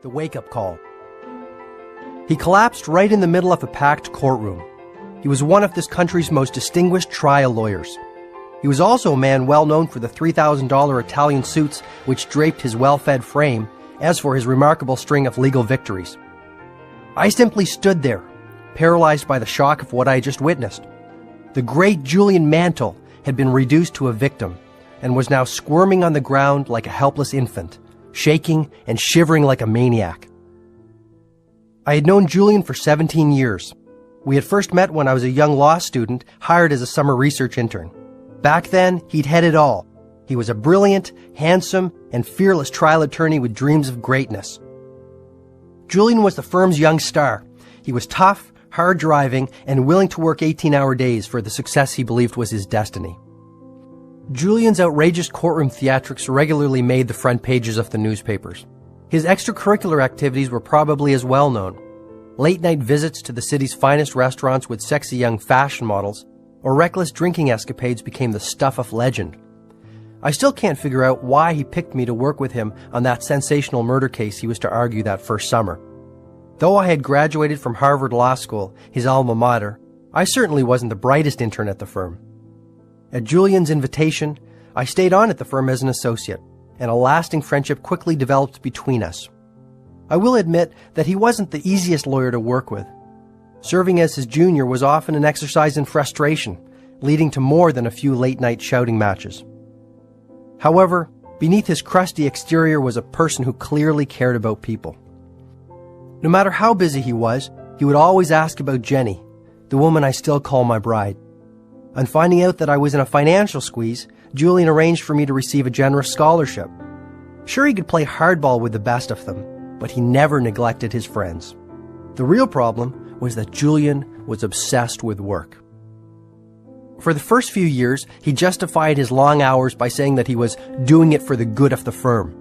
The wake-up call. He collapsed right in the middle of a packed courtroom. He was one of this country's most distinguished trial lawyers. He was also a man well known for the $3,000 Italian suits which draped his well-fed frame, as for his remarkable string of legal victories. I simply stood there, paralyzed by the shock of what I had just witnessed. The great Julian Mantle had been reduced to a victim, and was now squirming on the ground like a helpless infant, shaking and shivering like a maniac. I had known Julian for 17 years. We had first met when I was a young law student hired as a summer research intern. Back then, he'd had it all. He was a brilliant, handsome, and fearless trial attorney with dreams of greatness. Julian was the firm's young star. He was tough, hard-driving, and willing to work 18-hour days for the success he believed was his destiny. Julian's outrageous courtroom theatrics regularly made the front pages of the newspapers. His extracurricular activities were probably as well known. Late-night visits to the city's finest restaurants with sexy young fashion models, or reckless drinking escapades became the stuff of legend. I still can't figure out why he picked me to work with him on that sensational murder case he was to argue that first summer. Though I had graduated from Harvard Law School, his alma mater, I certainly wasn't the brightest intern at the firm. At Julian's invitation, I stayed on at the firm as an associate, and a lasting friendship quickly developed between us. I will admit that he wasn't the easiest lawyer to work with. Serving as his junior was often an exercise in frustration, leading to more than a few late-night shouting matches. However, beneath his crusty exterior was a person who clearly cared about people. No matter how busy he was, he would always ask about Jenny, the woman I still call my bride. On finding out that I was in a financial squeeze, Julian arranged for me to receive a generous scholarship. Sure, he could play hardball with the best of them, but he never neglected his friends. The real problem was that Julian was obsessed with work. For the first few years, he justified his long hours by saying that he was doing it for the good of the firm.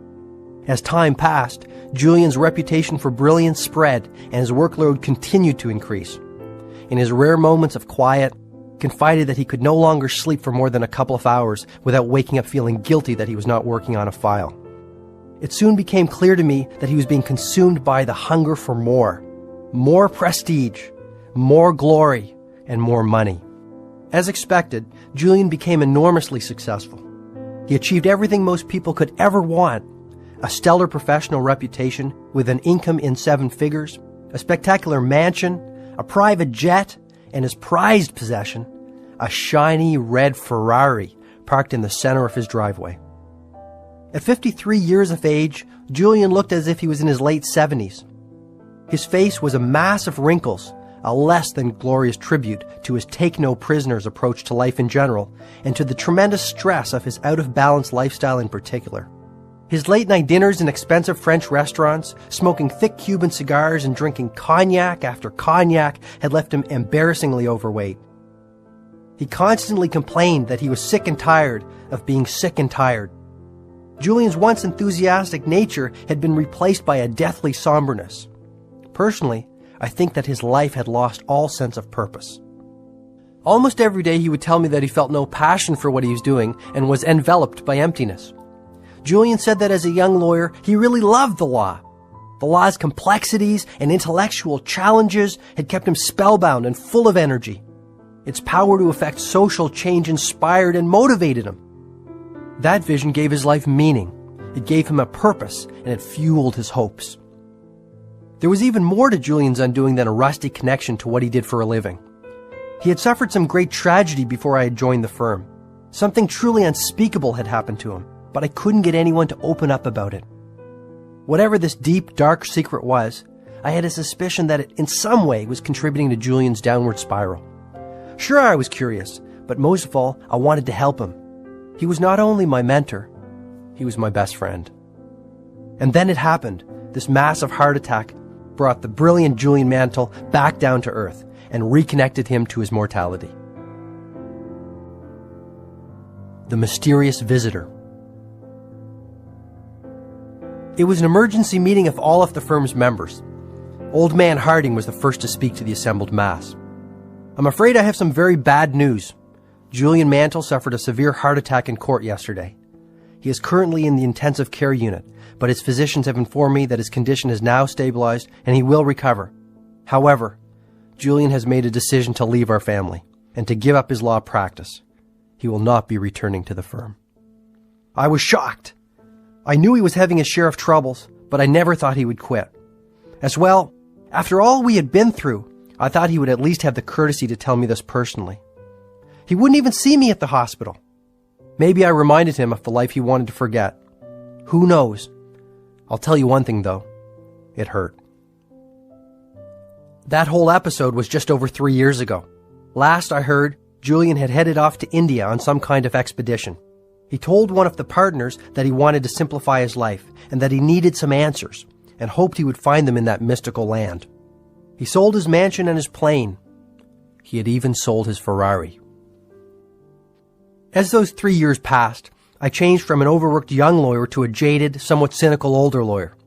As time passed, Julian's reputation for brilliance spread and his workload continued to increase. In his rare moments of quiet, he confided that he could no longer sleep for more than a couple of hours without waking up feeling guilty that he was not working on a file. It soon became clear to me that he was being consumed by the hunger for more prestige, more glory, and more money. As expected, Julian became enormously successful. He achieved everything most people could ever want: a stellar professional reputation with an income in 7 figures, a spectacular mansion, a private jet, and his prized possession, a shiny red Ferrari parked in the center of his driveway. At 53 years of age, Julian looked as if he was in his late 70s. His face was a mass of wrinkles, a less than glorious tribute to his take-no-prisoners approach to life in general, and to the tremendous stress of his out-of-balance lifestyle in particular. His late-night dinners in expensive French restaurants, smoking thick Cuban cigars and drinking cognac after cognac had left him embarrassingly overweight. He constantly complained that he was sick and tired of being sick and tired. Julian's once enthusiastic nature had been replaced by a deathly somberness. Personally, I think that his life had lost all sense of purpose. Almost every day he would tell me that he felt no passion for what he was doing and was enveloped by emptiness. Julian said that as a young lawyer, he really loved the law. The law's complexities and intellectual challenges had kept him spellbound and full of energy. Its power to effect social change inspired and motivated him. That vision gave his life meaning. It gave him a purpose, and it fueled his hopes. There was even more to Julian's undoing than a rusty connection to what he did for a living. He had suffered some great tragedy before I had joined the firm. Something truly unspeakable had happened to him, but I couldn't get anyone to open up about it. Whatever this deep, dark secret was, I had a suspicion that it in some way was contributing to Julian's downward spiral. Sure, I was curious, but most of all, I wanted to help him. He was not only my mentor, he was my best friend. And then it happened. This massive heart attack brought the brilliant Julian Mantle back down to earth and reconnected him to his mortality. The mysterious visitor. It was an emergency meeting of all of the firm's members. Old man Harding was the first to speak to the assembled mass. "I'm afraid I have some very bad news. Julian Mantle suffered a severe heart attack in court yesterday. He is currently in the intensive care unit, but his physicians have informed me that his condition is now stabilized and he will recover. However, Julian has made a decision to leave our family and to give up his law practice. He will not be returning to the firm. I was shocked. I knew he was having his share of troubles, but I never thought he would quit. As well, after all we had been through, I thought he would at least have the courtesy to tell me this personally. He wouldn't even see me at the hospital. Maybe I reminded him of the life he wanted to forget. Who knows? I'll tell you one thing though. It hurt. That whole episode was just over 3 years ago. Last I heard, Julian had headed off to India on some kind of expedition. He told one of the partners that he wanted to simplify his life and that he needed some answers and hoped he would find them in that mystical land. He sold his mansion and his plane. He had even sold his Ferrari. As those 3 years passed, I changed from an overworked young lawyer to a jaded, somewhat cynical older lawyer.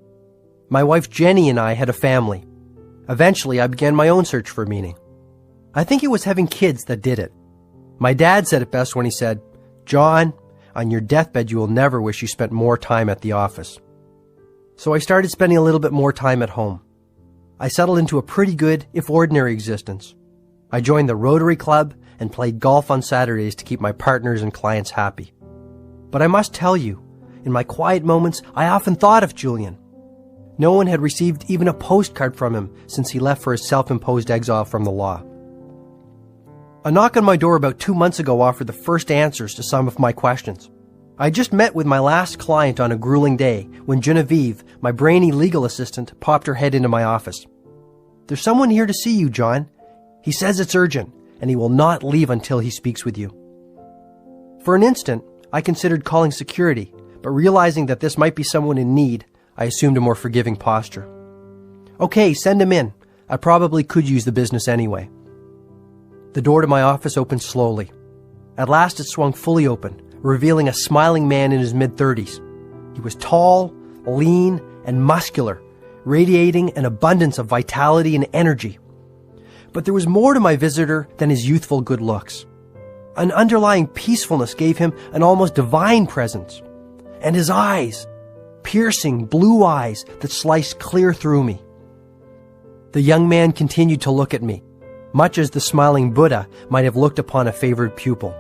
My wife Jenny and I had a family. Eventually, I began my own search for meaning. I think it was having kids that did it. My dad said it best when he said, "John, on your deathbed you will never wish you spent more time at the office." So I started spending a little bit more time at home. I settled into a pretty good, if ordinary, existence. I joined the Rotary Club and played golf on Saturdays to keep my partners and clients happy. But I must tell you, in my quiet moments, I often thought of Julian. No one had received even a postcard from him since he left for his self-imposed exile from the law. A knock on my door about 2 months ago offered the first answers to some of my questions. I just met with my last client on a grueling day when Genevieve, my brainy legal assistant, popped her head into my office. "There's someone here to see you, John. He says it's urgent, and he will not leave until he speaks with you." For an instant, I considered calling security, but realizing that this might be someone in need, I assumed a more forgiving posture. "Okay, send him in. I probably could use the business anyway." The door to my office opened slowly. At last it swung fully open, revealing a smiling man in his mid-30s. He was tall, lean, and muscular, radiating an abundance of vitality and energy. But there was more to my visitor than his youthful good looks. An underlying peacefulness gave him an almost divine presence. And his eyes, piercing blue eyes that sliced clear through me. The young man continued to look at me, much as the smiling Buddha might have looked upon a favored pupil.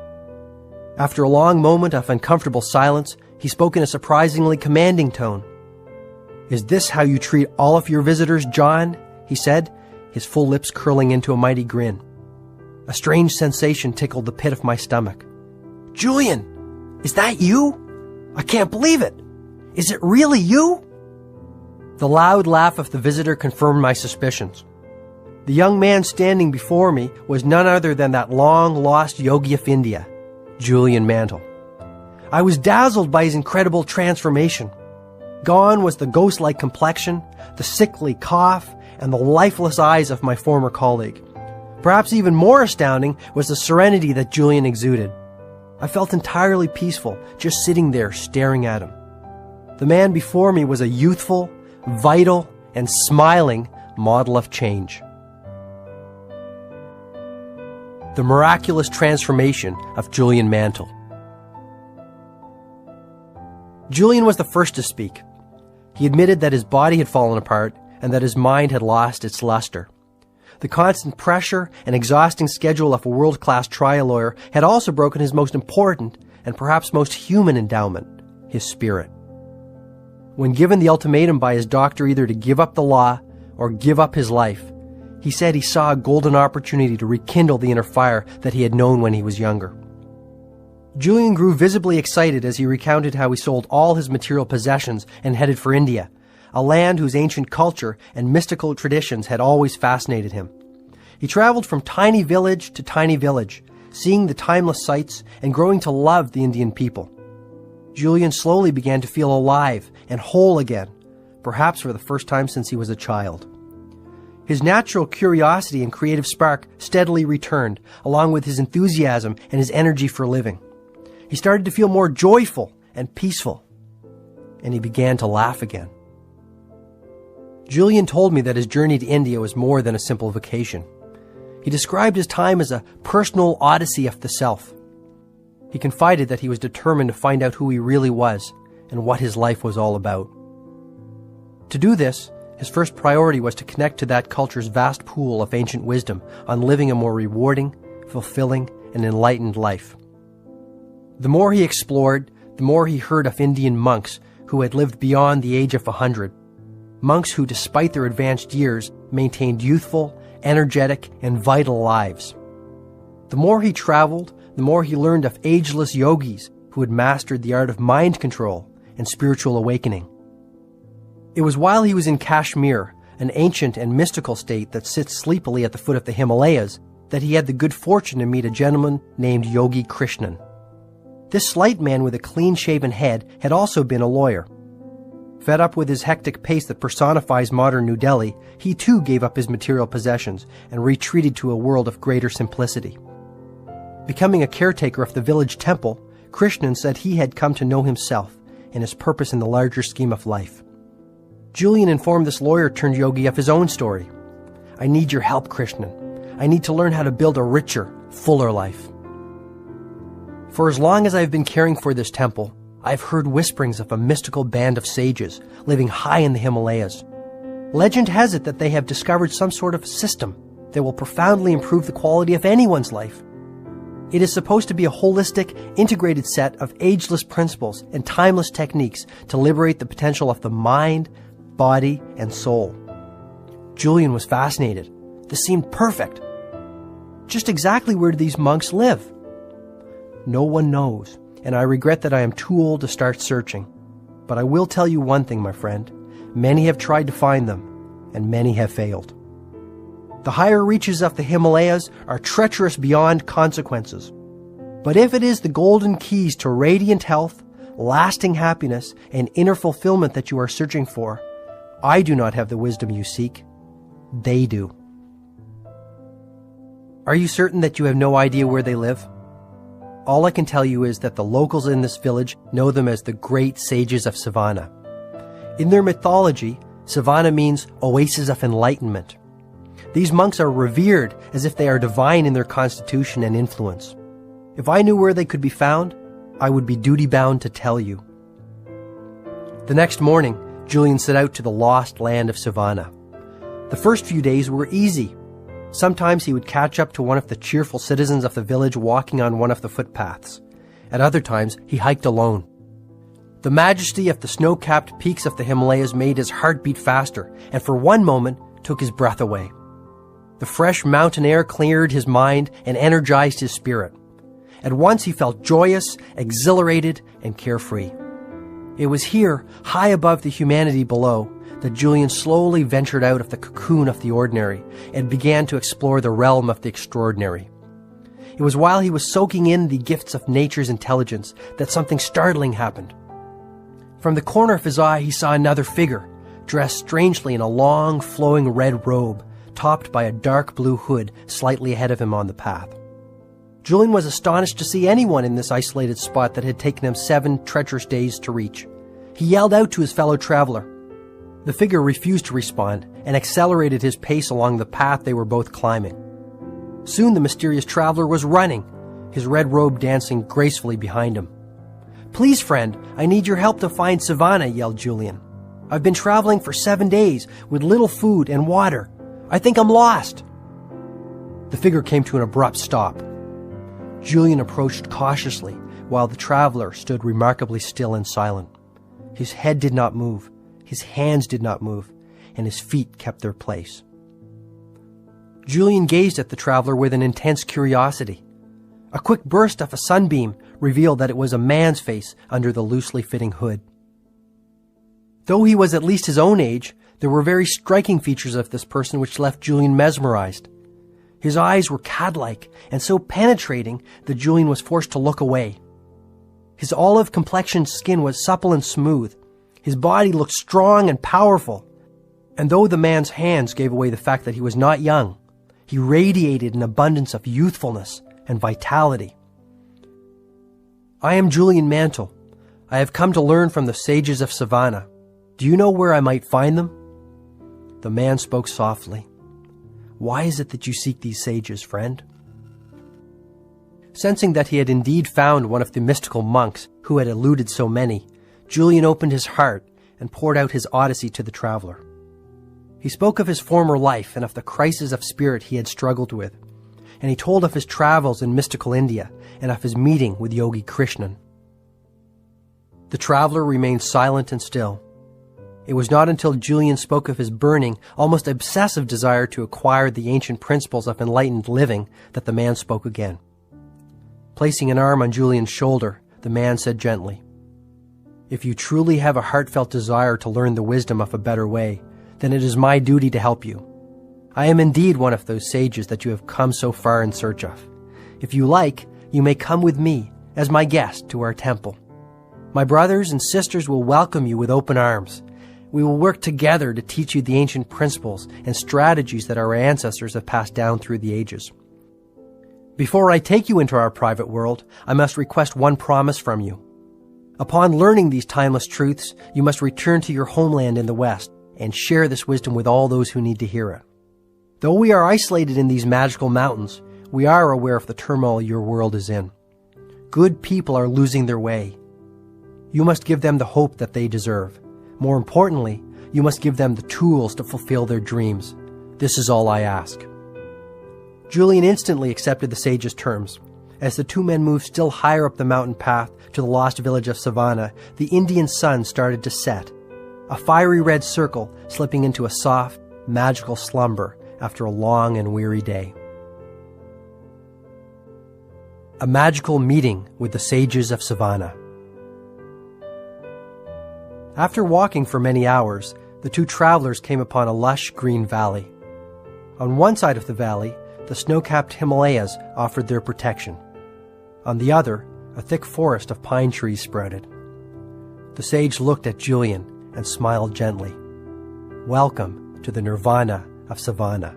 After a long moment of uncomfortable silence, he spoke in a surprisingly commanding tone. "Is this how you treat all of your visitors, John?" he said, his full lips curling into a mighty grin. A strange sensation tickled the pit of my stomach. "Julian, is that you? I can't believe it. Is it really you?" The loud laugh of the visitor confirmed my suspicions. The young man standing before me was none other than that long-lost yogi of India, Julian Mantle. I was dazzled by his incredible transformation. Gone was the ghost-like complexion, the sickly cough, and the lifeless eyes of my former colleague. Perhaps even more astounding was the serenity that Julian exuded. I felt entirely peaceful, just sitting there staring at him. The man before me was a youthful, vital, and smiling model of change. The miraculous transformation of Julian Mantle. Julian was the first to speak. He admitted that his body had fallen apart and that his mind had lost its luster. The constant pressure and exhausting schedule of a world-class trial lawyer had also broken his most important and perhaps most human endowment, his spirit. When given the ultimatum by his doctor either to give up the law or give up his life, he said he saw a golden opportunity to rekindle the inner fire that he had known when he was younger. Julian grew visibly excited as he recounted how he sold all his material possessions and headed for India, a land whose ancient culture and mystical traditions had always fascinated him. He traveled from tiny village to tiny village, seeing the timeless sights and growing to love the Indian people. Julian slowly began to feel alive and whole again, perhaps for the first time since he was a child. His natural curiosity and creative spark steadily returned, along with his enthusiasm and his energy for living. He started to feel more joyful and peaceful, and he began to laugh again. Julian told me that his journey to India was more than a simple vacation. He described his time as a personal odyssey of the self. He confided that he was determined to find out who he really was and what his life was all about. To do this, his first priority was to connect to that culture's vast pool of ancient wisdom on living a more rewarding, fulfilling, and enlightened life. The more he explored, the more he heard of Indian monks who had lived beyond the age of 100. Monks who, despite their advanced years, maintained youthful, energetic, and vital lives. The more he traveled, the more he learned of ageless yogis who had mastered the art of mind control and spiritual awakening. It was while he was in Kashmir, an ancient and mystical state that sits sleepily at the foot of the Himalayas, that he had the good fortune to meet a gentleman named Yogi Krishnan. This slight man with a clean-shaven head had also been a lawyer. Fed up with his hectic pace that personifies modern New Delhi, he too gave up his material possessions and retreated to a world of greater simplicity. Becoming a caretaker of the village temple, Krishnan said he had come to know himself and his purpose in the larger scheme of life. Julian informed this lawyer-turned-yogi of his own story. "I need your help, Krishnan. I need to learn how to build a richer, fuller life. For as long as I've been caring for this temple, I've heard whisperings of a mystical band of sages living high in the Himalayas. Legend has it that they have discovered some sort of system that will profoundly improve the quality of anyone's life. It is supposed to be a holistic, integrated set of ageless principles and timeless techniques to liberate the potential of the mind, body, and soul." Julian was fascinated. This seemed perfect. Just exactly where do these monks live? No one knows, and I regret that I am too old to start searching. But I will tell you one thing, my friend. Many have tried to find them, and many have failed. The higher reaches of the Himalayas are treacherous beyond consequences. But if it is the golden keys to radiant health, lasting happiness, and inner fulfillment that you are searching for, I do not have the wisdom you seek. They do. Are you certain that you have no idea where they live? All I can tell you is that the locals in this village know them as the great sages of Savannah. In their mythology, Savannah means oasis of enlightenment. These monks are revered as if they are divine in their constitution and influence. If I knew where they could be found, I would be duty-bound to tell you. The next morning, Julian set out to the lost land of Savannah. The first few days were easy. Sometimes he would catch up to one of the cheerful citizens of the village walking on one of the footpaths. At other times, he hiked alone. The majesty of the snow-capped peaks of the Himalayas made his heart beat faster, and for one moment took his breath away. The fresh mountain air cleared his mind and energized his spirit. At once he felt joyous, exhilarated, and carefree. It was here, high above the humanity below, that Julian slowly ventured out of the cocoon of the ordinary and began to explore the realm of the extraordinary. It was while he was soaking in the gifts of nature's intelligence that something startling happened. From the corner of his eye, he saw another figure, dressed strangely in a long, flowing red robe, topped by a dark blue hood slightly ahead of him on the path. Julian was astonished to see anyone in this isolated spot that had taken him 7 treacherous days to reach. He yelled out to his fellow traveler. The figure refused to respond and accelerated his pace along the path they were both climbing. Soon the mysterious traveler was running, his red robe dancing gracefully behind him. "Please, friend, I need your help to find Savannah," yelled Julian. "I've been traveling for 7 days with little food and water. I think I'm lost." The figure came to an abrupt stop. Julian approached cautiously while the traveler stood remarkably still and silent. His head did not move, his hands did not move, and his feet kept their place. Julian gazed at the traveler with an intense curiosity. A quick burst of a sunbeam revealed that it was a man's face under the loosely fitting hood. Though he was at least his own age, there were very striking features of this person which left Julian mesmerized. His eyes were cat-like and so penetrating that Julian was forced to look away. His olive-complexioned skin was supple and smooth. His body looked strong and powerful. And though the man's hands gave away the fact that he was not young, he radiated an abundance of youthfulness and vitality. "I am Julian Mantle. I have come to learn from the sages of Savannah. Do you know where I might find them?" The man spoke softly. "Why is it that you seek these sages, friend?" Sensing that he had indeed found one of the mystical monks who had eluded so many, Julian opened his heart and poured out his odyssey to the traveler. He spoke of his former life and of the crisis of spirit he had struggled with, and he told of his travels in mystical India and of his meeting with Yogi Krishnan. The traveler remained silent and still. It was not until Julian spoke of his burning, almost obsessive desire to acquire the ancient principles of enlightened living that the man spoke again. Placing an arm on Julian's shoulder, the man said gently, "If you truly have a heartfelt desire to learn the wisdom of a better way, then it is my duty to help you. I am indeed one of those sages that you have come so far in search of. If you like, you may come with me as my guest to our temple. My brothers and sisters will welcome you with open arms. We will work together to teach you the ancient principles and strategies that our ancestors have passed down through the ages. Before I take you into our private world, I must request one promise from you. Upon learning these timeless truths, you must return to your homeland in the West and share this wisdom with all those who need to hear it. Though we are isolated in these magical mountains, we are aware of the turmoil your world is in. Good people are losing their way. You must give them the hope that they deserve. More importantly, you must give them the tools to fulfill their dreams. This is all I ask." Julian instantly accepted the sage's terms. As the two men moved still higher up the mountain path to the lost village of Savannah, the Indian sun started to set, a fiery red circle slipping into a soft, magical slumber after a long and weary day. A magical meeting with the sages of Savannah. After walking for many hours, the two travelers came upon a lush green valley. On one side of the valley, the snow-capped Himalayas offered their protection. On the other, a thick forest of pine trees sprouted. The sage looked at Julian and smiled gently. "Welcome to the nirvana of Savannah."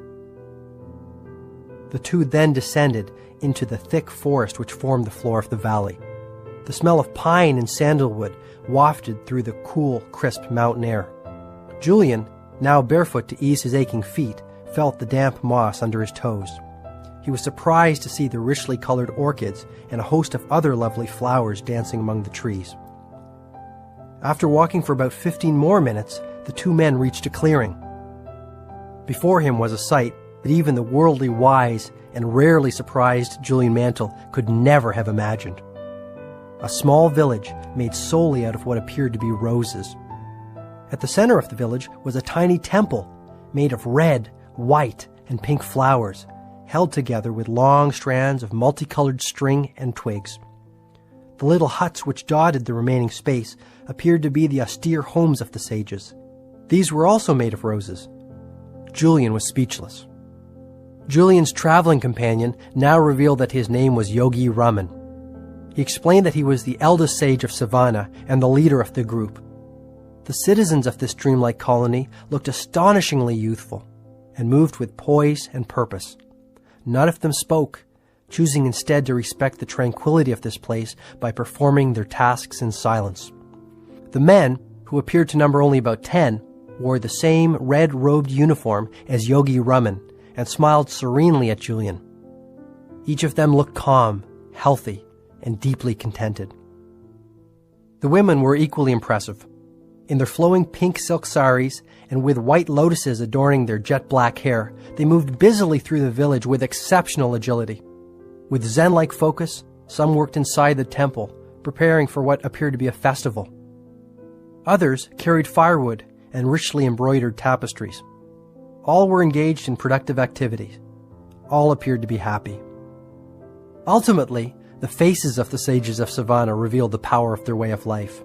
The two then descended into the thick forest which formed the floor of the valley. The smell of pine and sandalwood wafted through the cool, crisp mountain air. Julian, now barefoot to ease his aching feet, felt the damp moss under his toes. He was surprised to see the richly colored orchids and a host of other lovely flowers dancing among the trees. After walking for about 15 more minutes, the two men reached a clearing. Before him was a sight that even the worldly wise and rarely surprised Julian Mantle could never have imagined. A small village made solely out of what appeared to be roses. At the center of the village was a tiny temple made of red, white, and pink flowers, held together with long strands of multicolored string and twigs. The little huts which dotted the remaining space appeared to be the austere homes of the sages. These were also made of roses. Julian was speechless. Julian's traveling companion now revealed that his name was Yogi Raman. He explained that he was the eldest sage of Savannah and the leader of the group. The citizens of this dreamlike colony looked astonishingly youthful and moved with poise and purpose. None of them spoke, choosing instead to respect the tranquility of this place by performing their tasks in silence. The men, who appeared to number only about 10, wore the same red-robed uniform as Yogi Raman and smiled serenely at Julian. Each of them looked calm, healthy, and deeply contented. The women were equally impressive. In their flowing pink silk saris and with white lotuses adorning their jet-black hair, they moved busily through the village with exceptional agility. With Zen-like focus, some worked inside the temple, preparing for what appeared to be a festival. Others carried firewood and richly embroidered tapestries. All were engaged in productive activities. All appeared to be happy. Ultimately, the faces of the sages of Savannah revealed the power of their way of life.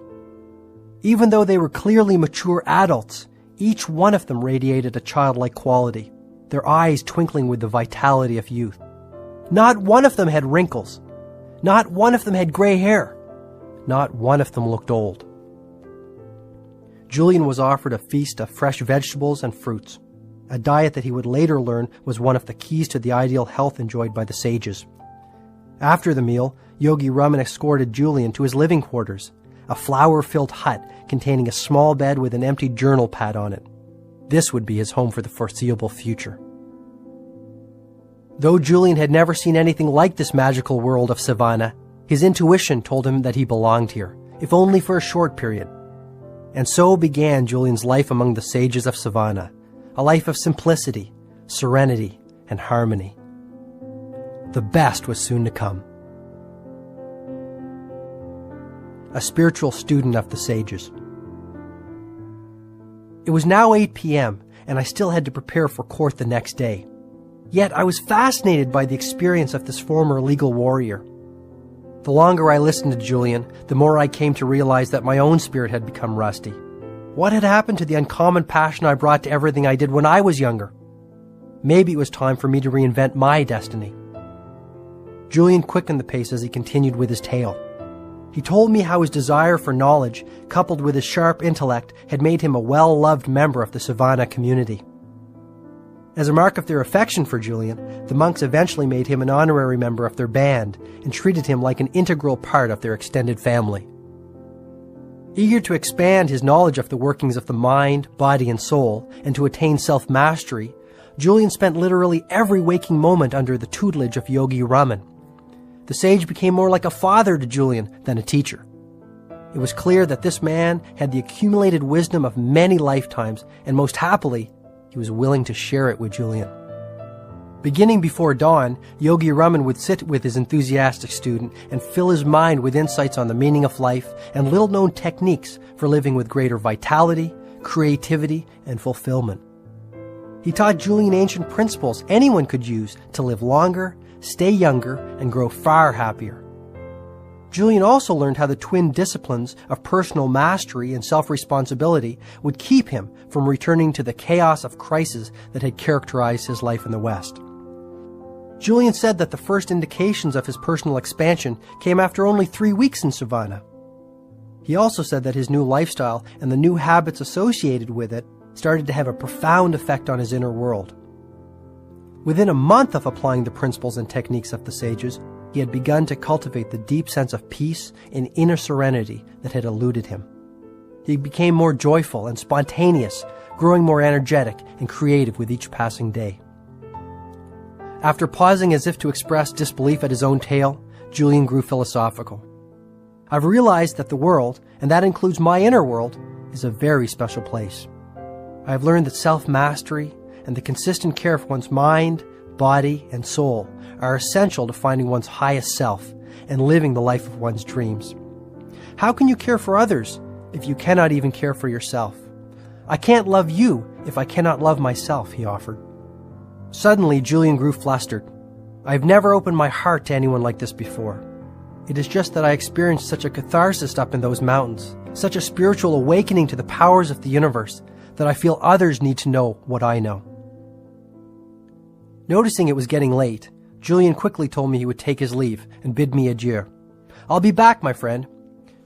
Even though they were clearly mature adults, each one of them radiated a childlike quality, their eyes twinkling with the vitality of youth. Not one of them had wrinkles. Not one of them had gray hair. Not one of them looked old. Julian was offered a feast of fresh vegetables and fruits, a diet that he would later learn was one of the keys to the ideal health enjoyed by the sages. After the meal, Yogi Raman escorted Julian to his living quarters, a flower-filled hut containing a small bed with an empty journal pad on it. This would be his home for the foreseeable future. Though Julian had never seen anything like this magical world of Savannah, his intuition told him that he belonged here, if only for a short period. And so began Julian's life among the sages of Savannah, a life of simplicity, serenity, and harmony. The best was soon to come. A spiritual student of the sages. It was now 8 p.m., and I still had to prepare for court the next day. Yet I was fascinated by the experience of this former legal warrior. The longer I listened to Julian, the more I came to realize that my own spirit had become rusty. What had happened to the uncommon passion I brought to everything I did when I was younger? Maybe it was time for me to reinvent my destiny. Julian quickened the pace as he continued with his tale. He told me how his desire for knowledge, coupled with his sharp intellect, had made him a well-loved member of the Savannah community. As a mark of their affection for Julian, the monks eventually made him an honorary member of their band and treated him like an integral part of their extended family. Eager to expand his knowledge of the workings of the mind, body, and soul, and to attain self-mastery, Julian spent literally every waking moment under the tutelage of Yogi Raman. The sage became more like a father to Julian than a teacher. It was clear that this man had the accumulated wisdom of many lifetimes, and most happily, he was willing to share it with Julian. Beginning before dawn, Yogi Raman would sit with his enthusiastic student and fill his mind with insights on the meaning of life and little-known techniques for living with greater vitality, creativity, and fulfillment. He taught Julian ancient principles anyone could use to live longer, stay younger, and grow far happier. Julian also learned how the twin disciplines of personal mastery and self-responsibility would keep him from returning to the chaos of crisis that had characterized his life in the West. Julian said that the first indications of his personal expansion came after only 3 weeks in Savannah. He also said that his new lifestyle and the new habits associated with it started to have a profound effect on his inner world. Within a month of applying the principles and techniques of the sages, he had begun to cultivate the deep sense of peace and inner serenity that had eluded him. He became more joyful and spontaneous, growing more energetic and creative with each passing day. After pausing as if to express disbelief at his own tale, Julian grew philosophical. I've realized that the world, and that includes my inner world, is a very special place. I have learned that self-mastery and the consistent care for one's mind, body, and soul are essential to finding one's highest self and living the life of one's dreams. How can you care for others if you cannot even care for yourself? I can't love you if I cannot love myself, he offered. Suddenly, Julian grew flustered. I've never opened my heart to anyone like this before. It is just that I experienced such a catharsis up in those mountains, such a spiritual awakening to the powers of the universe, that I feel others need to know what I know. Noticing it was getting late, Julian quickly told me he would take his leave and bid me adieu. I'll be back, my friend.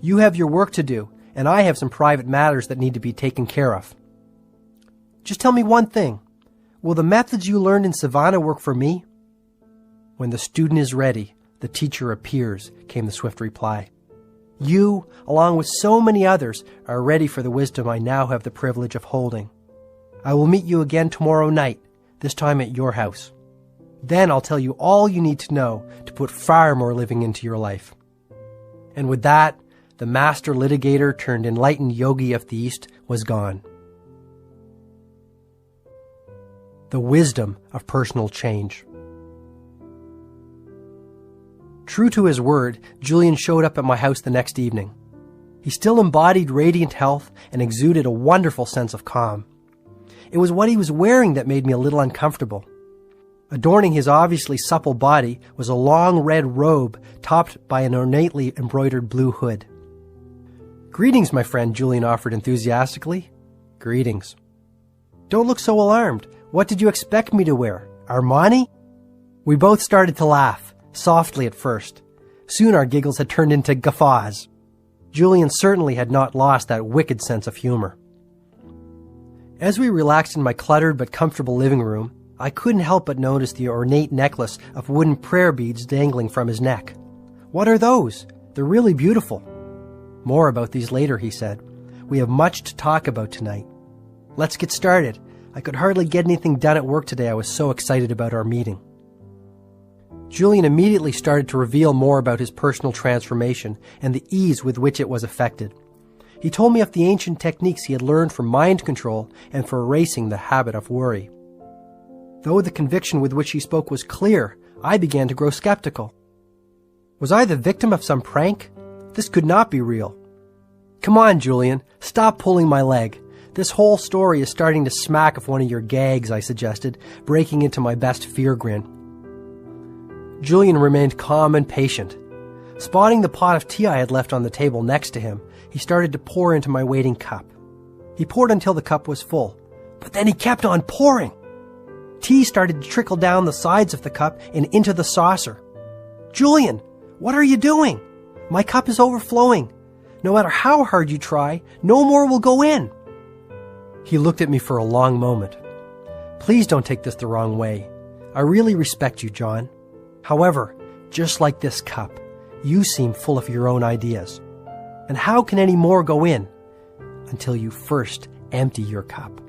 You have your work to do, and I have some private matters that need to be taken care of. Just tell me one thing. Will the methods you learned in Savannah work for me? When the student is ready, the teacher appears, came the swift reply. You, along with so many others, are ready for the wisdom I now have the privilege of holding. I will meet you again tomorrow night, this time at your house. Then I'll tell you all you need to know to put far more living into your life. And with that, the master litigator turned enlightened yogi of the East was gone. The wisdom of personal change. True to his word, Julian showed up at my house the next evening. He still embodied radiant health and exuded a wonderful sense of calm. It was what he was wearing that made me a little uncomfortable. Adorning his obviously supple body was a long red robe topped by an ornately embroidered blue hood. Greetings, my friend, Julian offered enthusiastically. Greetings. Don't look so alarmed. What did you expect me to wear? Armani? We both started to laugh, softly at first. Soon our giggles had turned into guffaws. Julian certainly had not lost that wicked sense of humor. As we relaxed in my cluttered but comfortable living room, I couldn't help but notice the ornate necklace of wooden prayer beads dangling from his neck. What are those? They're really beautiful. More about these later, he said. We have much to talk about tonight. Let's get started. I could hardly get anything done at work today. I was so excited about our meeting. Julian immediately started to reveal more about his personal transformation and the ease with which it was effected. He told me of the ancient techniques he had learned for mind control and for erasing the habit of worry. Though the conviction with which he spoke was clear, I began to grow skeptical. Was I the victim of some prank? This could not be real. Come on, Julian, stop pulling my leg. This whole story is starting to smack of one of your gags, I suggested, breaking into my best fear grin. Julian remained calm and patient. Spotting the pot of tea I had left on the table next to him, he started to pour into my waiting cup. He poured until the cup was full, but then he kept on pouring. Tea started to trickle down the sides of the cup and into the saucer. Julian, what are you doing? My cup is overflowing. No matter how hard you try, no more will go in. He looked at me for a long moment. Please don't take this the wrong way. I really respect you, John. However, just like this cup, you seem full of your own ideas. And how can any more go in until you first empty your cup?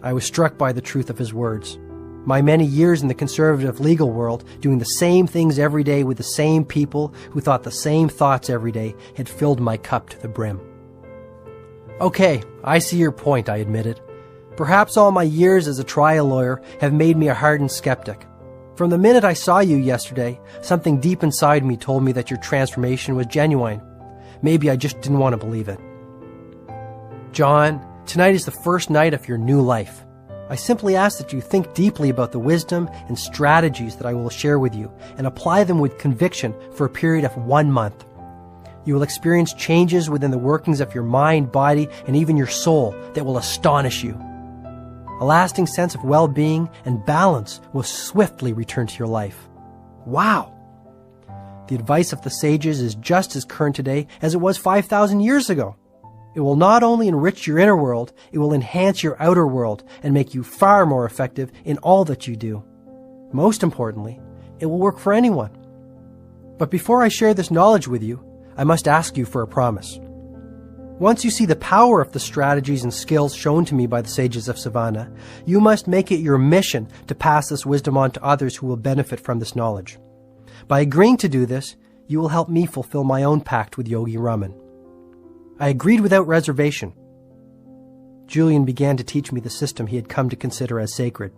I was struck by the truth of his words. My many years in the conservative legal world, doing the same things every day with the same people who thought the same thoughts every day, had filled my cup to the brim. Okay, I see your point, I admitted. Perhaps all my years as a trial lawyer have made me a hardened skeptic. From the minute I saw you yesterday, something deep inside me told me that your transformation was genuine. Maybe I just didn't want to believe it. John, tonight is the first night of your new life. I simply ask that you think deeply about the wisdom and strategies that I will share with you and apply them with conviction for a period of 1 month. You will experience changes within the workings of your mind, body, and even your soul that will astonish you. A lasting sense of well-being and balance will swiftly return to your life. Wow! The advice of the sages is just as current today as it was 5,000 years ago. It will not only enrich your inner world, it will enhance your outer world and make you far more effective in all that you do. Most importantly, it will work for anyone. But before I share this knowledge with you, I must ask you for a promise. Once you see the power of the strategies and skills shown to me by the sages of Savannah, you must make it your mission to pass this wisdom on to others who will benefit from this knowledge. By agreeing to do this, you will help me fulfill my own pact with Yogi Raman. I agreed without reservation. Julian began to teach me the system he had come to consider as sacred.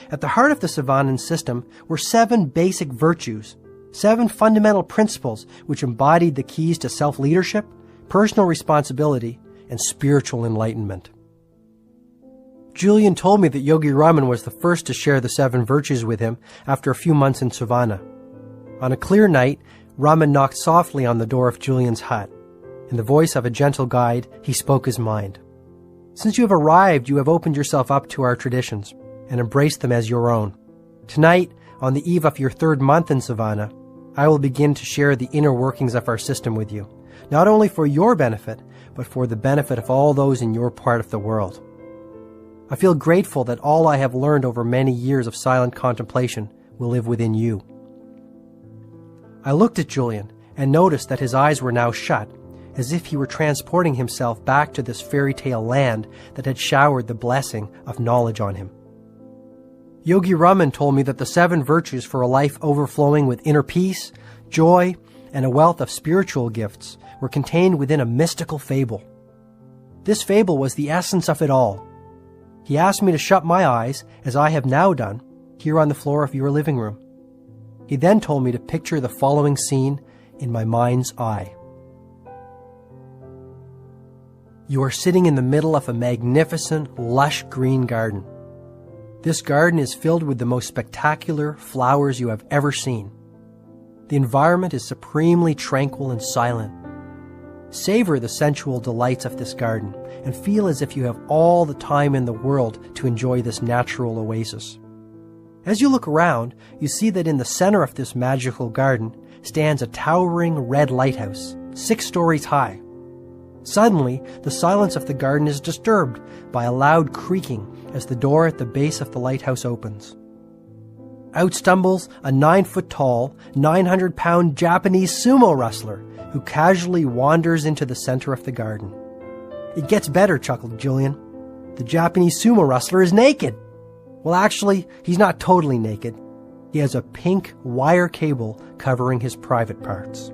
At the heart of the Savannan system were 7 basic virtues, 7 fundamental principles which embodied the keys to self-leadership, personal responsibility, and spiritual enlightenment. Julian told me that Yogi Raman was the first to share the 7 virtues with him after a few months in Savannah. On a clear night, Raman knocked softly on the door of Julian's hut. In the voice of a gentle guide, he spoke his mind. Since you have arrived, you have opened yourself up to our traditions and embraced them as your own. Tonight, on the eve of your 3rd month in Savannah, I will begin to share the inner workings of our system with you, not only for your benefit, but for the benefit of all those in your part of the world. I feel grateful that all I have learned over many years of silent contemplation will live within you. I looked at Julian and noticed that his eyes were now shut, as if he were transporting himself back to this fairy tale land that had showered the blessing of knowledge on him. Yogi Raman told me that the 7 virtues for a life overflowing with inner peace, joy, and a wealth of spiritual gifts were contained within a mystical fable. This fable was the essence of it all. He asked me to shut my eyes, as I have now done, here on the floor of your living room. He then told me to picture the following scene in my mind's eye. You are sitting in the middle of a magnificent, lush green garden. This garden is filled with the most spectacular flowers you have ever seen. The environment is supremely tranquil and silent. Savor the sensual delights of this garden and feel as if you have all the time in the world to enjoy this natural oasis. As you look around, you see that in the center of this magical garden stands a towering red lighthouse, 6 stories high. Suddenly, the silence of the garden is disturbed by a loud creaking as the door at the base of the lighthouse opens. Out stumbles a 9-foot-tall, 900-pound Japanese sumo wrestler who casually wanders into the center of the garden. It gets better, chuckled Julian. The Japanese sumo wrestler is naked. Well, actually, he's not totally naked. He has a pink wire cable covering his private parts.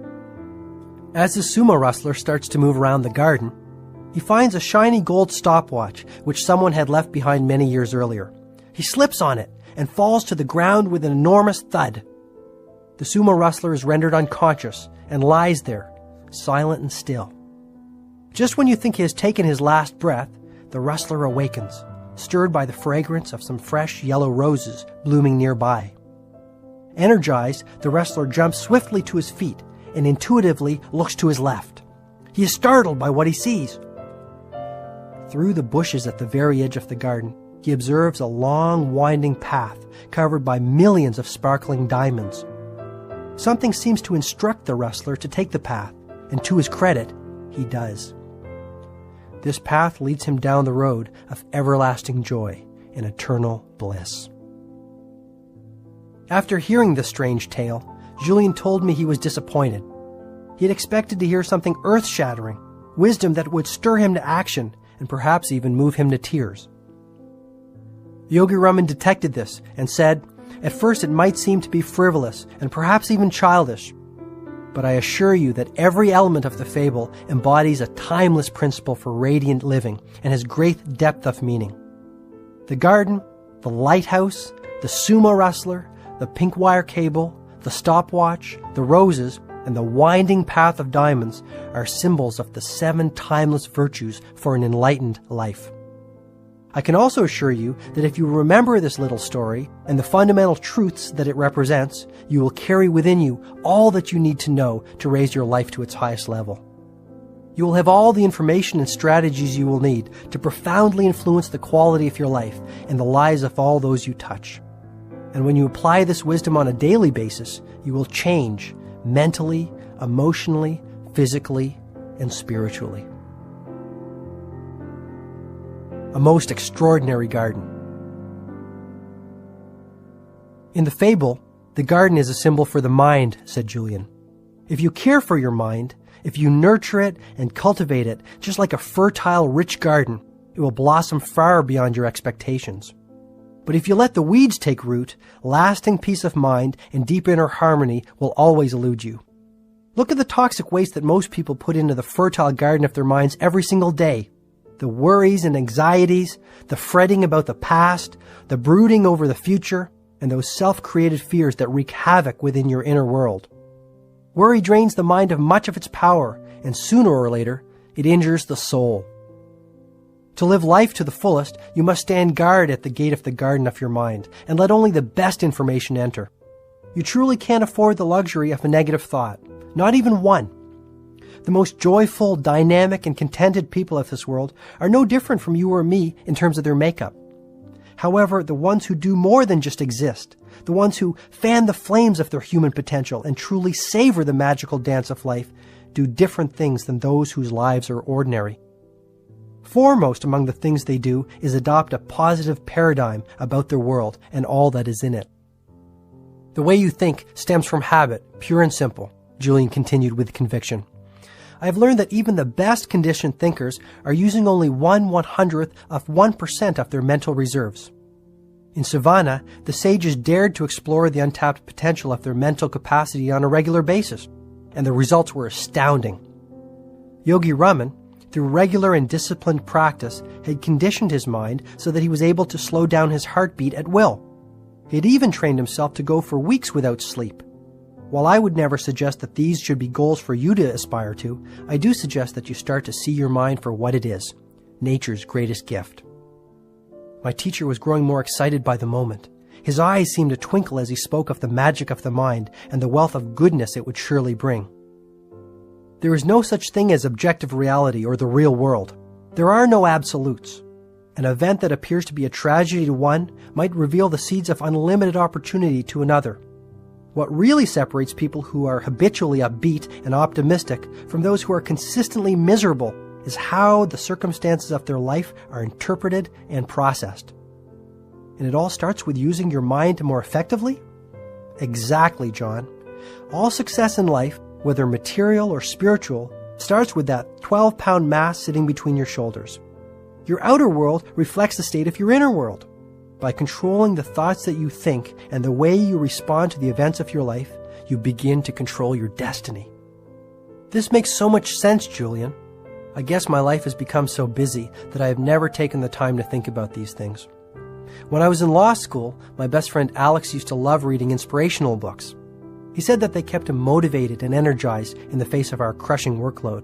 As the sumo wrestler starts to move around the garden, he finds a shiny gold stopwatch which someone had left behind many years earlier. He slips on it and falls to the ground with an enormous thud. The sumo wrestler is rendered unconscious and lies there, silent and still. Just when you think he has taken his last breath, the wrestler awakens, stirred by the fragrance of some fresh yellow roses blooming nearby. Energized, the wrestler jumps swiftly to his feet and intuitively looks to his left. He is startled by what he sees. Through the bushes at the very edge of the garden, he observes a long, winding path covered by millions of sparkling diamonds. Something seems to instruct the wrestler to take the path, and to his credit, he does. This path leads him down the road of everlasting joy and eternal bliss. After hearing this strange tale, Julian told me he was disappointed. He had expected to hear something earth-shattering, wisdom that would stir him to action and perhaps even move him to tears. Yogi Raman detected this and said, "At first it might seem to be frivolous and perhaps even childish, but I assure you that every element of the fable embodies a timeless principle for radiant living and has great depth of meaning. The garden, the lighthouse, the sumo wrestler, the pink wire cable, the stopwatch, the roses, and the winding path of diamonds are symbols of the 7 timeless virtues for an enlightened life. I can also assure you that if you remember this little story and the fundamental truths that it represents, you will carry within you all that you need to know to raise your life to its highest level. You will have all the information and strategies you will need to profoundly influence the quality of your life and the lives of all those you touch. And when you apply this wisdom on a daily basis, you will change mentally, emotionally, physically, and spiritually. A most extraordinary garden. In the fable, the garden is a symbol for the mind, said Julian. If you care for your mind, if you nurture it and cultivate it just like a fertile, rich garden, it will blossom far beyond your expectations. But if you let the weeds take root, lasting peace of mind and deep inner harmony will always elude you. Look at the toxic waste that most people put into the fertile garden of their minds every single day. The worries and anxieties, the fretting about the past, the brooding over the future, and those self-created fears that wreak havoc within your inner world. Worry drains the mind of much of its power, and sooner or later, it injures the soul. To live life to the fullest, you must stand guard at the gate of the garden of your mind, and let only the best information enter. You truly can't afford the luxury of a negative thought, not even one. The most joyful, dynamic, and contented people of this world are no different from you or me in terms of their makeup. However, the ones who do more than just exist, the ones who fan the flames of their human potential and truly savor the magical dance of life, do different things than those whose lives are ordinary. Foremost among the things they do is adopt a positive paradigm about their world and all that is in it. The way you think stems from habit, pure and simple, Julian continued with conviction. I have learned that even the best conditioned thinkers are using only 1/100th of 1% of their mental reserves. In Savannah, the sages dared to explore the untapped potential of their mental capacity on a regular basis, and the results were astounding. Yogi Raman, through regular and disciplined practice, had conditioned his mind so that he was able to slow down his heartbeat at will. He had even trained himself to go for weeks without sleep. While I would never suggest that these should be goals for you to aspire to, I do suggest that you start to see your mind for what it is, nature's greatest gift. My teacher was growing more excited by the moment. His eyes seemed to twinkle as he spoke of the magic of the mind and the wealth of goodness it would surely bring. There is no such thing as objective reality or the real world. There are no absolutes. An event that appears to be a tragedy to one might reveal the seeds of unlimited opportunity to another. What really separates people who are habitually upbeat and optimistic from those who are consistently miserable is how the circumstances of their life are interpreted and processed. And it all starts with using your mind more effectively? Exactly, John. All success in life, whether material or spiritual, starts with that 12-pound mass sitting between your shoulders. Your outer world reflects the state of your inner world. By controlling the thoughts that you think and the way you respond to the events of your life, you begin to control your destiny. This makes so much sense, Julian. I guess my life has become so busy that I have never taken the time to think about these things. When I was in law school, my best friend Alex used to love reading inspirational books. He said that they kept him motivated and energized in the face of our crushing workload.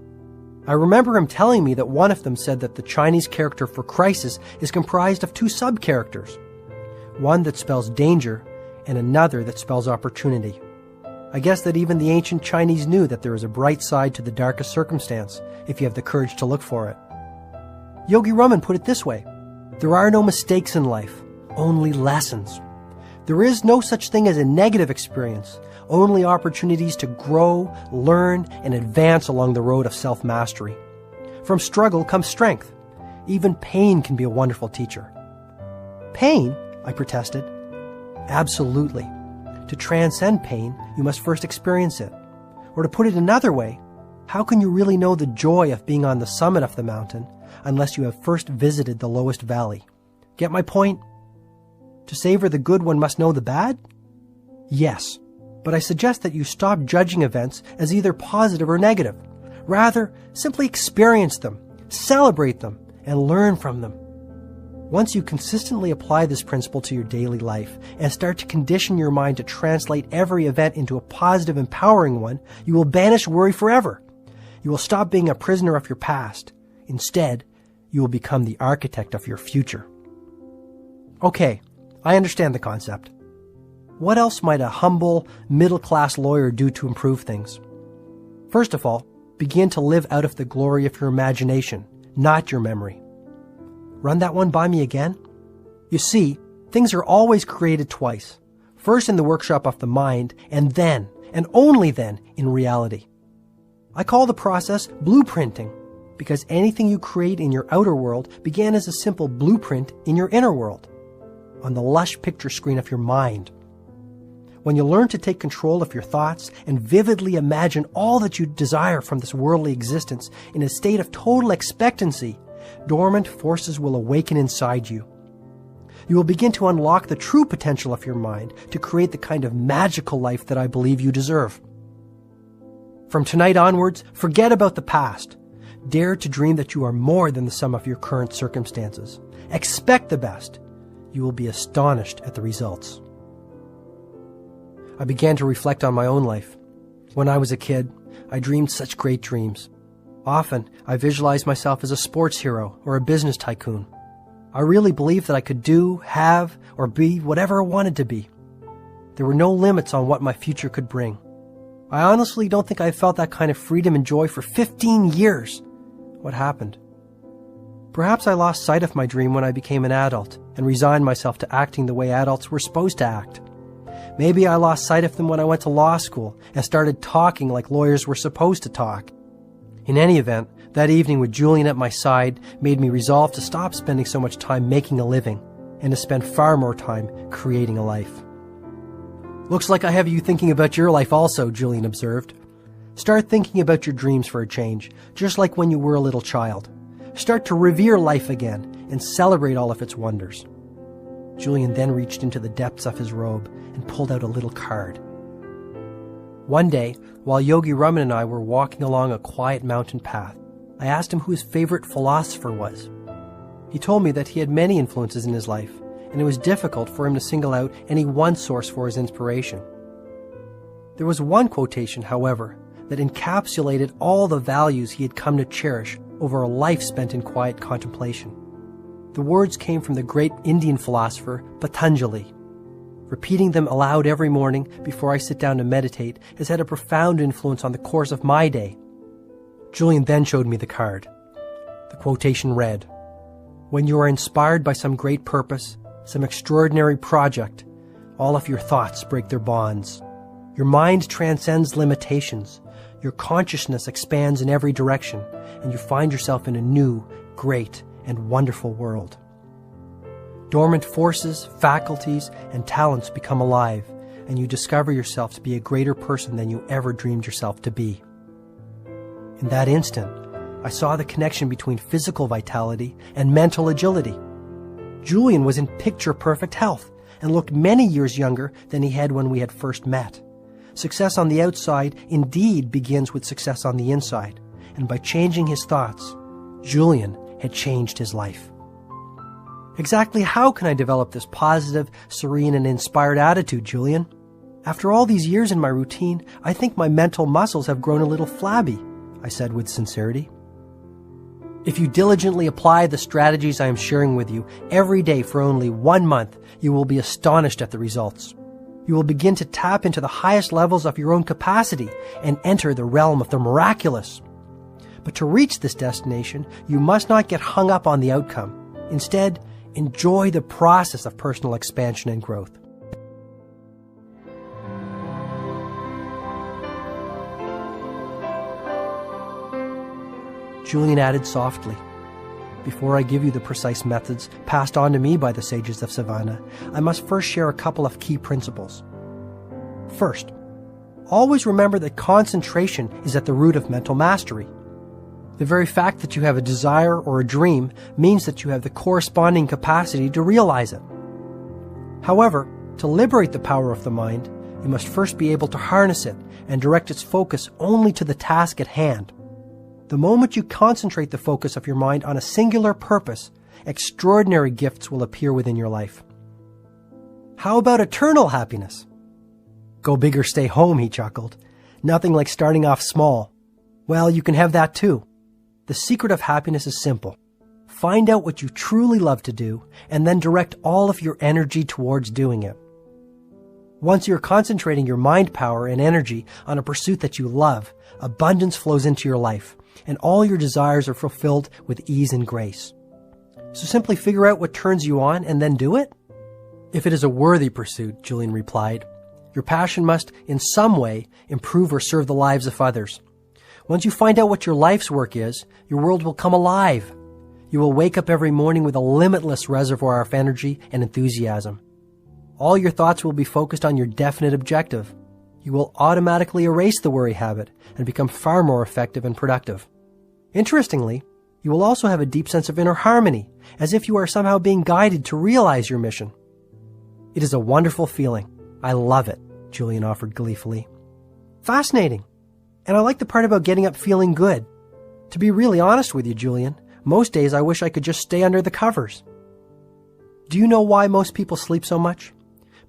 I remember him telling me that one of them said that the Chinese character for crisis is comprised of two sub-characters, one that spells danger and another that spells opportunity. I guess that even the ancient Chinese knew that there is a bright side to the darkest circumstance if you have the courage to look for it. Yogi Raman put it this way: there are no mistakes in life, only lessons. There is no such thing as a negative experience, only opportunities to grow, learn, and advance along the road of self-mastery. From struggle comes strength. Even pain can be a wonderful teacher. Pain? I protested. Absolutely. To transcend pain, you must first experience it. Or to put it another way, how can you really know the joy of being on the summit of the mountain unless you have first visited the lowest valley? Get my point? To savor the good, one must know the bad? Yes, but I suggest that you stop judging events as either positive or negative. Rather, simply experience them, celebrate them, and learn from them. Once you consistently apply this principle to your daily life and start to condition your mind to translate every event into a positive, empowering one, you will banish worry forever. You will stop being a prisoner of your past. Instead, you will become the architect of your future. Okay, I understand the concept. What else might a humble, middle-class lawyer do to improve things? First of all, begin to live out of the glory of your imagination, not your memory. Run that one by me again? You see, things are always created twice. First in the workshop of the mind, and then, and only then, in reality. I call the process blueprinting, because anything you create in your outer world began as a simple blueprint in your inner world, on the lush picture screen of your mind. When you learn to take control of your thoughts and vividly imagine all that you desire from this worldly existence in a state of total expectancy, dormant forces will awaken inside you. You will begin to unlock the true potential of your mind to create the kind of magical life that I believe you deserve. From tonight onwards, forget about the past. Dare to dream that you are more than the sum of your current circumstances. Expect the best. You will be astonished at the results. I began to reflect on my own life. When I was a kid, I dreamed such great dreams. Often, I visualized myself as a sports hero or a business tycoon. I really believed that I could do, have, or be whatever I wanted to be. There were no limits on what my future could bring. I honestly don't think I felt that kind of freedom and joy for 15 years. What happened? Perhaps I lost sight of my dream when I became an adult and resigned myself to acting the way adults were supposed to act. Maybe I lost sight of them when I went to law school and started talking like lawyers were supposed to talk. In any event, that evening with Julian at my side made me resolve to stop spending so much time making a living and to spend far more time creating a life. Looks like I have you thinking about your life also, Julian observed. Start thinking about your dreams for a change, just like when you were a little child. Start to revere life again and celebrate all of its wonders. Julian then reached into the depths of his robe and pulled out a little card. One day, while Yogi Raman and I were walking along a quiet mountain path, I asked him who his favorite philosopher was. He told me that he had many influences in his life, and it was difficult for him to single out any one source for his inspiration. There was one quotation, however, that encapsulated all the values he had come to cherish over a life spent in quiet contemplation. The words came from the great Indian philosopher Patanjali. Repeating them aloud every morning before I sit down to meditate has had a profound influence on the course of my day. Julian then showed me the card. The quotation read, "When you are inspired by some great purpose, some extraordinary project, all of your thoughts break their bonds. Your mind transcends limitations. Your consciousness expands in every direction, and you find yourself in a new, great, and wonderful world. Dormant forces, faculties, and talents become alive, and you discover yourself to be a greater person than you ever dreamed yourself to be." In that instant, I saw the connection between physical vitality and mental agility. Julian was in picture-perfect health and looked many years younger than he had when we had first met. Success on the outside indeed begins with success on the inside, and by changing his thoughts, Julian had changed his life. Exactly how can I develop this positive, serene, and inspired attitude, Julian? After all these years in my routine, I think my mental muscles have grown a little flabby, I said with sincerity. If you diligently apply the strategies I am sharing with you every day for only 1 month, you will be astonished at the results. You will begin to tap into the highest levels of your own capacity and enter the realm of the miraculous. But to reach this destination, you must not get hung up on the outcome. Instead, enjoy the process of personal expansion and growth. Julian added softly, "Before I give you the precise methods passed on to me by the sages of Savannah, I must first share a couple of key principles. First, always remember that concentration is at the root of mental mastery. The very fact that you have a desire or a dream means that you have the corresponding capacity to realize it. However, to liberate the power of the mind, you must first be able to harness it and direct its focus only to the task at hand. The moment you concentrate the focus of your mind on a singular purpose, extraordinary gifts will appear within your life." "How about eternal happiness?" "Go big or stay home," he chuckled. "Nothing like starting off small. Well, you can have that too. The secret of happiness is simple. Find out what you truly love to do, and then direct all of your energy towards doing it. Once you're concentrating your mind power and energy on a pursuit that you love, abundance flows into your life, and all your desires are fulfilled with ease and grace. So simply figure out what turns you on and then do it?" "If it is a worthy pursuit," Julian replied, "your passion must, in some way, improve or serve the lives of others. Once you find out what your life's work is, your world will come alive. You will wake up every morning with a limitless reservoir of energy and enthusiasm. All your thoughts will be focused on your definite objective. You will automatically erase the worry habit and become far more effective and productive. Interestingly, you will also have a deep sense of inner harmony, as if you are somehow being guided to realize your mission." "It is a wonderful feeling. I love it," Julian offered gleefully. "Fascinating. And I like the part about getting up feeling good. To be really honest with you, Julian, most days I wish I could just stay under the covers. Do you know why most people sleep so much?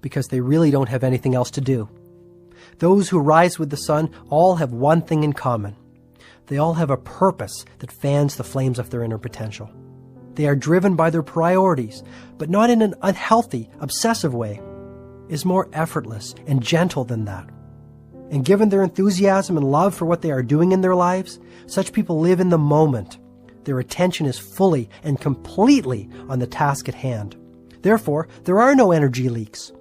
Because they really don't have anything else to do. Those who rise with the sun all have one thing in common. They all have a purpose that fans the flames of their inner potential. They are driven by their priorities, but not in an unhealthy, obsessive way. It's more effortless and gentle than that. And given their enthusiasm and love for what they are doing in their lives, such people live in the moment. Their attention is fully and completely on the task at hand. Therefore, there are no energy leaks.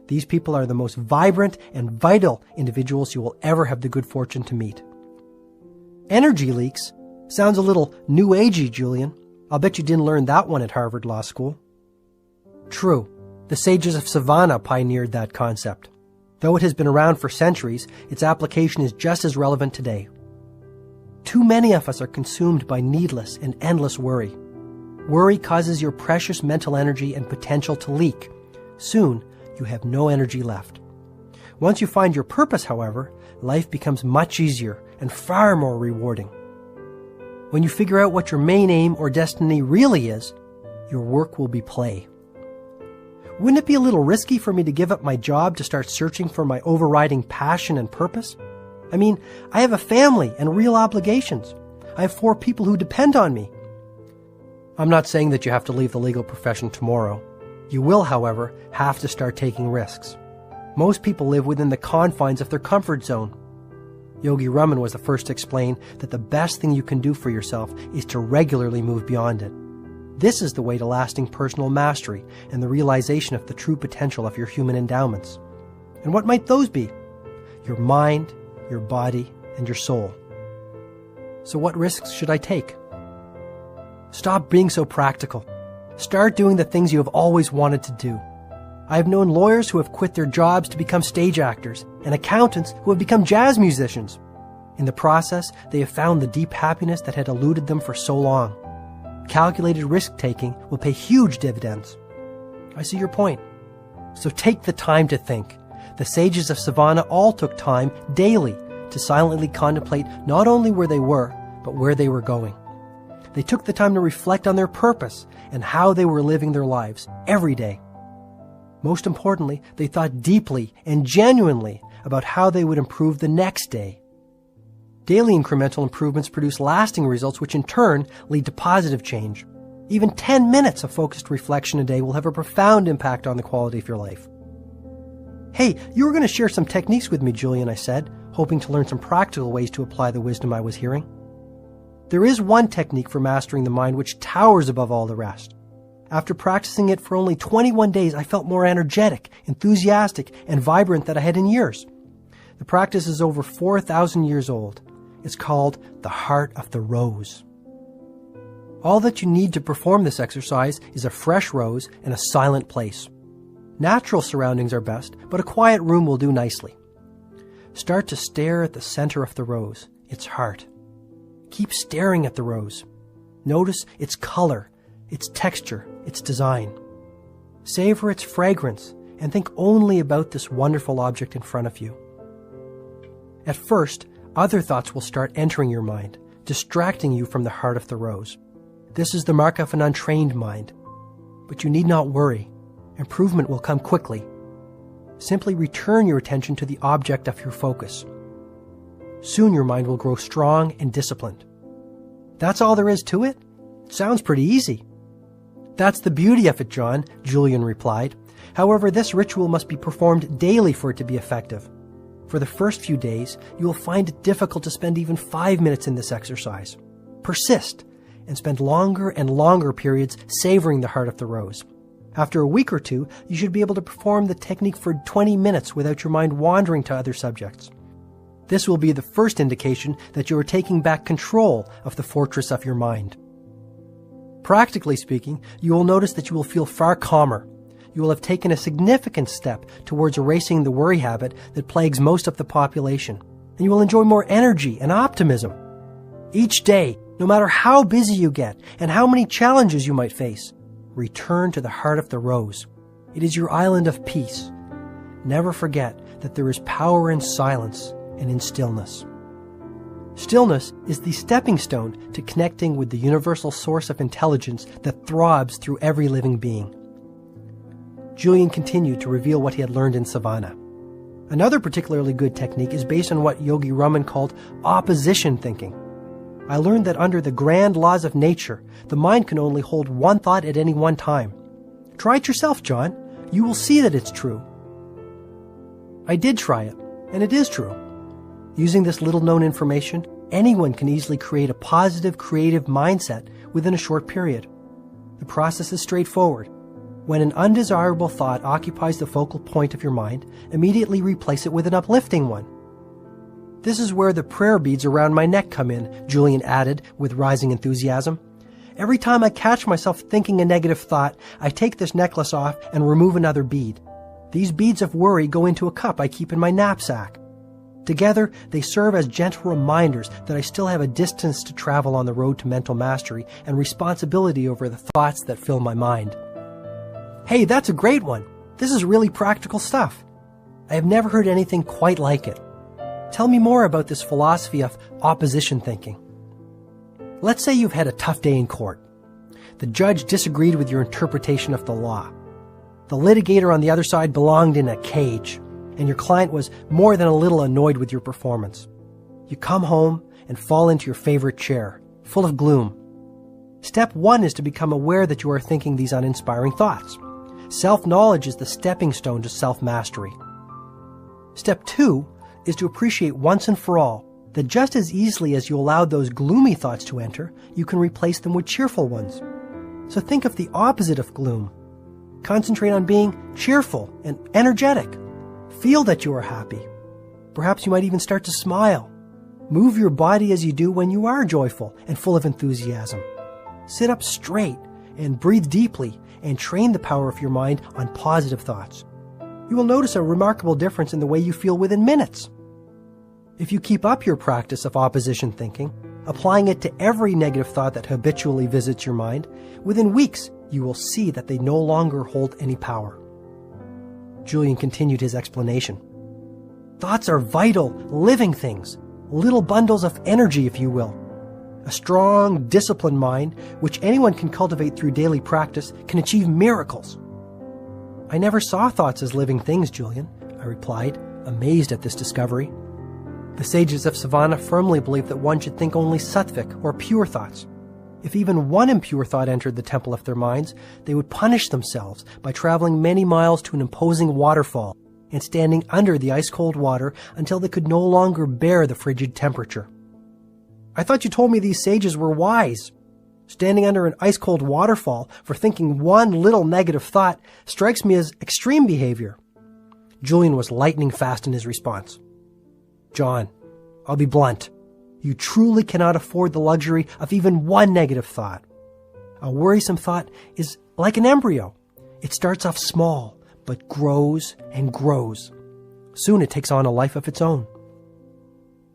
These people are the most vibrant and vital individuals you will ever have the good fortune to meet." "Energy leaks? Sounds a little new agey, Julian. I'll bet you didn't learn that one at Harvard Law School." "True. The sages of Savannah pioneered that concept. Though it has been around for centuries, its application is just as relevant today. Too many of us are consumed by needless and endless worry. Worry causes your precious mental energy and potential to leak. Soon, you have no energy left. Once you find your purpose, however, life becomes much easier and far more rewarding. When you figure out what your main aim or destiny really is, your work will be play. Wouldn't it be a little risky for me to give up my job to start searching for my overriding passion and purpose? I mean, I have a family and real obligations. I have 4 people who depend on me." "I'm not saying that you have to leave the legal profession tomorrow. You will, however, have to start taking risks. Most people live within the confines of their comfort zone. Yogi Raman was the first to explain that the best thing you can do for yourself is to regularly move beyond it. This is the way to lasting personal mastery and the realization of the true potential of your human endowments. And what might those be? Your mind, your body, and your soul. So what risks should I take? Stop being so practical. Start doing the things you have always wanted to do. I have known lawyers who have quit their jobs to become stage actors, and accountants who have become jazz musicians. In the process, they have found the deep happiness that had eluded them for so long. Calculated risk-taking will pay huge dividends. I see your point. So take the time to think. The sages of Savannah all took time daily to silently contemplate not only where they were, but where they were going. They took the time to reflect on their purpose and how they were living their lives every day. Most importantly, they thought deeply and genuinely about how they would improve the next day. Daily incremental improvements produce lasting results, which in turn lead to positive change. Even 10 minutes of focused reflection a day will have a profound impact on the quality of your life. Hey, you were going to share some techniques with me, Julian, I said, hoping to learn some practical ways to apply the wisdom I was hearing. There is one technique for mastering the mind which towers above all the rest. After practicing it for only 21 days, I felt more energetic, enthusiastic, and vibrant than I had in years. The practice is over 4,000 years old. It's called the heart of the rose. All that you need to perform this exercise is a fresh rose and a silent place. Natural surroundings are best, but a quiet room will do nicely. Start to stare at the center of the rose, its heart. Keep staring at the rose. Notice its color, its texture, its design. Savor its fragrance and think only about this wonderful object in front of you. At first, other thoughts will start entering your mind, distracting you from the heart of the rose. This is the mark of an untrained mind. But you need not worry. Improvement will come quickly. Simply return your attention to the object of your focus. Soon your mind will grow strong and disciplined. That's all there is to it? It sounds pretty easy. That's the beauty of it, John, Julian replied. However, this ritual must be performed daily for it to be effective. For the first few days, you will find it difficult to spend even 5 minutes in this exercise. Persist and spend longer and longer periods savoring the heart of the rose. After a week or two, you should be able to perform the technique for 20 minutes without your mind wandering to other subjects. This will be the first indication that you are taking back control of the fortress of your mind. Practically speaking, you will notice that you will feel far calmer. You will have taken a significant step towards erasing the worry habit that plagues most of the population, and you will enjoy more energy and optimism. Each day, no matter how busy you get and how many challenges you might face, return to the heart of the rose. It is your island of peace. Never forget that there is power in silence and in stillness. Stillness is the stepping stone to connecting with the universal source of intelligence that throbs through every living being. Julian continued to reveal what he had learned in Savannah. Another particularly good technique is based on what Yogi Raman called opposition thinking. I learned that under the grand laws of nature, the mind can only hold one thought at any one time. Try it yourself, John. You will see that it's true. I did try it, and it is true. Using this little-known information, anyone can easily create a positive, creative mindset within a short period. The process is straightforward. When an undesirable thought occupies the focal point of your mind, immediately replace it with an uplifting one. This is where the prayer beads around my neck come in, Julian added with rising enthusiasm. Every time I catch myself thinking a negative thought, I take this necklace off and remove another bead. These beads of worry go into a cup I keep in my knapsack. Together, they serve as gentle reminders that I still have a distance to travel on the road to mental mastery and responsibility over the thoughts that fill my mind. Hey, that's a great one. This is really practical stuff. I have never heard anything quite like it. Tell me more about this philosophy of opposition thinking. Let's say you've had a tough day in court. The judge disagreed with your interpretation of the law. The litigator on the other side belonged in a cage, and your client was more than a little annoyed with your performance. You come home and fall into your favorite chair, full of gloom. Step 1 is to become aware that you are thinking these uninspiring thoughts. Self-knowledge is the stepping stone to self-mastery. Step 2 is to appreciate once and for all that just as easily as you allowed those gloomy thoughts to enter, you can replace them with cheerful ones. So think of the opposite of gloom. Concentrate on being cheerful and energetic. Feel that you are happy. Perhaps you might even start to smile. Move your body as you do when you are joyful and full of enthusiasm. Sit up straight and breathe deeply and train the power of your mind on positive thoughts. You will notice a remarkable difference in the way you feel within minutes. If you keep up your practice of opposition thinking, applying it to every negative thought that habitually visits your mind, within weeks you will see that they no longer hold any power. Julian continued his explanation. Thoughts are vital, living things, little bundles of energy, if you will. A strong, disciplined mind, which anyone can cultivate through daily practice, can achieve miracles. I never saw thoughts as living things, Julian, I replied, amazed at this discovery. The sages of Savannah firmly believed that one should think only sattvic, or pure thoughts. If even one impure thought entered the temple of their minds, they would punish themselves by traveling many miles to an imposing waterfall and standing under the ice-cold water until they could no longer bear the frigid temperature. I thought you told me these sages were wise. Standing under an ice-cold waterfall for thinking one little negative thought strikes me as extreme behavior. Julian was lightning fast in his response. John, I'll be blunt. You truly cannot afford the luxury of even one negative thought. A worrisome thought is like an embryo. It starts off small, but grows and grows. Soon it takes on a life of its own.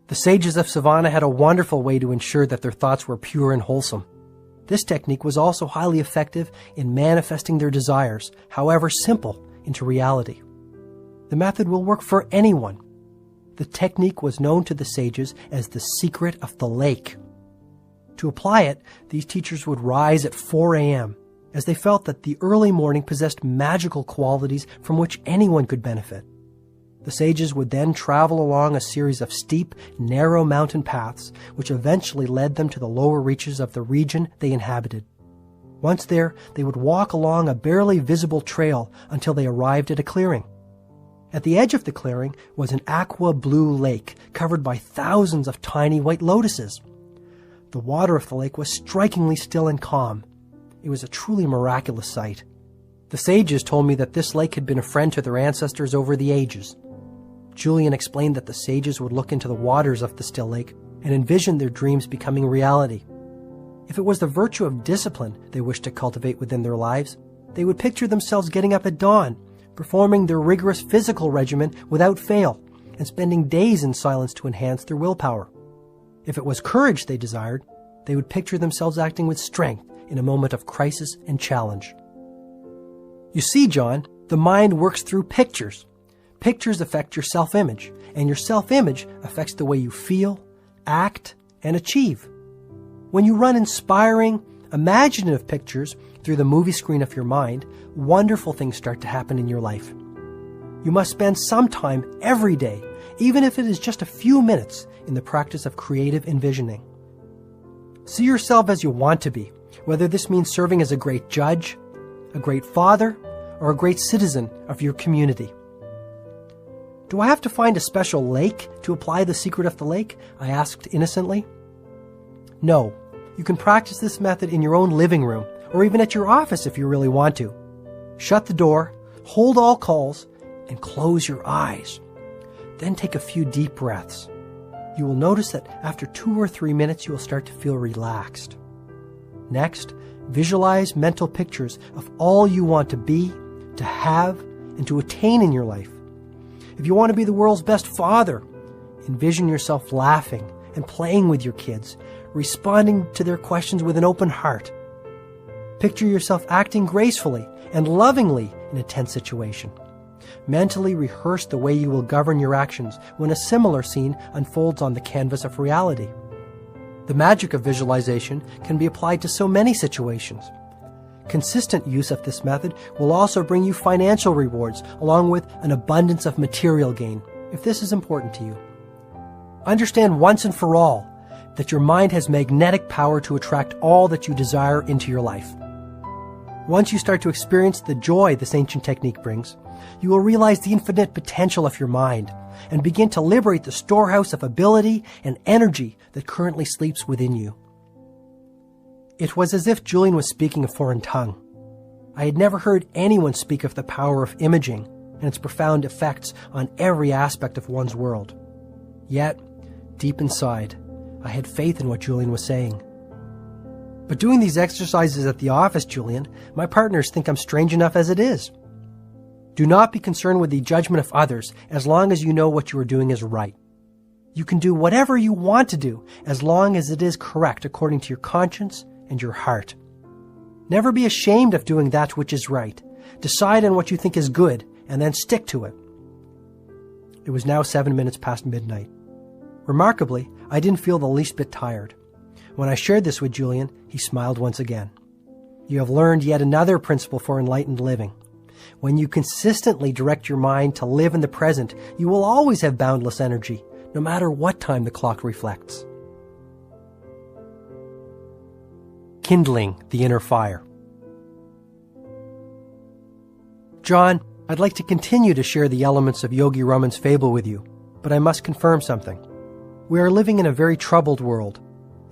The sages of Savannah had a wonderful way to ensure that their thoughts were pure and wholesome. This technique was also highly effective in manifesting their desires, however simple, into reality. The method will work for anyone. The technique was known to the sages as the secret of the lake. To apply it, these teachers would rise at 4 a.m., as they felt that the early morning possessed magical qualities from which anyone could benefit. The sages would then travel along a series of steep, narrow mountain paths, which eventually led them to the lower reaches of the region they inhabited. Once there, they would walk along a barely visible trail until they arrived at a clearing. At the edge of the clearing was an aqua-blue lake covered by thousands of tiny white lotuses. The water of the lake was strikingly still and calm. It was a truly miraculous sight. The sages told me that this lake had been a friend to their ancestors over the ages. Julian explained that the sages would look into the waters of the still lake and envision their dreams becoming reality. If it was the virtue of discipline they wished to cultivate within their lives, they would picture themselves getting up at dawn, performing their rigorous physical regimen without fail, and spending days in silence to enhance their willpower. If it was courage they desired, they would picture themselves acting with strength in a moment of crisis and challenge. You see, John, the mind works through pictures. Pictures affect your self-image, and your self-image affects the way you feel, act, and achieve. When you run inspiring, imaginative pictures through the movie screen of your mind, wonderful things start to happen in your life. You must spend some time every day, even if it is just a few minutes, in the practice of creative envisioning. See yourself as you want to be, whether this means serving as a great judge, a great father, or a great citizen of your community. Do I have to find a special lake to apply the secret of the lake? I asked innocently. No, you can practice this method in your own living room, or even at your office if you really want to. Shut the door, hold all calls, and close your eyes. Then take a few deep breaths. You will notice that after 2 or 3 minutes you will start to feel relaxed. Next, visualize mental pictures of all you want to be, to have, and to attain in your life. If you want to be the world's best father, envision yourself laughing and playing with your kids, responding to their questions with an open heart. Picture yourself acting gracefully and lovingly in a tense situation. Mentally rehearse the way you will govern your actions when a similar scene unfolds on the canvas of reality. The magic of visualization can be applied to so many situations. Consistent use of this method will also bring you financial rewards along with an abundance of material gain, if this is important to you. Understand once and for all that your mind has magnetic power to attract all that you desire into your life. Once you start to experience the joy this ancient technique brings, you will realize the infinite potential of your mind and begin to liberate the storehouse of ability and energy that currently sleeps within you. It was as if Julian was speaking a foreign tongue. I had never heard anyone speak of the power of imaging and its profound effects on every aspect of one's world. Yet, deep inside, I had faith in what Julian was saying. But doing these exercises at the office, Julian, my partners think I'm strange enough as it is. Do not be concerned with the judgment of others as long as you know what you are doing is right. You can do whatever you want to do as long as it is correct according to your conscience and your heart. Never be ashamed of doing that which is right. Decide on what you think is good, and then stick to it. It was now 7 minutes past midnight. Remarkably, I didn't feel the least bit tired. When I shared this with Julian, he smiled once again. You have learned yet another principle for enlightened living. When you consistently direct your mind to live in the present, you will always have boundless energy, no matter what time the clock reflects. Kindling the inner fire. John, I'd like to continue to share the elements of Yogi Raman's fable with you, but I must confirm something. We are living in a very troubled world.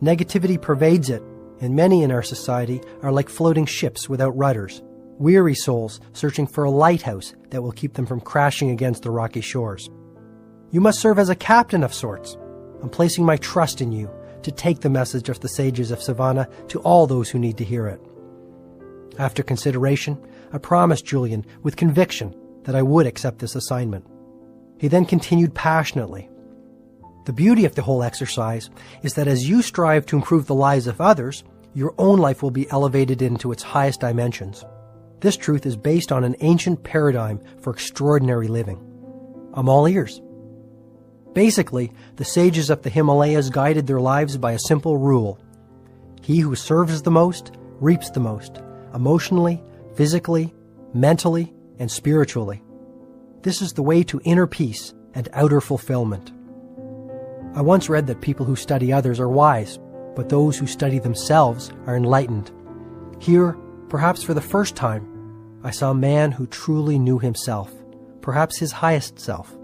Negativity pervades it, and many in our society are like floating ships without rudders, weary souls searching for a lighthouse that will keep them from crashing against the rocky shores. You must serve as a captain of sorts. I'm placing my trust in you to take the message of the sages of Savannah to all those who need to hear it. After consideration, I promised Julian with conviction that I would accept this assignment. He then continued passionately. The beauty of the whole exercise is that as you strive to improve the lives of others, your own life will be elevated into its highest dimensions. This truth is based on an ancient paradigm for extraordinary living. I'm all ears. Basically, the sages of the Himalayas guided their lives by a simple rule. He who serves the most reaps the most, emotionally, physically, mentally, and spiritually. This is the way to inner peace and outer fulfillment. I once read that people who study others are wise, but those who study themselves are enlightened. Here, perhaps for the first time, I saw a man who truly knew himself, perhaps his highest self.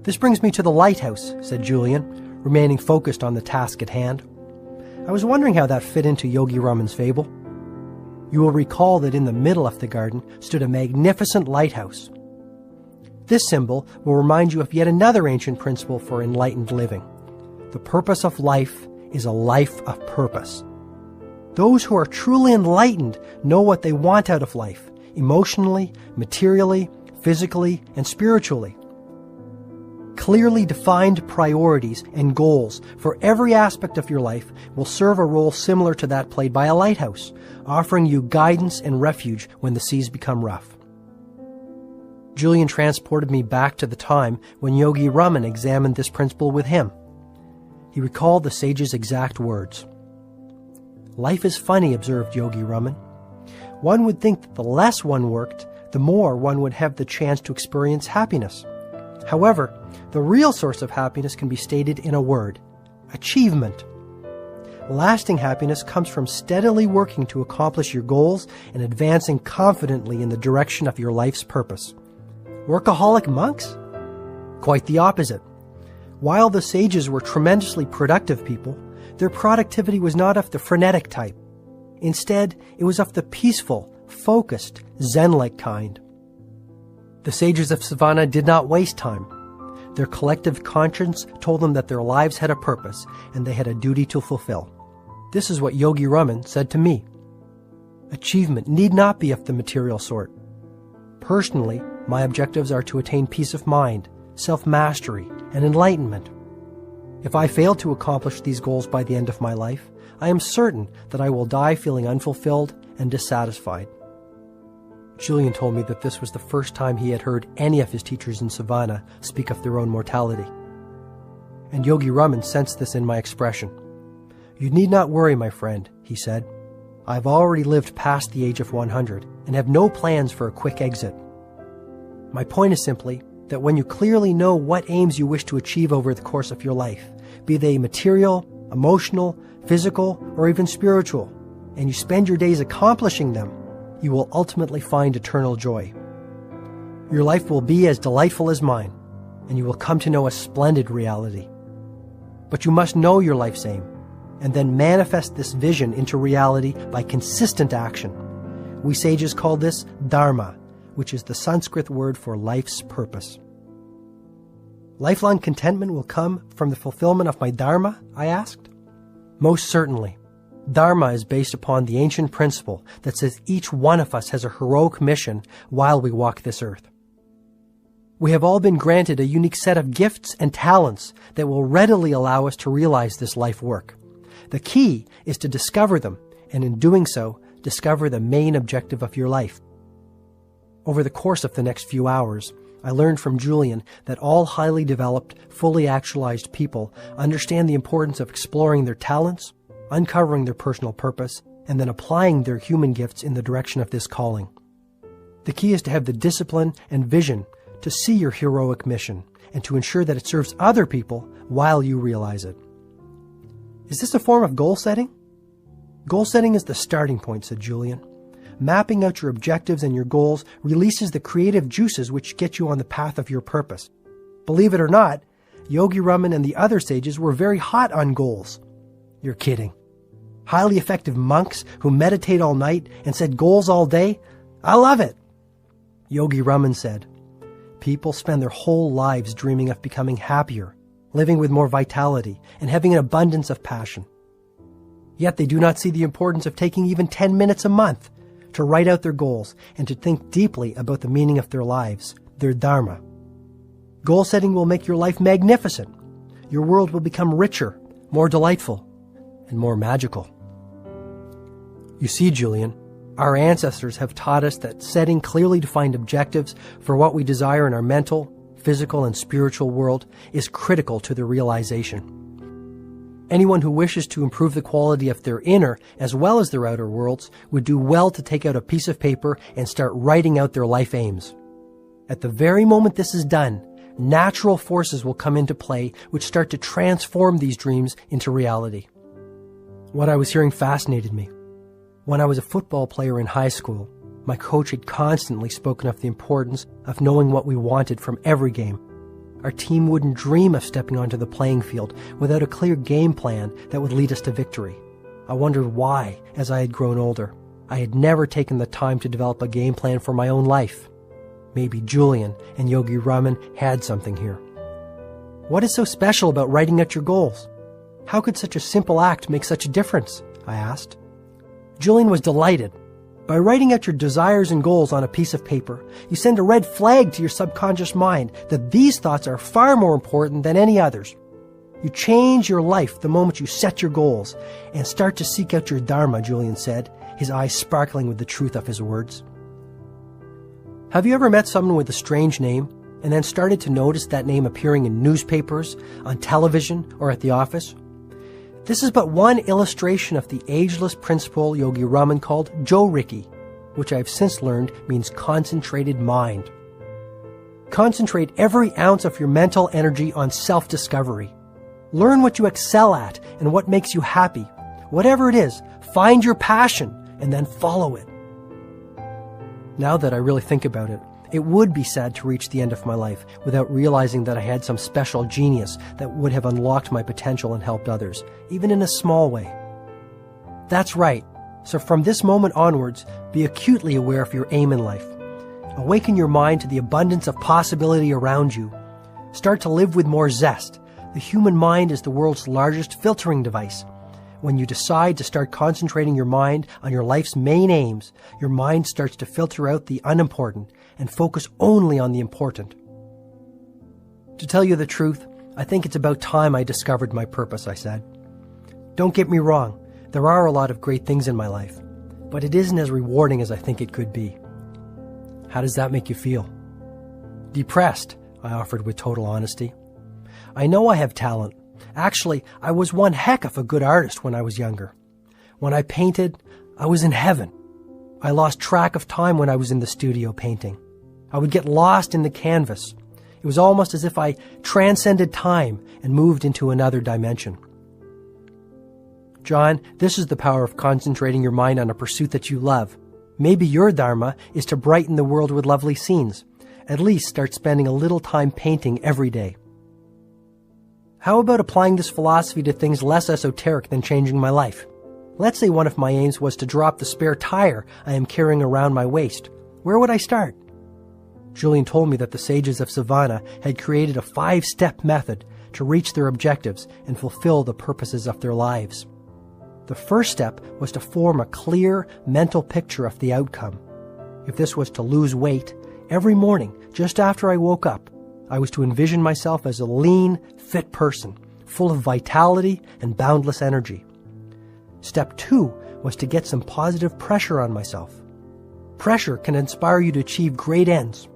This brings me to the lighthouse, said Julian, remaining focused on the task at hand. I was wondering how that fit into Yogi Raman's fable. You will recall that in the middle of the garden stood a magnificent lighthouse. This symbol will remind you of yet another ancient principle for enlightened living. The purpose of life is a life of purpose. Those who are truly enlightened know what they want out of life, emotionally, materially, physically, and spiritually. Clearly defined priorities and goals for every aspect of your life will serve a role similar to that played by a lighthouse, offering you guidance and refuge when the seas become rough. Julian transported me back to the time when Yogi Raman examined this principle with him. He recalled the sage's exact words. Life is funny, observed Yogi Raman. One would think that the less one worked, the more one would have the chance to experience happiness. However, the real source of happiness can be stated in a word: achievement. Lasting happiness comes from steadily working to accomplish your goals and advancing confidently in the direction of your life's purpose. Workaholic monks? Quite the opposite. While the sages were tremendously productive people, their productivity was not of the frenetic type. Instead, it was of the peaceful, focused, Zen-like kind. The sages of Savannah did not waste time. Their collective conscience told them that their lives had a purpose and they had a duty to fulfill. This is what Yogi Raman said to me. Achievement need not be of the material sort. Personally, my objectives are to attain peace of mind, self-mastery, and enlightenment. If I fail to accomplish these goals by the end of my life, I am certain that I will die feeling unfulfilled and dissatisfied. Julian told me that this was the first time he had heard any of his teachers in Savannah speak of their own mortality. And Yogi Raman sensed this in my expression. You need not worry, my friend, he said. I've already lived past the age of 100 and have no plans for a quick exit. My point is simply that when you clearly know what aims you wish to achieve over the course of your life, be they material, emotional, physical, or even spiritual, and you spend your days accomplishing them, you will ultimately find eternal joy. Your life will be as delightful as mine, and you will come to know a splendid reality. But you must know your life's aim, and then manifest this vision into reality by consistent action. We sages call this dharma, which is the Sanskrit word for life's purpose. Lifelong contentment will come from the fulfillment of my dharma, I asked. Most certainly. Dharma is based upon the ancient principle that says each one of us has a heroic mission while we walk this earth. We have all been granted a unique set of gifts and talents that will readily allow us to realize this life work. The key is to discover them, and in doing so, discover the main objective of your life. Over the course of the next few hours, I learned from Julian that all highly developed, fully actualized people understand the importance of exploring their talents, uncovering their personal purpose, and then applying their human gifts in the direction of this calling. The key is to have the discipline and vision to see your heroic mission and to ensure that it serves other people while you realize it. Is this a form of goal setting? Goal setting is the starting point, said Julian. Mapping out your objectives and your goals releases the creative juices which get you on the path of your purpose. Believe it or not, Yogi Raman and the other sages were very hot on goals. You're kidding. Highly effective monks who meditate all night and set goals all day? I love it. Yogi Raman said, people spend their whole lives dreaming of becoming happier, living with more vitality, and having an abundance of passion. Yet they do not see the importance of taking even 10 minutes a month to write out their goals and to think deeply about the meaning of their lives, their dharma. Goal setting will make your life magnificent. Your world will become richer, more delightful, and more magical. You see, Julian, our ancestors have taught us that setting clearly defined objectives for what we desire in our mental, physical, and spiritual world is critical to their realization. Anyone who wishes to improve the quality of their inner as well as their outer worlds would do well to take out a piece of paper and start writing out their life aims. At the very moment this is done, natural forces will come into play which start to transform these dreams into reality. What I was hearing fascinated me. When I was a football player in high school, my coach had constantly spoken of the importance of knowing what we wanted from every game. Our team wouldn't dream of stepping onto the playing field without a clear game plan that would lead us to victory. I wondered why, as I had grown older, I had never taken the time to develop a game plan for my own life. Maybe Julian and Yogi Raman had something here. What is so special about writing out your goals? How could such a simple act make such a difference? I asked. Julian was delighted. By writing out your desires and goals on a piece of paper, you send a red flag to your subconscious mind that these thoughts are far more important than any others. You change your life the moment you set your goals and start to seek out your dharma, Julian said, his eyes sparkling with the truth of his words. Have you ever met someone with a strange name and then started to notice that name appearing in newspapers, on television, or at the office? This is but one illustration of the ageless principle Yogi Raman called Jo-Riki, which I have since learned means concentrated mind. Concentrate every ounce of your mental energy on self-discovery. Learn what you excel at and what makes you happy. Whatever it is, find your passion and then follow it. Now that I really think about it, it would be sad to reach the end of my life without realizing that I had some special genius that would have unlocked my potential and helped others, even in a small way. That's right. So from this moment onwards, be acutely aware of your aim in life. Awaken your mind to the abundance of possibility around you. Start to live with more zest. The human mind is the world's largest filtering device. When you decide to start concentrating your mind on your life's main aims, your mind starts to filter out the unimportant and focus only on the important. To tell you the truth, I think it's about time I discovered my purpose, I said. Don't get me wrong, there are a lot of great things in my life, but it isn't as rewarding as I think it could be. How does that make you feel? Depressed, I offered with total honesty. I know I have talent. Actually, I was one heck of a good artist when I was younger. When I painted, I was in heaven. I lost track of time when I was in the studio painting. I would get lost in the canvas. It was almost as if I transcended time and moved into another dimension. John, this is the power of concentrating your mind on a pursuit that you love. Maybe your dharma is to brighten the world with lovely scenes. At least start spending a little time painting every day. How about applying this philosophy to things less esoteric than changing my life? Let's say one of my aims was to drop the spare tire I am carrying around my waist. Where would I start? Julian told me that the sages of Savannah had created a 5-step method to reach their objectives and fulfill the purposes of their lives. The first step was to form a clear mental picture of the outcome. If this was to lose weight, every morning, just after I woke up, I was to envision myself as a lean, fit person, full of vitality and boundless energy. Step 2 was to get some positive pressure on myself. Pressure can inspire you to achieve great ends.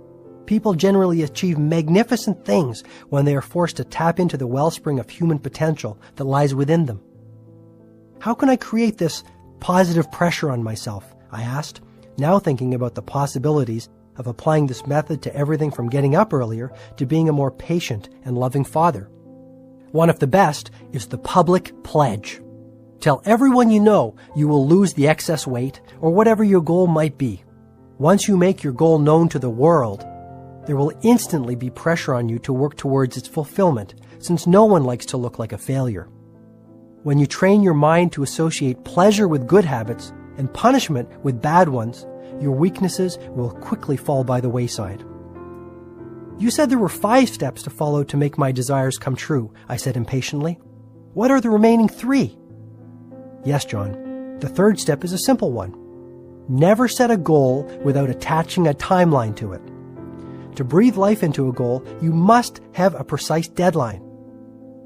People generally achieve magnificent things when they are forced to tap into the wellspring of human potential that lies within them. How can I create this positive pressure on myself? I asked, now thinking about the possibilities of applying this method to everything from getting up earlier to being a more patient and loving father. One of the best is the public pledge. Tell everyone you know you will lose the excess weight or whatever your goal might be. Once you make your goal known to the world, there will instantly be pressure on you to work towards its fulfillment, since no one likes to look like a failure. When you train your mind to associate pleasure with good habits and punishment with bad ones, your weaknesses will quickly fall by the wayside. You said there were 5 steps to follow to make my desires come true, I said impatiently. What are the remaining 3? Yes, John. The 3rd step is a simple one. Never set a goal without attaching a timeline to it. To breathe life into a goal, you must have a precise deadline.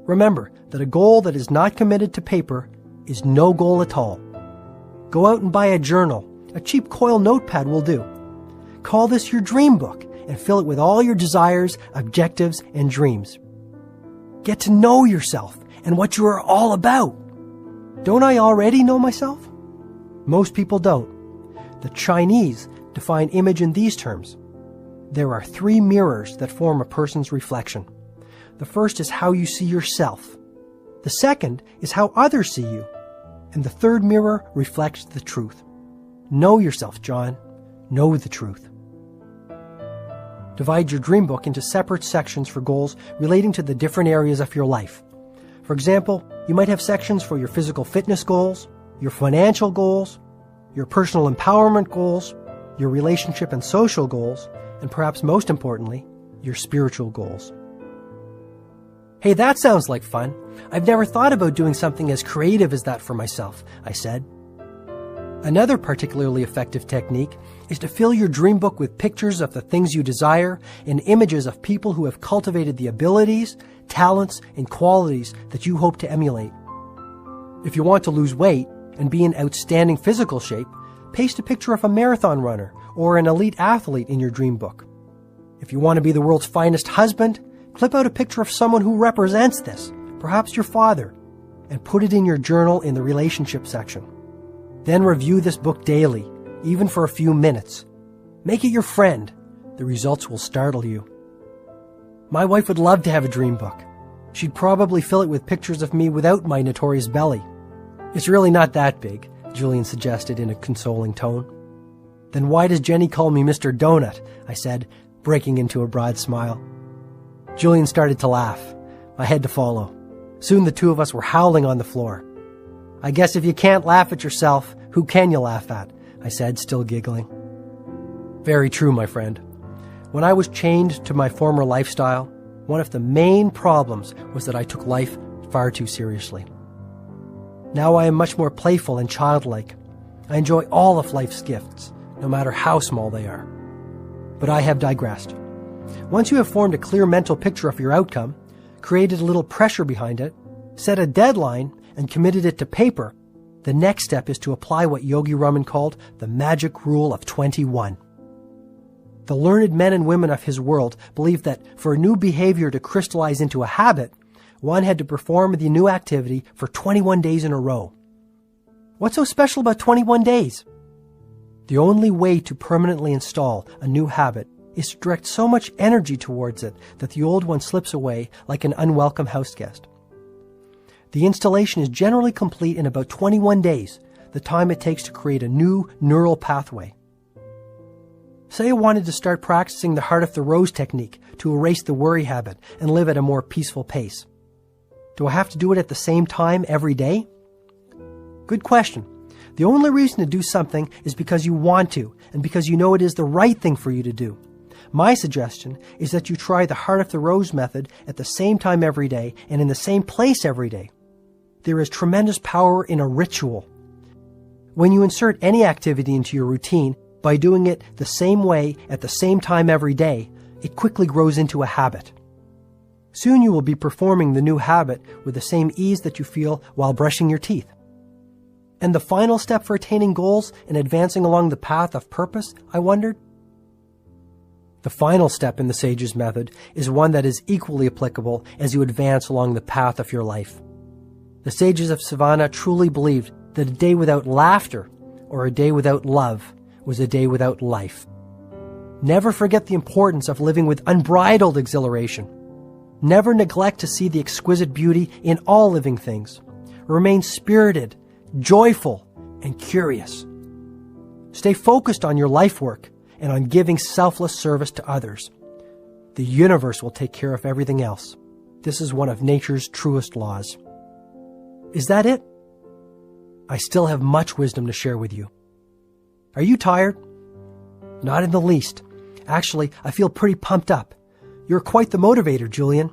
Remember that a goal that is not committed to paper is no goal at all. Go out and buy a journal. A cheap coil notepad will do. Call this your dream book and fill it with all your desires, objectives, and dreams. Get to know yourself and what you are all about. Don't I already know myself? Most people don't. The Chinese define image in these terms. There are 3 mirrors that form a person's reflection. The first is how you see yourself. The second is how others see you. And the 3rd mirror reflects the truth. Know yourself, John. Know the truth. Divide your dream book into separate sections for goals relating to the different areas of your life. For example, you might have sections for your physical fitness goals, your financial goals, your personal empowerment goals, your relationship and social goals, and perhaps most importantly, your spiritual goals. Hey, that sounds like fun. I've never thought about doing something as creative as that for myself, I said. Another particularly effective technique is to fill your dream book with pictures of the things you desire and images of people who have cultivated the abilities, talents, and qualities that you hope to emulate. If you want to lose weight and be in outstanding physical shape, paste a picture of a marathon runner or an elite athlete in your dream book. If you want to be the world's finest husband, clip out a picture of someone who represents this, perhaps your father, and put it in your journal in the relationship section. Then review this book daily, even for a few minutes. Make it your friend. The results will startle you. My wife would love to have a dream book. She'd probably fill it with pictures of me without my notorious belly. It's really not that big, Julian suggested in a consoling tone. Then why does Jenny call me Mr. Donut? I said, breaking into a broad smile. Julian started to laugh. I had to follow. Soon the two of us were howling on the floor. I guess if you can't laugh at yourself, who can you laugh at? I said, still giggling. Very true, my friend. When I was chained to my former lifestyle, one of the main problems was that I took life far too seriously. Now I am much more playful and childlike. I enjoy all of life's gifts, no matter how small they are. But I have digressed. Once you have formed a clear mental picture of your outcome, created a little pressure behind it, set a deadline, and committed it to paper, the next step is to apply what Yogi Raman called the magic rule of 21. The learned men and women of his world believed that for a new behavior to crystallize into a habit, one had to perform the new activity for 21 days in a row. What's so special about 21 days? The only way to permanently install a new habit is to direct so much energy towards it that the old one slips away like an unwelcome house guest. The installation is generally complete in about 21 days, the time it takes to create a new neural pathway. Say I wanted to start practicing the heart of the rose technique to erase the worry habit and live at a more peaceful pace. Do I have to do it at the same time every day? Good question. The only reason to do something is because you want to and because you know it is the right thing for you to do. My suggestion is that you try the heart of the rose method at the same time every day and in the same place every day. There is tremendous power in a ritual. When you insert any activity into your routine by doing it the same way at the same time every day, it quickly grows into a habit. Soon you will be performing the new habit with the same ease that you feel while brushing your teeth. And the final step for attaining goals and advancing along the path of purpose, I wondered? The final step in the Sage's method is one that is equally applicable as you advance along the path of your life. The Sages of Savannah truly believed that a day without laughter or a day without love was a day without life. Never forget the importance of living with unbridled exhilaration. Never neglect to see the exquisite beauty in all living things. Remain spirited, joyful, and curious. Stay focused on your life work and on giving selfless service to others. The universe will take care of everything else. This is one of nature's truest laws. Is that it? I still have much wisdom to share with you. Are you tired? Not in the least. Actually, I feel pretty pumped up. You're quite the motivator, Julian.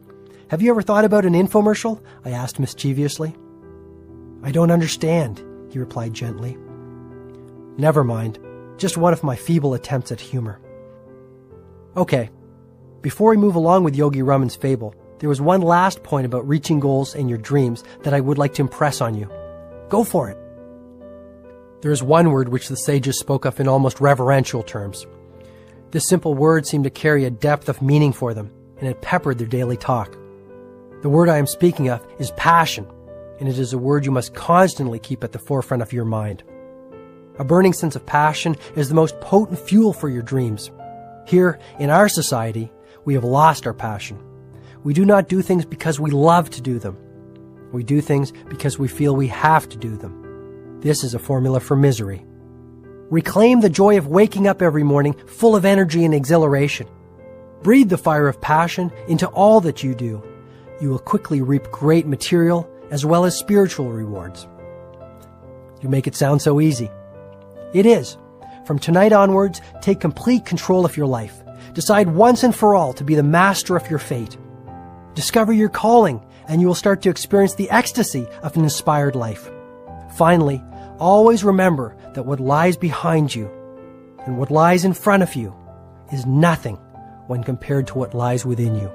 Have you ever thought about an infomercial? I asked mischievously. I don't understand, he replied gently. Never mind. Just one of my feeble attempts at humor. Okay. Before we move along with Yogi Raman's fable, there was one last point about reaching goals and your dreams that I would like to impress on you. Go for it. There is one word which the sages spoke of in almost reverential terms. This simple word seemed to carry a depth of meaning for them, and it peppered their daily talk. The word I am speaking of is passion, and it is a word you must constantly keep at the forefront of your mind. A burning sense of passion is the most potent fuel for your dreams. Here, in our society, we have lost our passion. We do not do things because we love to do them. We do things because we feel we have to do them. This is a formula for misery. Reclaim the joy of waking up every morning full of energy and exhilaration. Breathe the fire of passion into all that you do. You will quickly reap great material as well as spiritual rewards. You make it sound so easy. It is. From tonight onwards, take complete control of your life. Decide once and for all to be the master of your fate. Discover your calling, and you will start to experience the ecstasy of an inspired life. Finally, always remember that what lies behind you and what lies in front of you is nothing when compared to what lies within you.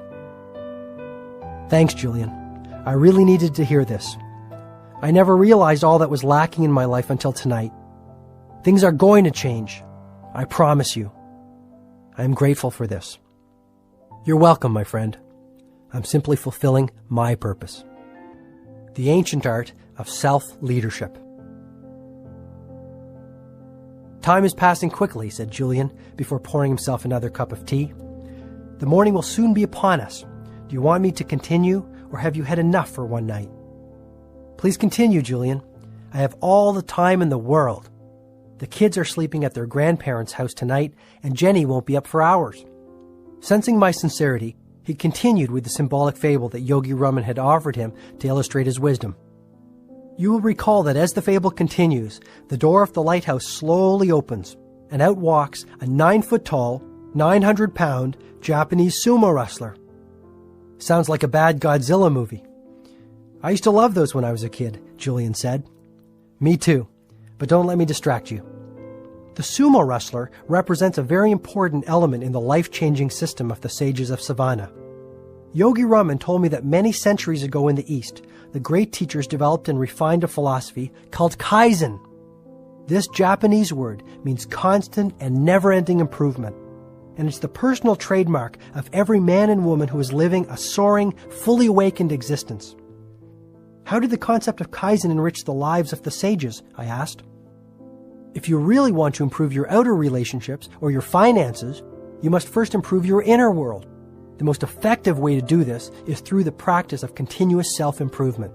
Thanks, Julian. I really needed to hear this. I never realized all that was lacking in my life until tonight. Things are going to change. I promise you. I am grateful for this. You're welcome, my friend. I'm simply fulfilling my purpose. The ancient art of self-leadership. Time is passing quickly, said Julian, before pouring himself another cup of tea. The morning will soon be upon us. Do you want me to continue, or have you had enough for one night? Please continue, Julian. I have all the time in the world. The kids are sleeping at their grandparents' house tonight, and Jenny won't be up for hours. Sensing my sincerity, he continued with the symbolic fable that Yogi Raman had offered him to illustrate his wisdom. You will recall that as the fable continues, the door of the lighthouse slowly opens, and out walks a 9-foot-tall, 900-pound Japanese sumo wrestler. Sounds like a bad Godzilla movie. I used to love those when I was a kid, Julian said. Me too, but don't let me distract you. The sumo wrestler represents a very important element in the life-changing system of the sages of Savannah. Yogi Raman told me that many centuries ago in the East, the great teachers developed and refined a philosophy called kaizen. This Japanese word means constant and never-ending improvement, and it's the personal trademark of every man and woman who is living a soaring, fully awakened existence. How did the concept of kaizen enrich the lives of the sages? I asked. If you really want to improve your outer relationships or your finances, you must first improve your inner world. The most effective way to do this is through the practice of continuous self-improvement.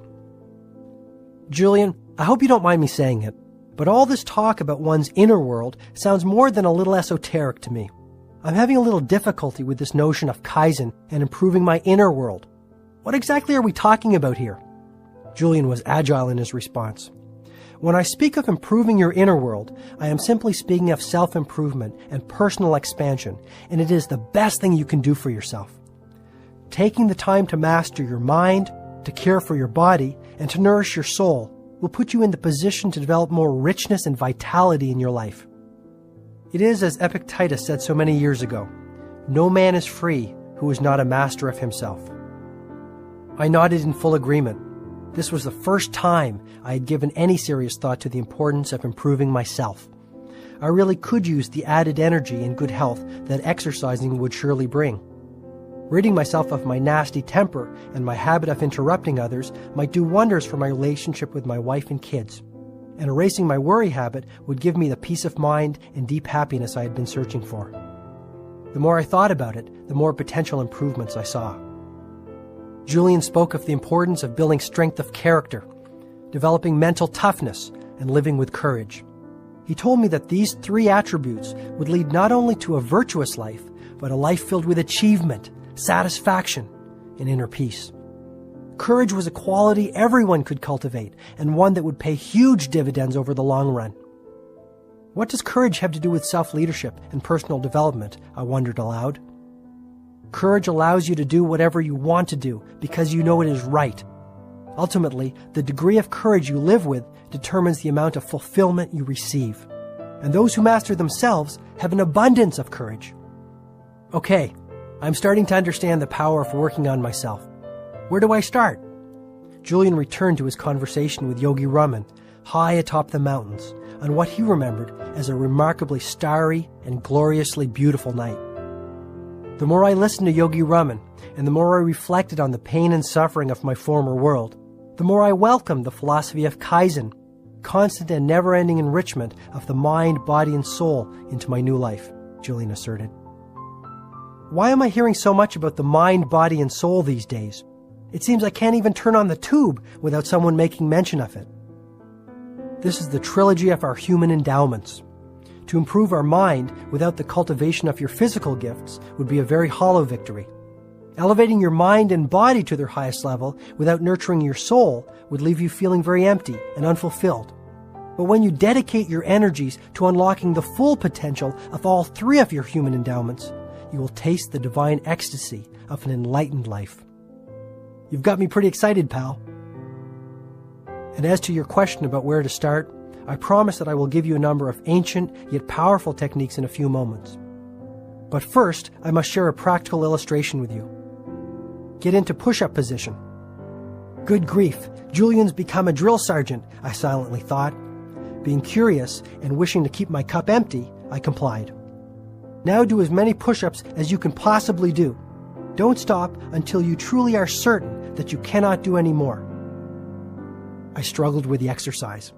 Julian, I hope you don't mind me saying it, but all this talk about one's inner world sounds more than a little esoteric to me. I'm having a little difficulty with this notion of kaizen and improving my inner world. What exactly are we talking about here? Julian was agile in his response. When I speak of improving your inner world, I am simply speaking of self-improvement and personal expansion, and it is the best thing you can do for yourself. Taking the time to master your mind, to care for your body, and to nourish your soul will put you in the position to develop more richness and vitality in your life. It is as Epictetus said so many years ago, no man is free who is not a master of himself. I nodded in full agreement. This was the first time I had given any serious thought to the importance of improving myself. I really could use the added energy and good health that exercising would surely bring. Ridding myself of my nasty temper and my habit of interrupting others might do wonders for my relationship with my wife and kids. And erasing my worry habit would give me the peace of mind and deep happiness I had been searching for. The more I thought about it, the more potential improvements I saw. Julian spoke of the importance of building strength of character, developing mental toughness, and living with courage. He told me that these 3 attributes would lead not only to a virtuous life, but a life filled with achievement, satisfaction, and inner peace. Courage was a quality everyone could cultivate, and one that would pay huge dividends over the long run. What does courage have to do with self-leadership and personal development? I wondered aloud. Courage allows you to do whatever you want to do because you know it is right. Ultimately, the degree of courage you live with determines the amount of fulfillment you receive. And those who master themselves have an abundance of courage. Okay, I'm starting to understand the power of working on myself. Where do I start? Julian returned to his conversation with Yogi Raman, high atop the mountains, on what he remembered as a remarkably starry and gloriously beautiful night. The more I listened to Yogi Raman, and the more I reflected on the pain and suffering of my former world, the more I welcomed the philosophy of Kaizen, constant and never-ending enrichment of the mind, body, and soul into my new life, Julian asserted. Why am I hearing so much about the mind, body, and soul these days? It seems I can't even turn on the tube without someone making mention of it. This is the trilogy of our human endowments. To improve our mind without the cultivation of your physical gifts would be a very hollow victory. Elevating your mind and body to their highest level without nurturing your soul would leave you feeling very empty and unfulfilled. But when you dedicate your energies to unlocking the full potential of all 3 of your human endowments, you will taste the divine ecstasy of an enlightened life. You've got me pretty excited, pal. And as to your question about where to start, I promise that I will give you a number of ancient yet powerful techniques in a few moments. But first, I must share a practical illustration with you. Get into push-up position. Good grief, Julian's become a drill sergeant, I silently thought. Being curious and wishing to keep my cup empty, I complied. Now do as many push-ups as you can possibly do. Don't stop until you truly are certain that you cannot do any more. I struggled with the exercise.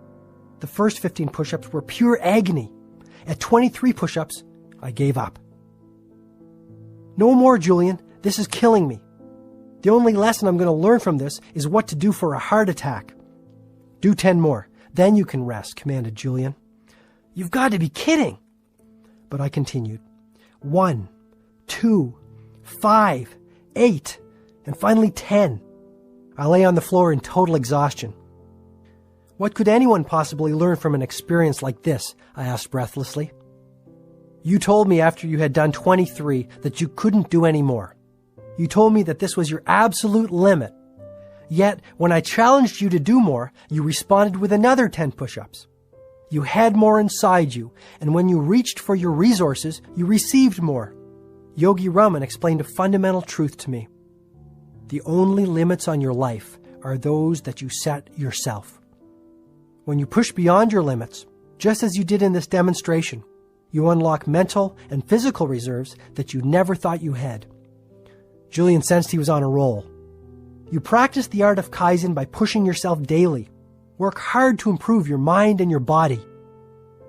The first 15 push-ups were pure agony. At 23 push-ups, I gave up. No more, Julian. This is killing me. The only lesson I'm going to learn from this is what to do for a heart attack. Do 10 more. Then you can rest, commanded Julian. You've got to be kidding. But I continued. 1, 2, 5, 8, and finally 10. I lay on the floor in total exhaustion. What could anyone possibly learn from an experience like this? I asked breathlessly. You told me after you had done 23 that you couldn't do any more. You told me that this was your absolute limit. Yet, when I challenged you to do more, you responded with another 10 push-ups. You had more inside you, and when you reached for your resources, you received more. Yogi Raman explained a fundamental truth to me. The only limits on your life are those that you set yourself. When you push beyond your limits, just as you did in this demonstration, you unlock mental and physical reserves that you never thought you had. Julian sensed he was on a roll. You practice the art of Kaizen by pushing yourself daily. Work hard to improve your mind and your body.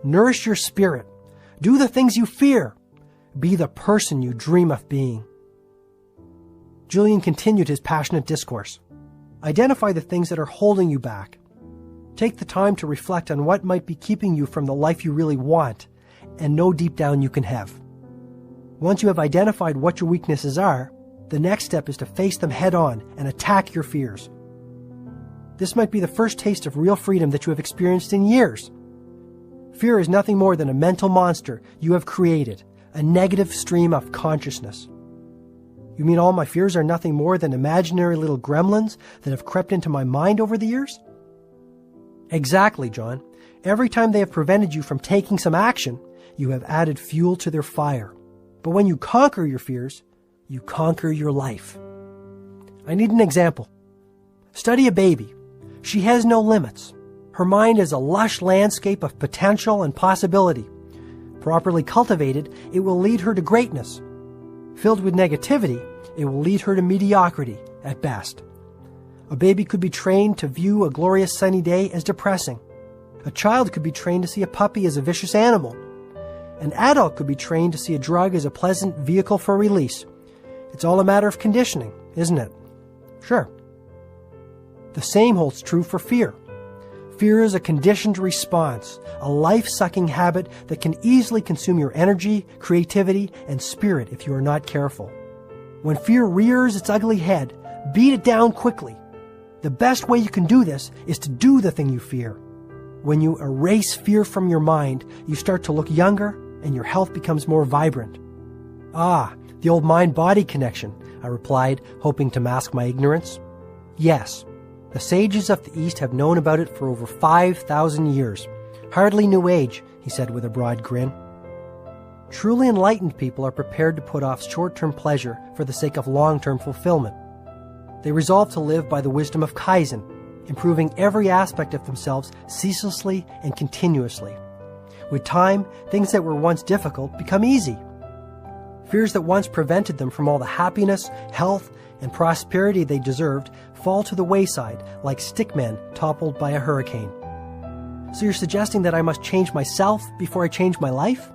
Nourish your spirit. Do the things you fear. Be the person you dream of being. Julian continued his passionate discourse. Identify the things that are holding you back. Take the time to reflect on what might be keeping you from the life you really want and know deep down you can have. Once you have identified what your weaknesses are, the next step is to face them head on and attack your fears. This might be the first taste of real freedom that you have experienced in years. Fear is nothing more than a mental monster you have created, a negative stream of consciousness. You mean all my fears are nothing more than imaginary little gremlins that have crept into my mind over the years? Exactly, John. Every time they have prevented you from taking some action, you have added fuel to their fire. But when you conquer your fears, you conquer your life. I need an example. Study a baby. She has no limits. Her mind is a lush landscape of potential and possibility. Properly cultivated, it will lead her to greatness. Filled with negativity, it will lead her to mediocrity at best. A baby could be trained to view a glorious sunny day as depressing. A child could be trained to see a puppy as a vicious animal. An adult could be trained to see a drug as a pleasant vehicle for release. It's all a matter of conditioning, isn't it? Sure. The same holds true for fear. Fear is a conditioned response, a life-sucking habit that can easily consume your energy, creativity, and spirit if you are not careful. When fear rears its ugly head, beat it down quickly. The best way you can do this is to do the thing you fear. When you erase fear from your mind, you start to look younger and your health becomes more vibrant. Ah, the old mind-body connection, I replied, hoping to mask my ignorance. Yes, the sages of the East have known about it for over 5,000 years. Hardly new age, he said with a broad grin. Truly enlightened people are prepared to put off short-term pleasure for the sake of long-term fulfillment. They resolve to live by the wisdom of Kaizen, improving every aspect of themselves ceaselessly and continuously. With time, things that were once difficult become easy. Fears that once prevented them from all the happiness, health, and prosperity they deserved fall to the wayside like stickmen toppled by a hurricane. So you're suggesting that I must change myself before I change my life?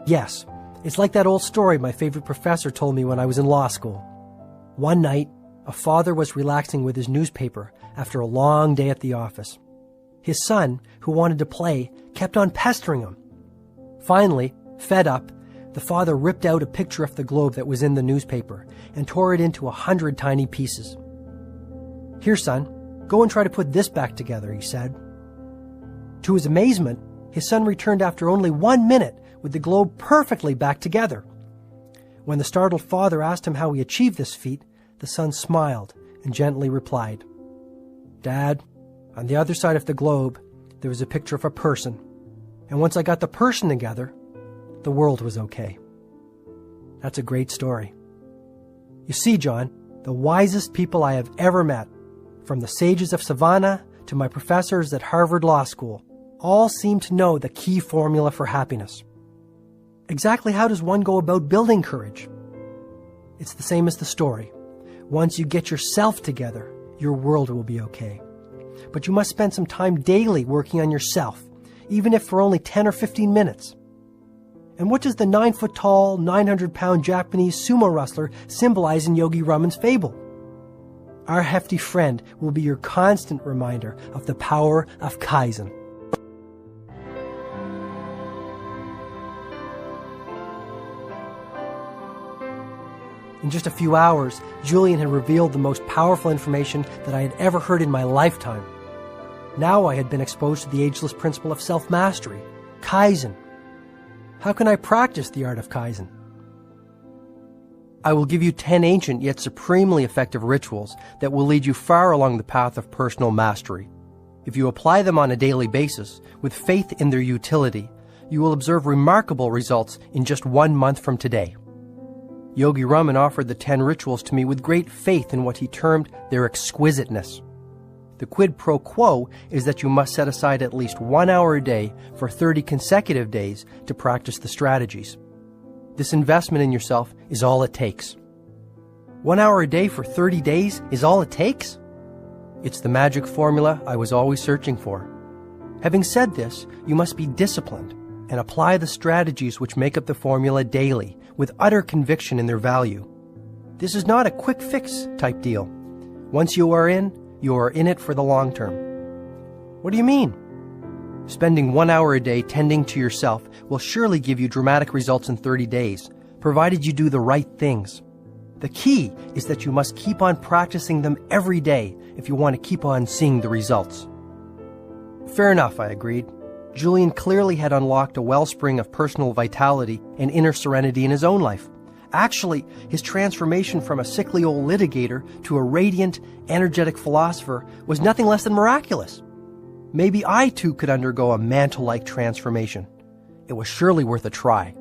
Yes, it's like that old story my favorite professor told me when I was in law school. One night, a father was relaxing with his newspaper after a long day at the office. His son, who wanted to play, kept on pestering him. Finally, fed up, the father ripped out a picture of the globe that was in the newspaper and tore it into 100 tiny pieces. "Here, son, go and try to put this back together," he said. To his amazement, his son returned after only 1 minute with the globe perfectly back together. When the startled father asked him how he achieved this feat, the son smiled and gently replied, "Dad, on the other side of the globe, there was a picture of a person. And once I got the person together, the world was okay." That's a great story. You see, John, the wisest people I have ever met, from the sages of Savannah to my professors at Harvard Law School, all seem to know the key formula for happiness. Exactly how does one go about building courage? It's the same as the story. Once you get yourself together, your world will be okay. But you must spend some time daily working on yourself, even if for only 10 or 15 minutes. And what does the 9-foot-tall, 900-pound Japanese sumo wrestler symbolize in Yogi Raman's fable? Our hefty friend will be your constant reminder of the power of Kaizen. In just a few hours, Julian had revealed the most powerful information that I had ever heard in my lifetime. Now I had been exposed to the ageless principle of self-mastery, Kaizen. How can I practice the art of Kaizen? I will give you 10 ancient yet supremely effective rituals that will lead you far along the path of personal mastery. If you apply them on a daily basis, with faith in their utility, you will observe remarkable results in just 1 month from today. Yogi Raman offered the 10 rituals to me with great faith in what he termed their exquisiteness. The quid pro quo is that you must set aside at least 1 hour a day for 30 consecutive days to practice the strategies. This investment in yourself is all it takes. 1 hour a day for 30 days is all it takes? It's the magic formula I was always searching for. Having said this, you must be disciplined and apply the strategies which make up the formula daily with utter conviction in their value. This is not a quick fix type deal. Once you are in it for the long term. What do you mean? Spending 1 hour a day tending to yourself will surely give you dramatic results in 30 days, provided you do the right things. The key is that you must keep on practicing them every day if you want to keep on seeing the results. Fair enough, I agreed. Julian clearly had unlocked a wellspring of personal vitality and inner serenity in his own life. Actually, his transformation from a sickly old litigator to a radiant, energetic philosopher was nothing less than miraculous. Maybe I too could undergo a mantle-like transformation. It was surely worth a try.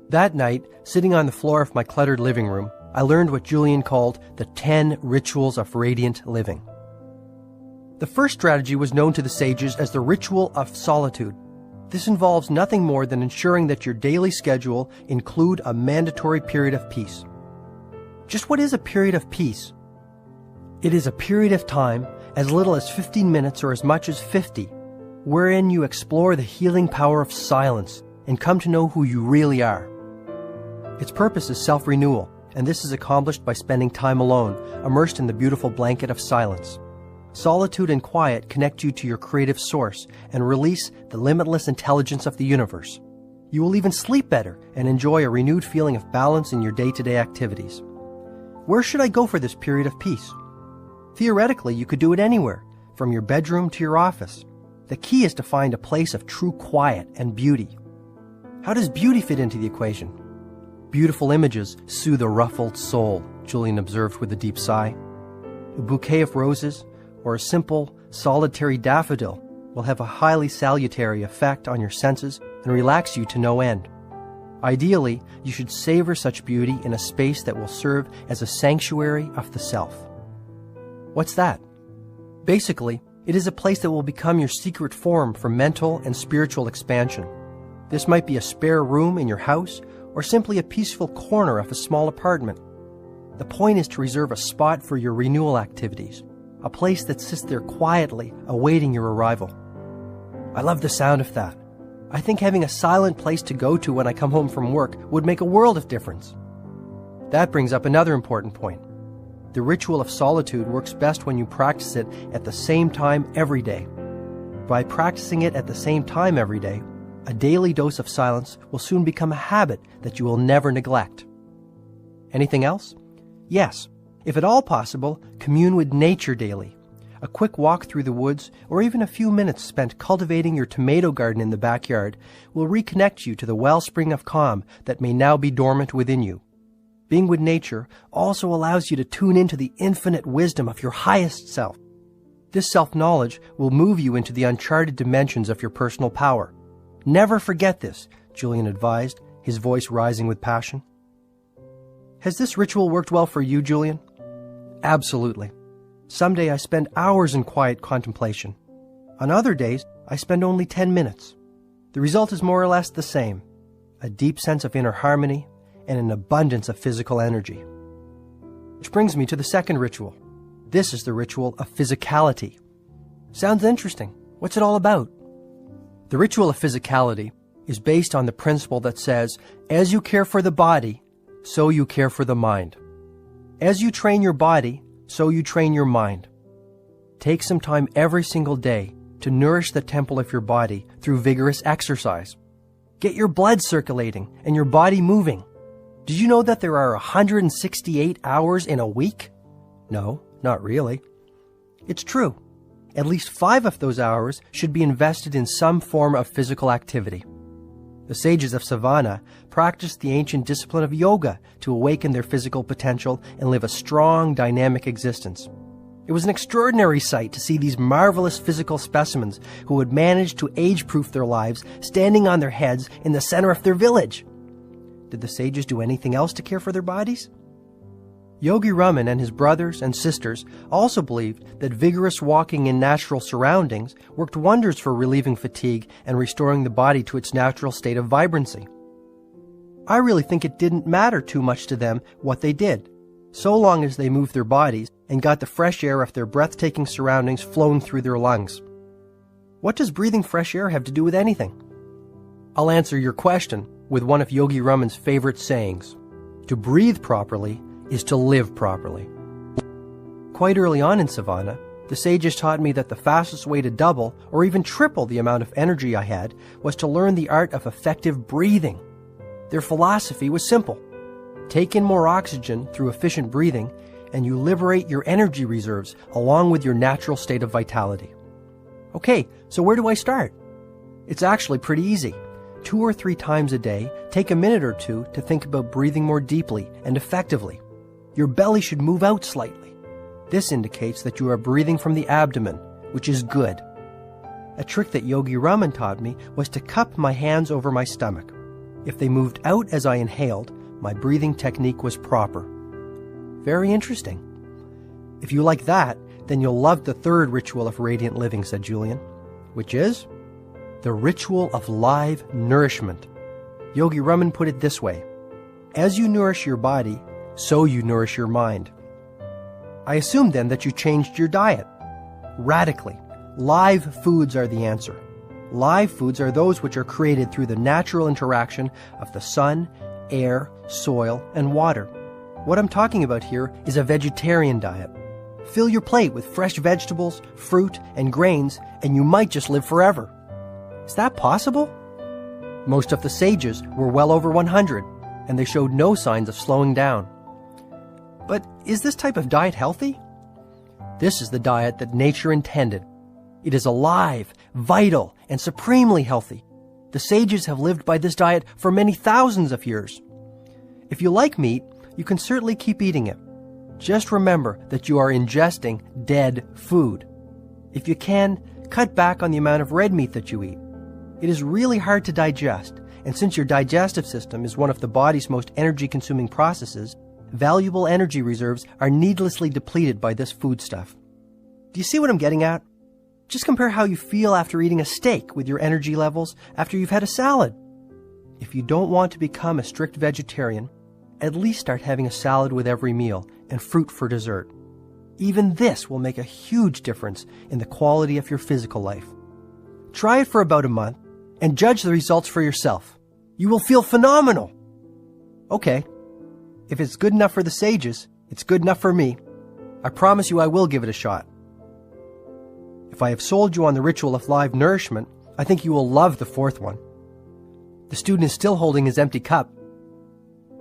That night, sitting on the floor of my cluttered living room, I learned what Julian called the 10 rituals of radiant living. The first strategy was known to the sages as the ritual of solitude. This involves nothing more than ensuring that your daily schedule include a mandatory period of peace. Just what is a period of peace? It is a period of time, as little as 15 minutes or as much as 50, wherein you explore the healing power of silence and come to know who you really are. Its purpose is self-renewal, and this is accomplished by spending time alone, immersed in the beautiful blanket of silence. Solitude and quiet connect you to your creative source and release the limitless intelligence of the universe. You will even sleep better and enjoy a renewed feeling of balance in your day-to-day activities. Where should I go for this period of peace? Theoretically, you could do it anywhere, from your bedroom to your office. The key is to find a place of true quiet and beauty. How does beauty fit into the equation? Beautiful images soothe a ruffled soul, Julian observed with a deep sigh. A bouquet of roses, or a simple, solitary daffodil will have a highly salutary effect on your senses and relax you to no end. Ideally, you should savor such beauty in a space that will serve as a sanctuary of the self. What's that? Basically, it is a place that will become your secret forum for mental and spiritual expansion. This might be a spare room in your house or simply a peaceful corner of a small apartment. The point is to reserve a spot for your renewal activities, a place that sits there quietly, awaiting your arrival. I love the sound of that. I think having a silent place to go to when I come home from work would make a world of difference. That brings up another important point. The ritual of solitude works best when you practice it at the same time every day. By practicing it at the same time every day, a daily dose of silence will soon become a habit that you will never neglect. Anything else? Yes. If at all possible, commune with nature daily. A quick walk through the woods, or even a few minutes spent cultivating your tomato garden in the backyard, will reconnect you to the wellspring of calm that may now be dormant within you. Being with nature also allows you to tune into the infinite wisdom of your highest self. This self-knowledge will move you into the uncharted dimensions of your personal power. Never forget this, Julian advised, his voice rising with passion. Has this ritual worked well for you, Julian? Absolutely. Some days I spend hours in quiet contemplation. On other days, I spend only 10 minutes. The result is more or less the same: a deep sense of inner harmony and an abundance of physical energy. Which brings me to the second ritual. This is the ritual of physicality. Sounds interesting. What's it all about? The ritual of physicality is based on the principle that says, as you care for the body, so you care for the mind. As you train your body, so you train your mind. Take some time every single day to nourish the temple of your body through vigorous exercise. Get your blood circulating and your body moving. Did you know that there are 168 hours in a week? No, not really. It's true. At least 5 of those hours should be invested in some form of physical activity. The sages of Savannah practiced the ancient discipline of yoga to awaken their physical potential and live a strong, dynamic existence. It was an extraordinary sight to see these marvelous physical specimens who had managed to age-proof their lives standing on their heads in the center of their village. Did the sages do anything else to care for their bodies? Yogi Raman and his brothers and sisters also believed that vigorous walking in natural surroundings worked wonders for relieving fatigue and restoring the body to its natural state of vibrancy. I really think it didn't matter too much to them what they did, so long as they moved their bodies and got the fresh air of their breathtaking surroundings flowing through their lungs. What does breathing fresh air have to do with anything? I'll answer your question with one of Yogi Raman's favorite sayings: to breathe properly is to live properly. Quite early on in Savannah, the sages taught me that the fastest way to double or even triple the amount of energy I had was to learn the art of effective breathing. Their philosophy was simple. Take in more oxygen through efficient breathing, and you liberate your energy reserves along with your natural state of vitality. Okay, so where do I start? It's actually pretty easy. 2 or 3 times a day, take a minute or two to think about breathing more deeply and effectively. Your belly should move out slightly. This indicates that you are breathing from the abdomen, which is good. A trick that Yogi Raman taught me was to cup my hands over my stomach. If they moved out as I inhaled, my breathing technique was proper. Very interesting. If you like that, Then you'll love the third ritual of radiant living, said Julian, which is the ritual of live nourishment. Yogi Raman put it this way: as you nourish your body, so you nourish your mind. I assumed then that you changed your diet. Radically. Live foods are the answer. Live foods are those which are created through the natural interaction of the sun, air, soil, and water. What I'm talking about here is a vegetarian diet. Fill your plate with fresh vegetables, fruit, and grains, and you might just live forever. Is that possible? Most of the sages were well over 100, and they showed no signs of slowing down. But is this type of diet healthy? This is the diet that nature intended. It is alive, vital, and supremely healthy. The sages have lived by this diet for many thousands of years. If you like meat, you can certainly keep eating it. Just remember that you are ingesting dead food. If you can, cut back on the amount of red meat that you eat. It is really hard to digest, and since your digestive system is one of the body's most energy-consuming processes, valuable energy reserves are needlessly depleted by this foodstuff. Do you see what I'm getting at? Just compare how you feel after eating a steak with your energy levels after you've had a salad. If you don't want to become a strict vegetarian, at least start having a salad with every meal and fruit for dessert. Even this will make a huge difference in the quality of your physical life. Try it for about a month and judge the results for yourself. You will feel phenomenal. Okay, if it's good enough for the sages, it's good enough for me. I promise you I will give it a shot. If I have sold you on the ritual of live nourishment, I think you will love the fourth one. The student is still holding his empty cup.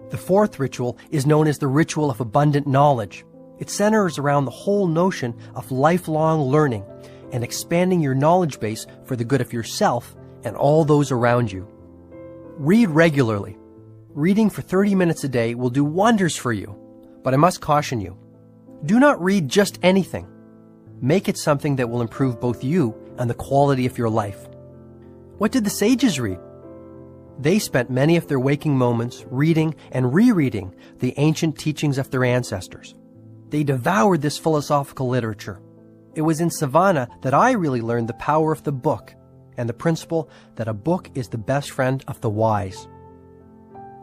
The fourth ritual is known as the ritual of abundant knowledge. It centers around the whole notion of lifelong learning and expanding your knowledge base for the good of yourself and all those around you. Read regularly. Reading for 30 minutes a day will do wonders for you, but I must caution you. Do not read just anything. Make it something that will improve both you and the quality of your life. What did the sages read? They spent many of their waking moments reading and rereading the ancient teachings of their ancestors. They devoured this philosophical literature. It was in Savannah that I really learned the power of the book and the principle that a book is the best friend of the wise.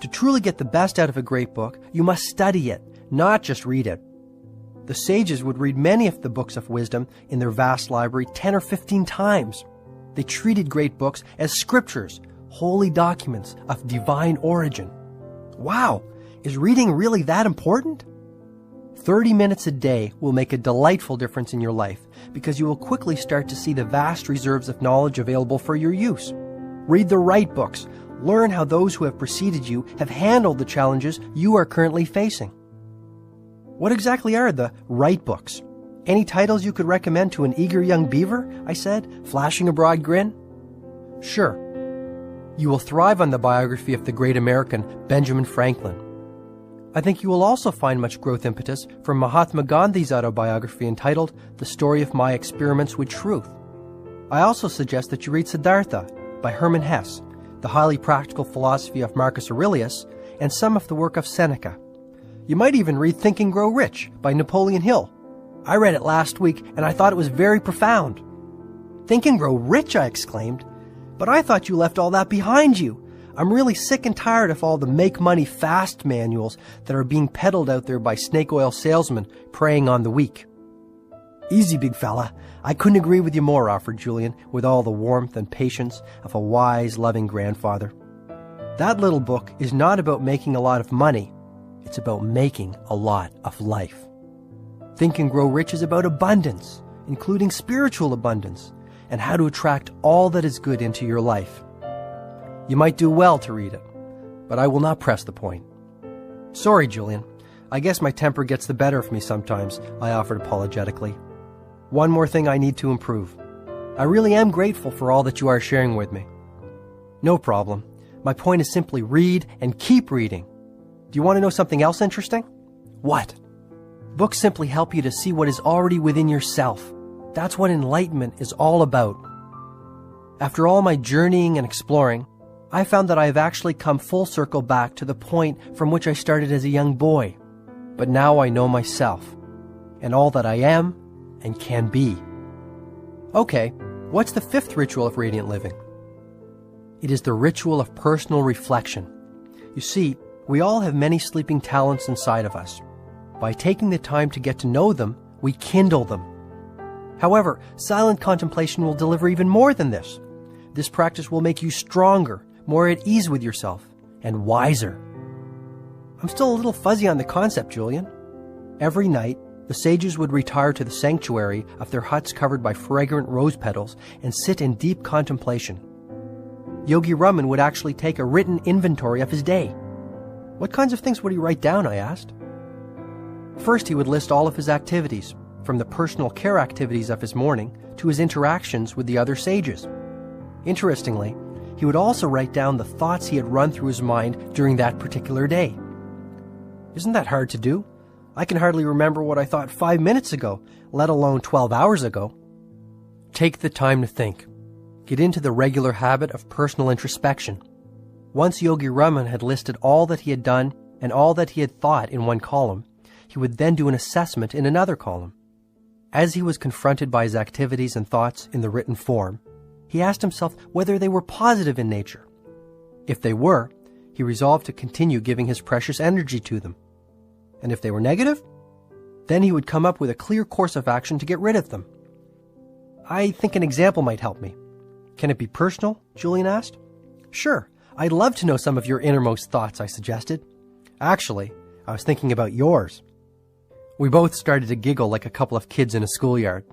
To truly get the best out of a great book, you must study it, not just read it. The sages would read many of the books of wisdom in their vast library 10 or 15 times. They treated great books as scriptures, holy documents of divine origin. Wow, is reading really that important? 30 minutes a day will make a delightful difference in your life because you will quickly start to see the vast reserves of knowledge available for your use. Read the right books. Learn how those who have preceded you have handled the challenges you are currently facing. What exactly are the right books? Any titles you could recommend to an eager young beaver? I said, flashing a broad grin. Sure. You will thrive on the biography of the great American Benjamin Franklin. I think you will also find much growth impetus from Mahatma Gandhi's autobiography entitled The Story of My Experiments with Truth. I also suggest that you read Siddhartha by Hermann Hesse, the highly practical philosophy of Marcus Aurelius, and some of the work of Seneca. You might even read Think and Grow Rich by Napoleon Hill. I read it last week and I thought it was very profound. Think and Grow Rich, I exclaimed. But I thought you left all that behind you. I'm really sick and tired of all the make money fast manuals that are being peddled out there by snake oil salesmen preying on the weak. Easy, big fella. I couldn't agree with you more, offered Julian, with all the warmth and patience of a wise, loving grandfather. That little book is not about making a lot of money. It's about making a lot of life. Think and Grow Rich is about abundance, including spiritual abundance, and how to attract all that is good into your life. You might do well to read it, but I will not press the point. Sorry, Julian. I guess my temper gets the better of me sometimes, I offered apologetically. One more thing I need to improve. I really am grateful for all that you are sharing with me. No problem. My point is simply read and keep reading. Do you want to know something else interesting? What? Books simply help you to see what is already within yourself. That's what enlightenment is all about. After all my journeying and exploring, I found that I have actually come full circle back to the point from which I started as a young boy. But now I know myself, and all that I am and can be. Okay, what's the fifth ritual of radiant living? It is the ritual of personal reflection. You see, we all have many sleeping talents inside of us. By taking the time to get to know them, we kindle them. However, silent contemplation will deliver even more than this. This practice will make you stronger, more at ease with yourself, and wiser. I'm still a little fuzzy on the concept, Julian. Every night, the sages would retire to the sanctuary of their huts covered by fragrant rose petals and sit in deep contemplation. Yogi Raman would actually take a written inventory of his day. What kinds of things would he write down, I asked. First, he would list all of his activities, from the personal care activities of his morning to his interactions with the other sages. Interestingly, he would also write down the thoughts he had run through his mind during that particular day. Isn't that hard to do? I can hardly remember what I thought 5 minutes ago, let alone 12 hours ago. Take the time to think. Get into the regular habit of personal introspection. Once Yogi Raman had listed all that he had done and all that he had thought in one column, he would then do an assessment in another column. As he was confronted by his activities and thoughts in the written form, he asked himself whether they were positive in nature. If they were, he resolved to continue giving his precious energy to them. And if they were negative, then he would come up with a clear course of action to get rid of them. I think an example might help me. Can it be personal? Julian asked. Sure, I'd love to know some of your innermost thoughts, I suggested. Actually, I was thinking about yours. We both started to giggle like a couple of kids in a schoolyard.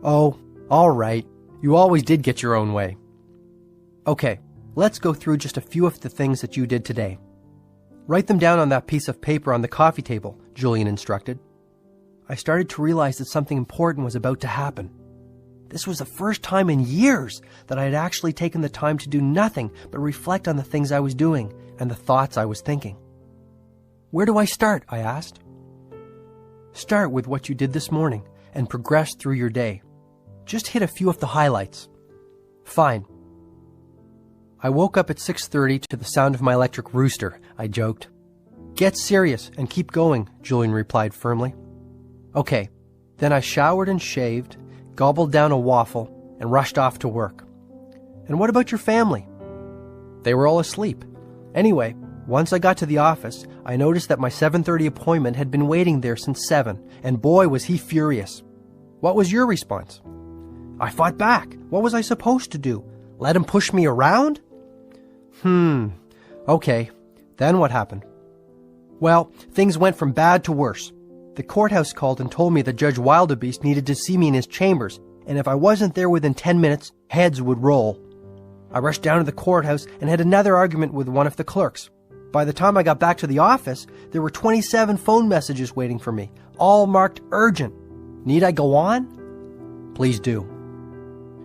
Oh, all right. You always did get your own way. Okay, let's go through just a few of the things that you did today. Write them down on that piece of paper on the coffee table, Julian instructed. I started to realize that something important was about to happen. This was the first time in years that I had actually taken the time to do nothing but reflect on the things I was doing and the thoughts I was thinking. Where do I start? I asked. Start with what you did this morning and progress through your day. Just hit a few of the highlights. Fine. I woke up at 6:30 to the sound of my electric rooster, I joked. Get serious and keep going, Julian replied firmly. Okay, then I showered and shaved, gobbled down a waffle, and rushed off to work. And what about your family? They were all asleep. Anyway, once I got to the office, I noticed that my 7:30 appointment had been waiting there since 7, and boy was he furious. What was your response? I fought back. What was I supposed to do? Let him push me around? Okay. Then what happened? Well, things went from bad to worse. The courthouse called and told me that Judge Wildebeest needed to see me in his chambers, and if I wasn't there within 10 minutes, heads would roll. I rushed down to the courthouse and had another argument with one of the clerks. By the time I got back to the office, there were 27 phone messages waiting for me, all marked urgent. Need I go on? Please do.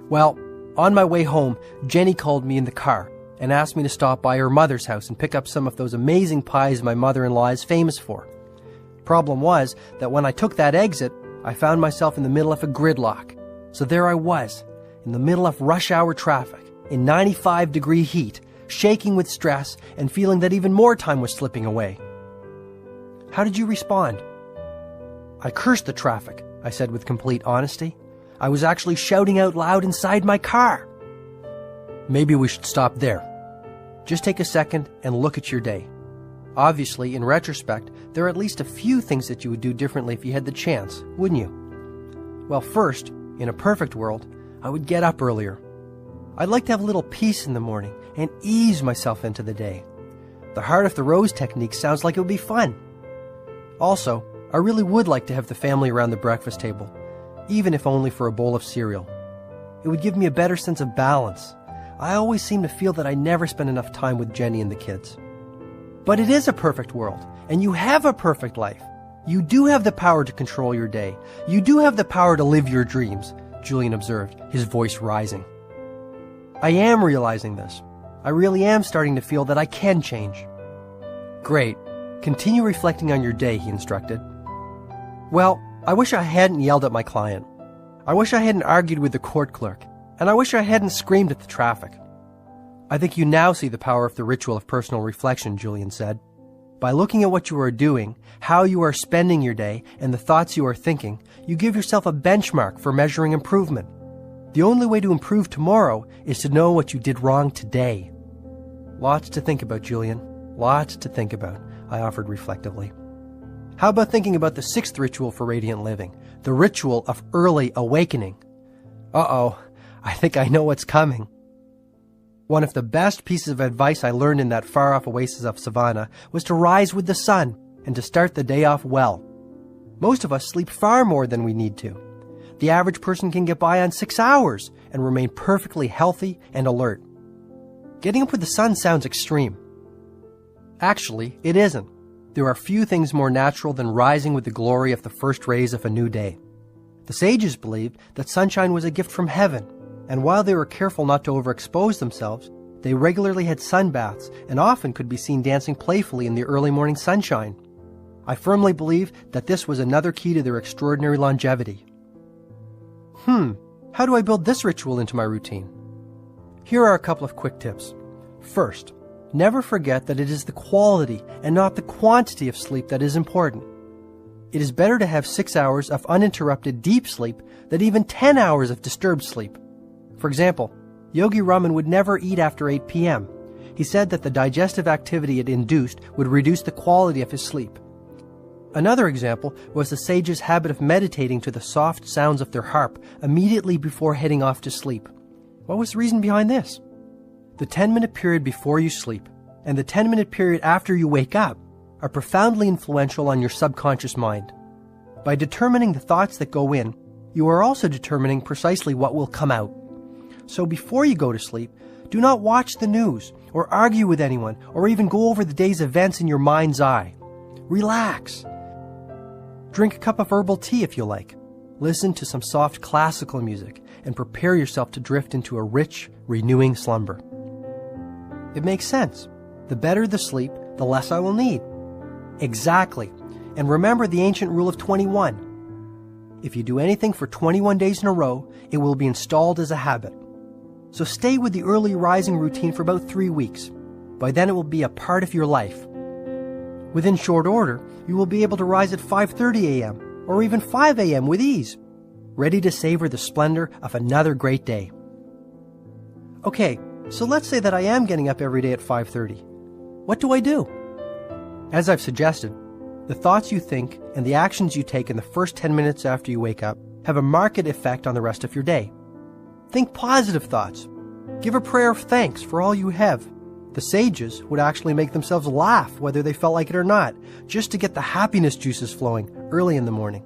Well, on my way home, Jenny called me in the car and asked me to stop by her mother's house and pick up some of those amazing pies my mother-in-law is famous for. Problem was that when I took that exit, I found myself in the middle of a gridlock. So there I was, in the middle of rush hour traffic, in 95-degree heat, shaking with stress and feeling that even more time was slipping away. How did you respond? I cursed the traffic, I said with complete honesty. I was actually shouting out loud inside my car. Maybe we should stop there. Just take a second and look at your day. Obviously, in retrospect, there are at least a few things that you would do differently if you had the chance, wouldn't you? Well, first, in a perfect world, I would get up earlier. I'd like to have a little peace in the morning and ease myself into the day. The Heart of the Rose technique sounds like it would be fun. Also, I really would like to have the family around the breakfast table, even if only for a bowl of cereal. It would give me a better sense of balance. I always seem to feel that I never spend enough time with Jenny and the kids. But it is a perfect world, and you have a perfect life. You do have the power to control your day. You do have the power to live your dreams, Julian observed, his voice rising. I am realizing this. I really am starting to feel that I can change. Great. Continue reflecting on your day, he instructed. Well, I wish I hadn't yelled at my client. I wish I hadn't argued with the court clerk. And I wish I hadn't screamed at the traffic. I think you now see the power of the ritual of personal reflection, Julian said. By looking at what you are doing, how you are spending your day, and the thoughts you are thinking, you give yourself a benchmark for measuring improvement. The only way to improve tomorrow is to know what you did wrong today. Lots to think about, Julian. Lots to think about, I offered reflectively. How about thinking about the sixth ritual for radiant living, the ritual of early awakening? Uh-oh, I think I know what's coming. One of the best pieces of advice I learned in that far-off oasis of savannah was to rise with the sun and to start the day off well. Most of us sleep far more than we need to. The average person can get by on 6 hours and remain perfectly healthy and alert. Getting up with the sun sounds extreme. Actually, it isn't. There are few things more natural than rising with the glory of the first rays of a new day. The sages believed that sunshine was a gift from heaven, and while they were careful not to overexpose themselves, they regularly had sun baths and often could be seen dancing playfully in the early morning sunshine. I firmly believe that this was another key to their extraordinary longevity. How do I build this ritual into my routine? Here are a couple of quick tips. First, never forget that it is the quality and not the quantity of sleep that is important. It is better to have 6 hours of uninterrupted deep sleep than even 10 hours of disturbed sleep. For example, Yogi Raman would never eat after 8 p.m. He said that the digestive activity it induced would reduce the quality of his sleep. Another example was the sage's habit of meditating to the soft sounds of their harp immediately before heading off to sleep. What was the reason behind this? The 10-minute period before you sleep and the 10-minute period after you wake up are profoundly influential on your subconscious mind. By determining the thoughts that go in, you are also determining precisely what will come out. So before you go to sleep, do not watch the news or argue with anyone or even go over the day's events in your mind's eye. Relax. Drink a cup of herbal tea if you like. Listen to some soft classical music and prepare yourself to drift into a rich, renewing slumber. It makes sense. The better the sleep, the less I will need. Exactly. And remember the ancient rule of 21. If you do anything for 21 days in a row, it will be installed as a habit. So stay with the early rising routine for about 3 weeks. By then it will be a part of your life. Within short order, you will be able to rise at 5:30 a.m. or even 5 a.m. with ease, ready to savor the splendor of another great day. Okay, so let's say that I am getting up every day at 5:30. What do I do? As I've suggested, the thoughts you think and the actions you take in the first 10 minutes after you wake up have a marked effect on the rest of your day. Think positive thoughts. Give a prayer of thanks for all you have. The sages would actually make themselves laugh whether they felt like it or not, just to get the happiness juices flowing early in the morning.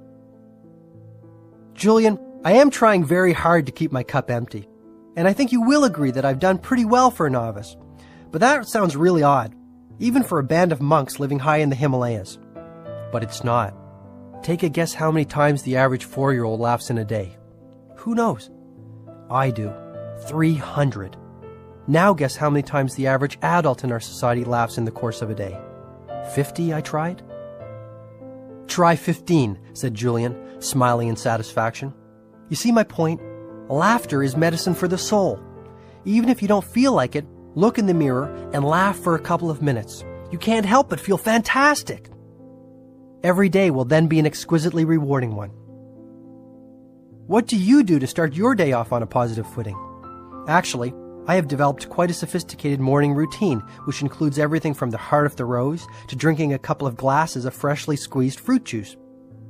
Julian, I am trying very hard to keep my cup empty, and I think you will agree that I've done pretty well for a novice. But that sounds really odd, even for a band of monks living high in the Himalayas. But it's not. Take a guess how many times the average 4-year-old laughs in a day. Who knows? I do. 300. Now guess how many times the average adult in our society laughs in the course of a day. 50, I tried? Try 15, said Julian, smiling in satisfaction. You see my point? Laughter is medicine for the soul. Even if you don't feel like it, look in the mirror and laugh for a couple of minutes. You can't help but feel fantastic. Every day will then be an exquisitely rewarding one. What do you do to start your day off on a positive footing? Actually, I have developed quite a sophisticated morning routine, which includes everything from the heart of the rose to drinking a couple of glasses of freshly squeezed fruit juice.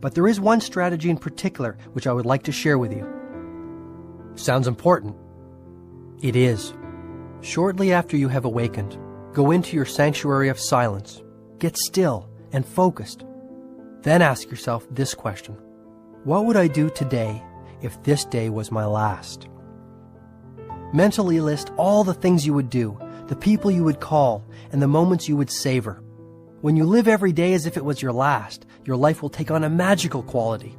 But there is one strategy in particular which I would like to share with you. Sounds important. It is. Shortly after you have awakened, go into your sanctuary of silence. Get still and focused. Then ask yourself this question. What would I do today if this day was my last? Mentally list all the things you would do, the people you would call, and the moments you would savor. When you live every day as if it was your last, your life will take on a magical quality.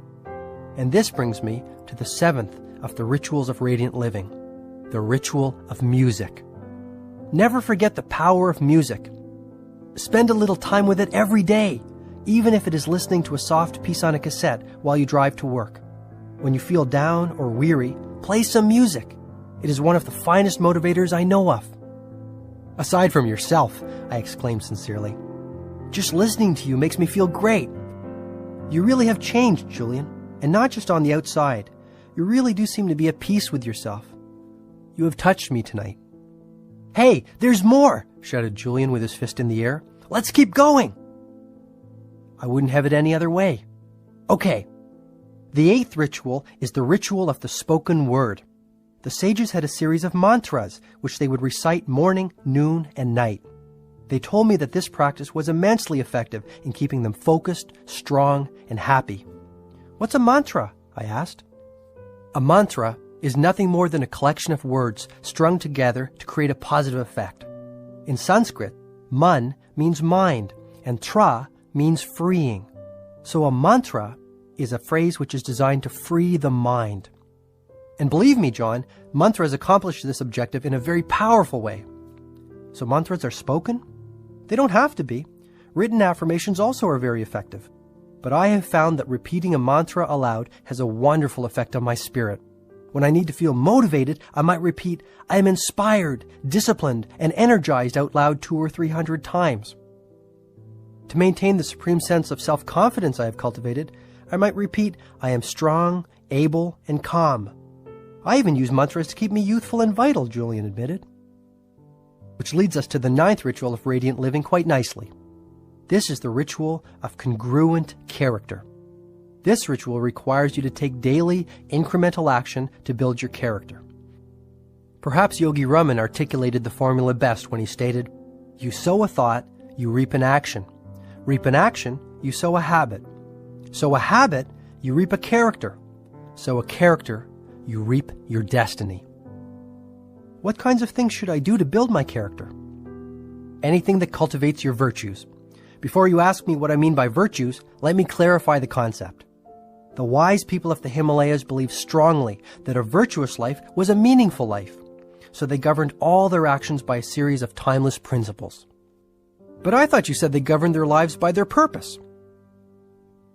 And this brings me to the 7th of the rituals of radiant living, the ritual of music. Never forget the power of music. Spend a little time with it every day, even if it is listening to a soft piece on a cassette while you drive to work. When you feel down or weary, play some music. It is one of the finest motivators I know of. Aside from yourself, I exclaimed sincerely. Just listening to you makes me feel great. You really have changed, Julian, and not just on the outside. You really do seem to be at peace with yourself. You have touched me tonight." "Hey, there's more!" shouted Julian with his fist in the air. "Let's keep going!" "I wouldn't have it any other way." "Okay. The 8th ritual is the ritual of the spoken word. The sages had a series of mantras which they would recite morning, noon, and night. They told me that this practice was immensely effective in keeping them focused, strong, and happy." "What's a mantra?" I asked. "A mantra is nothing more than a collection of words strung together to create a positive effect. In Sanskrit, man means mind, and tra means freeing. So a mantra is a phrase which is designed to free the mind. And believe me, John, mantras accomplish this objective in a very powerful way." "So mantras are spoken?" "They don't have to be. Written affirmations also are very effective. But I have found that repeating a mantra aloud has a wonderful effect on my spirit. When I need to feel motivated, I might repeat, 'I am inspired, disciplined, and energized' out loud 200 or 300 times. To maintain the supreme sense of self-confidence I have cultivated, I might repeat, 'I am strong, able, and calm.' I even use mantras to keep me youthful and vital," Julian admitted. Which leads us to the 9th ritual of radiant living quite nicely. This is the ritual of congruent character. This ritual requires you to take daily, incremental action to build your character. Perhaps Yogi Raman articulated the formula best when he stated, "You sow a thought, you reap an action. Reap an action, you sow a habit. Sow a habit, you reap a character. Sow a character, you reap your destiny." What kinds of things should I do to build my character? Anything that cultivates your virtues. Before you ask me what I mean by virtues, let me clarify the concept. The wise people of the Himalayas believed strongly that a virtuous life was a meaningful life, so they governed all their actions by a series of timeless principles. But I thought you said they governed their lives by their purpose.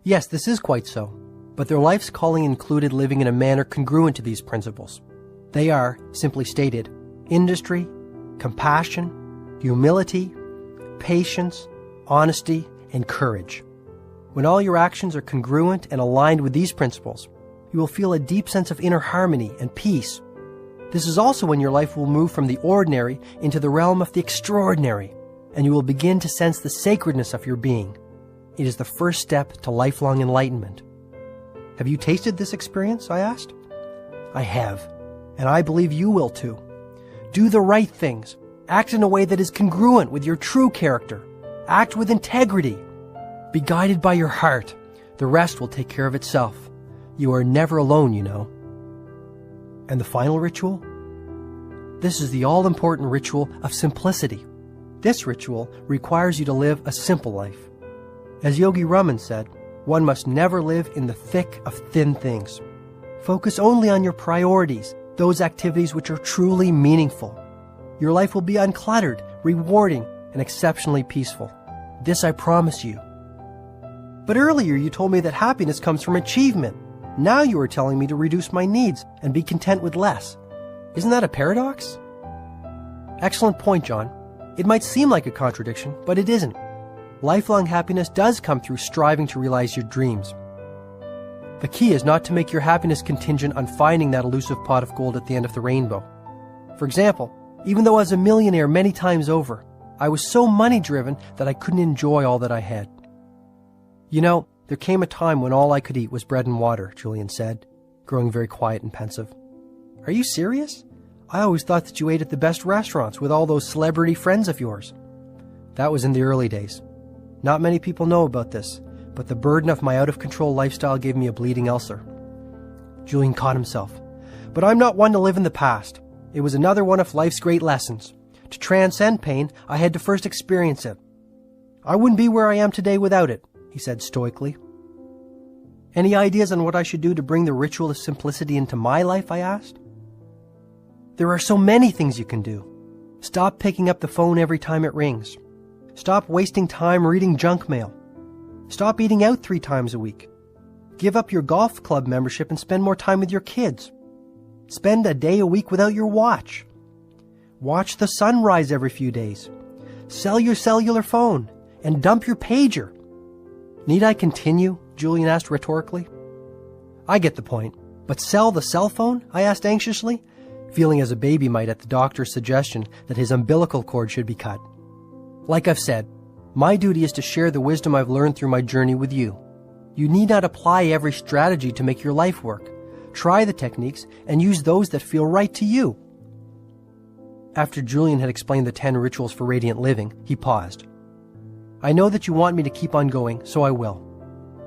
Yes, this is quite so, but their life's calling included living in a manner congruent to these principles. They are, simply stated, industry, compassion, humility, patience, honesty, and courage. When all your actions are congruent and aligned with these principles, you will feel a deep sense of inner harmony and peace. This is also when your life will move from the ordinary into the realm of the extraordinary, and you will begin to sense the sacredness of your being. It is the first step to lifelong enlightenment. Have you tasted this experience? I asked. I have, and I believe you will too. Do the right things. Act in a way that is congruent with your true character. Act with integrity. Be guided by your heart. The rest will take care of itself. You are never alone, you know. And the final ritual? This is the all-important ritual of simplicity. This ritual requires you to live a simple life. As Yogi Raman said, one must never live in the thick of thin things. Focus only on your priorities, those activities which are truly meaningful. Your life will be uncluttered, rewarding, and exceptionally peaceful. This I promise you. But earlier you told me that happiness comes from achievement. Now you are telling me to reduce my needs and be content with less. Isn't that a paradox? Excellent point, John. It might seem like a contradiction, but it isn't. Lifelong happiness does come through striving to realize your dreams. The key is not to make your happiness contingent on finding that elusive pot of gold at the end of the rainbow. For example, even though I was a millionaire many times over, I was so money-driven that I couldn't enjoy all that I had. You know, there came a time when all I could eat was bread and water, Julian said, growing very quiet and pensive. Are you serious? I always thought that you ate at the best restaurants with all those celebrity friends of yours. That was in the early days. Not many people know about this, but the burden of my out-of-control lifestyle gave me a bleeding ulcer. Julian caught himself. But I'm not one to live in the past. It was another one of life's great lessons. To transcend pain, I had to first experience it. I wouldn't be where I am today without it, he said stoically. Any ideas on what I should do to bring the ritual of simplicity into my life, I asked. There are so many things you can do. Stop picking up the phone every time it rings. Stop wasting time reading junk mail. Stop eating out 3 times a week. Give up your golf club membership and spend more time with your kids. Spend a day a week without your watch. Watch the sun rise every few days. Sell your cellular phone and dump your pager. Need I continue? Julian asked rhetorically. I get the point. But sell the cell phone? I asked anxiously, feeling as a baby might at the doctor's suggestion that his umbilical cord should be cut. Like I've said, my duty is to share the wisdom I've learned through my journey with you. You need not apply every strategy to make your life work. Try the techniques and use those that feel right to you. After Julian had explained the 10 rituals for radiant living, he paused. I know that you want me to keep on going, so I will.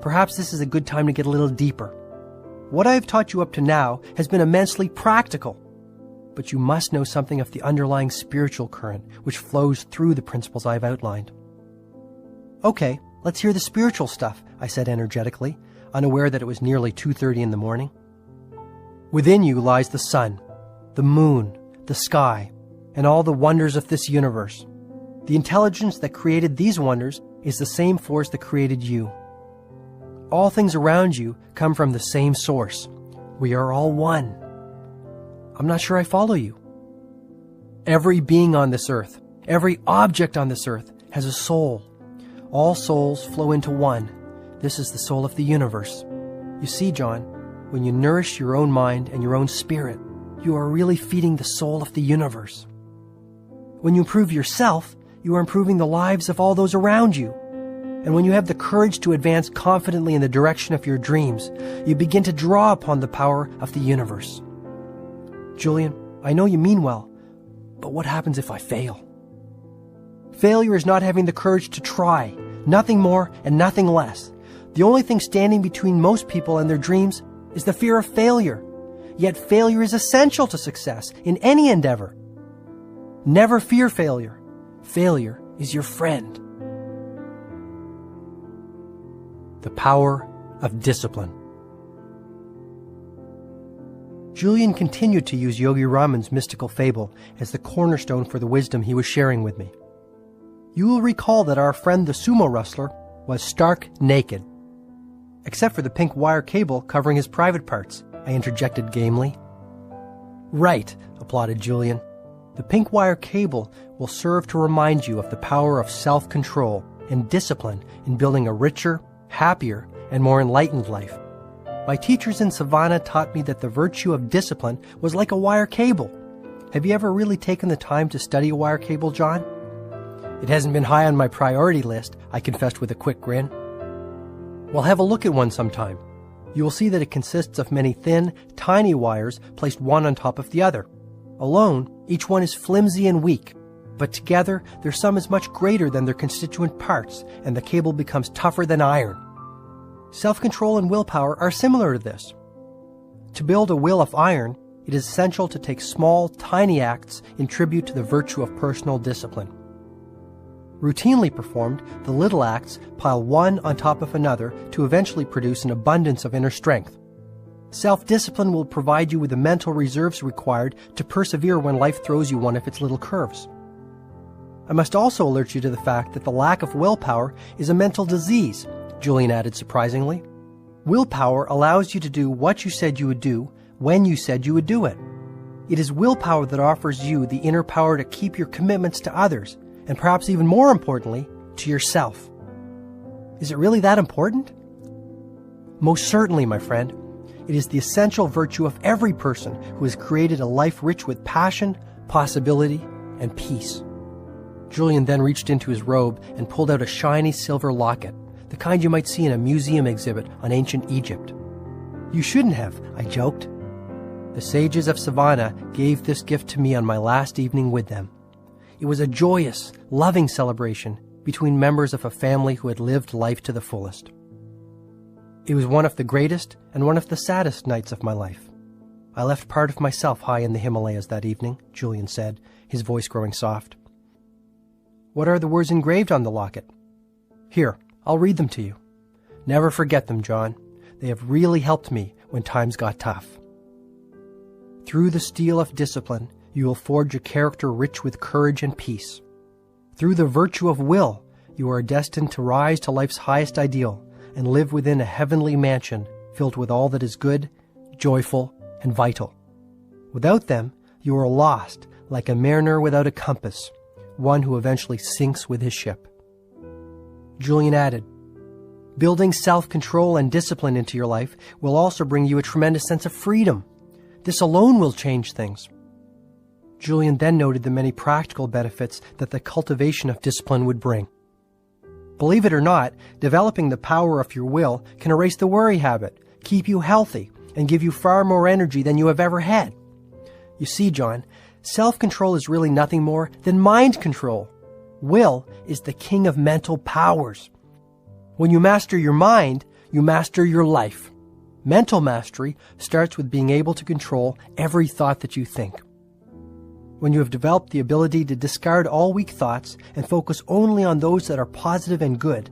Perhaps this is a good time to get a little deeper. What I have taught you up to now has been immensely practical, but you must know something of the underlying spiritual current which flows through the principles I have outlined. Okay, let's hear the spiritual stuff, I said energetically, unaware that it was nearly 2:30 in the morning. Within you lies the sun, the moon, the sky, and all the wonders of this universe. The intelligence that created these wonders is the same force that created you. All things around you come from the same source. We are all one. I'm not sure I follow you. Every being on this earth, every object on this earth has a soul. All souls flow into one. This is the soul of the universe. You see, John, when you nourish your own mind and your own spirit, you are really feeding the soul of the universe. When you improve yourself, you are improving the lives of all those around you. And when you have the courage to advance confidently in the direction of your dreams, you begin to draw upon the power of the universe. Julian, I know you mean well, but what happens if I fail? Failure is not having the courage to try, nothing more and nothing less. The only thing standing between most people and their dreams is the fear of failure. Yet failure is essential to success in any endeavor. Never fear failure. Failure is your friend. The power of discipline. Julian continued to use Yogi Raman's mystical fable as the cornerstone for the wisdom he was sharing with me. You will recall that our friend the sumo wrestler was stark naked, except for the pink wire cable covering his private parts, I interjected gamely. Right, applauded Julian. The pink wire cable will serve to remind you of the power of self-control and discipline in building a richer, happier, and more enlightened life. My teachers in Savannah taught me that the virtue of discipline was like a wire cable. Have you ever really taken the time to study a wire cable, John? It hasn't been high on my priority list, I confessed with a quick grin. Well, have a look at one sometime. You will see that it consists of many thin, tiny wires placed one on top of the other. Alone, each one is flimsy and weak, but together their sum is much greater than their constituent parts, and the cable becomes tougher than iron. Self-control and willpower are similar to this. To build a will of iron, it is essential to take small, tiny acts in tribute to the virtue of personal discipline. Routinely performed, the little acts pile one on top of another to eventually produce an abundance of inner strength. Self-discipline will provide you with the mental reserves required to persevere when life throws you one of its little curves. I must also alert you to the fact that the lack of willpower is a mental disease, Julian added surprisingly. Willpower allows you to do what you said you would do when you said you would do it. It is willpower that offers you the inner power to keep your commitments to others, and perhaps even more importantly, to yourself. Is it really that important? Most certainly, my friend. It is the essential virtue of every person who has created a life rich with passion, possibility, and peace. Julian then reached into his robe and pulled out a shiny silver locket, the kind you might see in a museum exhibit on ancient Egypt. You shouldn't have, I joked. The sages of Savannah gave this gift to me on my last evening with them. It was a joyous, loving celebration between members of a family who had lived life to the fullest. It was one of the greatest and one of the saddest nights of my life. I left part of myself high in the Himalayas that evening, Julian said, his voice growing soft. What are the words engraved on the locket? Here, I'll read them to you. Never forget them, John. They have really helped me when times got tough. Through the steel of discipline, you will forge a character rich with courage and peace. Through the virtue of will, you are destined to rise to life's highest ideal and live within a heavenly mansion filled with all that is good, joyful, and vital. Without them, you are lost, like a mariner without a compass, one who eventually sinks with his ship. Julian added, building self-control and discipline into your life will also bring you a tremendous sense of freedom. This alone will change things. Julian then noted the many practical benefits that the cultivation of discipline would bring. Believe it or not, developing the power of your will can erase the worry habit, keep you healthy, and give you far more energy than you have ever had. You see, John, self-control is really nothing more than mind control. Will is the king of mental powers. When you master your mind, you master your life. Mental mastery starts with being able to control every thought that you think. When you have developed the ability to discard all weak thoughts and focus only on those that are positive and good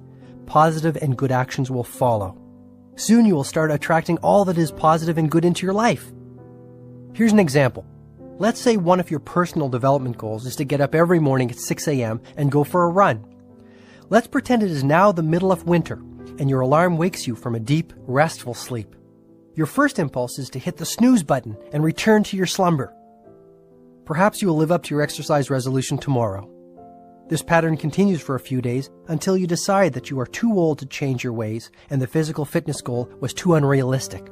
actions will follow. Soon you will start attracting all that is positive and good into your life. Here's an example. Let's say one of your personal development goals is to get up every morning at 6 a.m. and go for a run. Let's pretend it is now the middle of winter and your alarm wakes you from a deep, restful sleep. Your first impulse is to hit the snooze button and return to your slumber. Perhaps you will live up to your exercise resolution tomorrow. This pattern continues for a few days until you decide that you are too old to change your ways and the physical fitness goal was too unrealistic.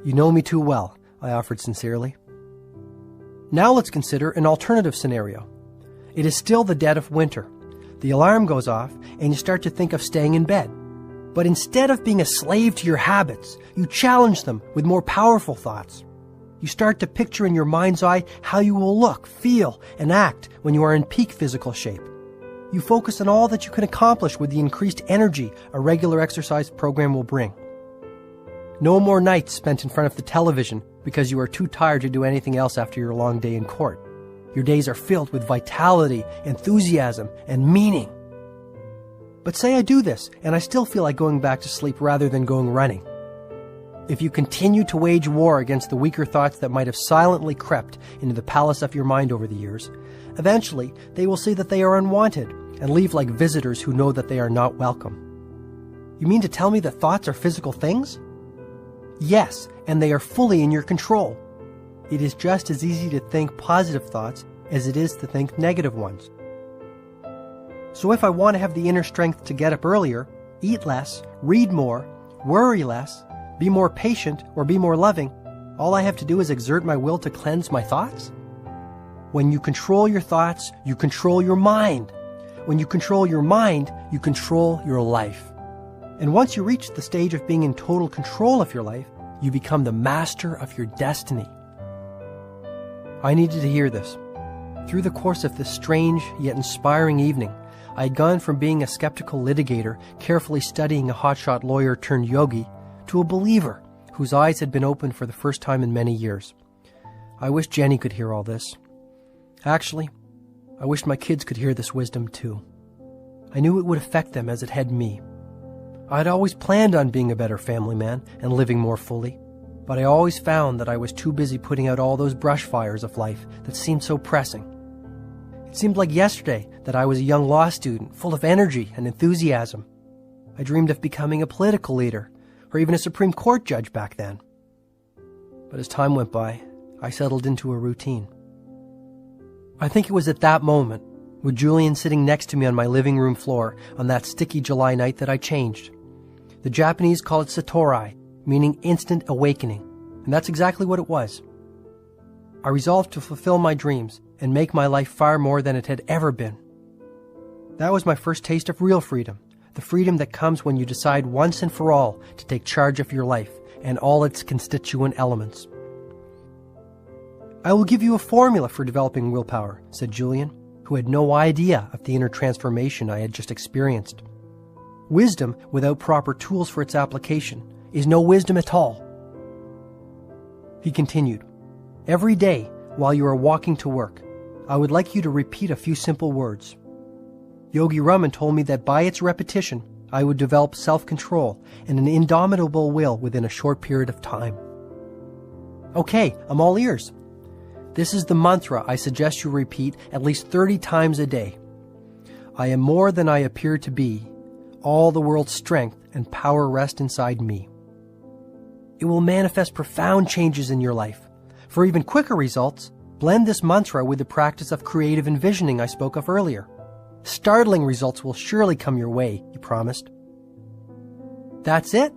You know me too well, I offered sincerely. Now let's consider an alternative scenario. It is still the dead of winter. The alarm goes off and you start to think of staying in bed. But instead of being a slave to your habits, you challenge them with more powerful thoughts. You start to picture in your mind's eye how you will look, feel, and act when you are in peak physical shape. You focus on all that you can accomplish with the increased energy a regular exercise program will bring. No more nights spent in front of the television because you are too tired to do anything else after your long day in court. Your days are filled with vitality, enthusiasm, and meaning. But say I do this, and I still feel like going back to sleep rather than going running. If you continue to wage war against the weaker thoughts that might have silently crept into the palace of your mind over the years, eventually they will see that they are unwanted and leave like visitors who know that they are not welcome. You mean to tell me that thoughts are physical things? Yes, and they are fully in your control. It is just as easy to think positive thoughts as it is to think negative ones. So if I want to have the inner strength to get up earlier, eat less, read more, worry less, be more patient, or be more loving, all I have to do is exert my will to cleanse my thoughts? When you control your thoughts, you control your mind. When you control your mind, you control your life. And once you reach the stage of being in total control of your life, you become the master of your destiny. I needed to hear this. Through the course of this strange yet inspiring evening, I had gone from being a skeptical litigator, carefully studying a hotshot lawyer turned yogi, to a believer whose eyes had been opened for the first time in many years. I wish Jenny could hear all this. Actually, I wished my kids could hear this wisdom too. I knew it would affect them as it had me. I had always planned on being a better family man and living more fully, but I always found that I was too busy putting out all those brush fires of life that seemed so pressing. It seemed like yesterday that I was a young law student, full of energy and enthusiasm. I dreamed of becoming a political leader, or even a Supreme Court judge back then. But as time went by, I settled into a routine. I think it was at that moment, with Julian sitting next to me on my living room floor on that sticky July night, that I changed. The Japanese call it satori, meaning instant awakening, and that's exactly what it was. I resolved to fulfill my dreams and make my life far more than it had ever been. That was my first taste of real freedom, the freedom that comes when you decide once and for all to take charge of your life and all its constituent elements. I will give you a formula for developing willpower, said Julian, who had no idea of the inner transformation I had just experienced. Wisdom without proper tools for its application is no wisdom at all. He continued, every day while you are walking to work, I would like you to repeat a few simple words. Yogi Raman told me that by its repetition, I would develop self-control and an indomitable will within a short period of time. Okay, I'm all ears. This is the mantra I suggest you repeat at least 30 times a day. I am more than I appear to be. All the world's strength and power rest inside me. It will manifest profound changes in your life. For even quicker results, blend this mantra with the practice of creative envisioning I spoke of earlier. Startling results will surely come your way, he promised. That's it?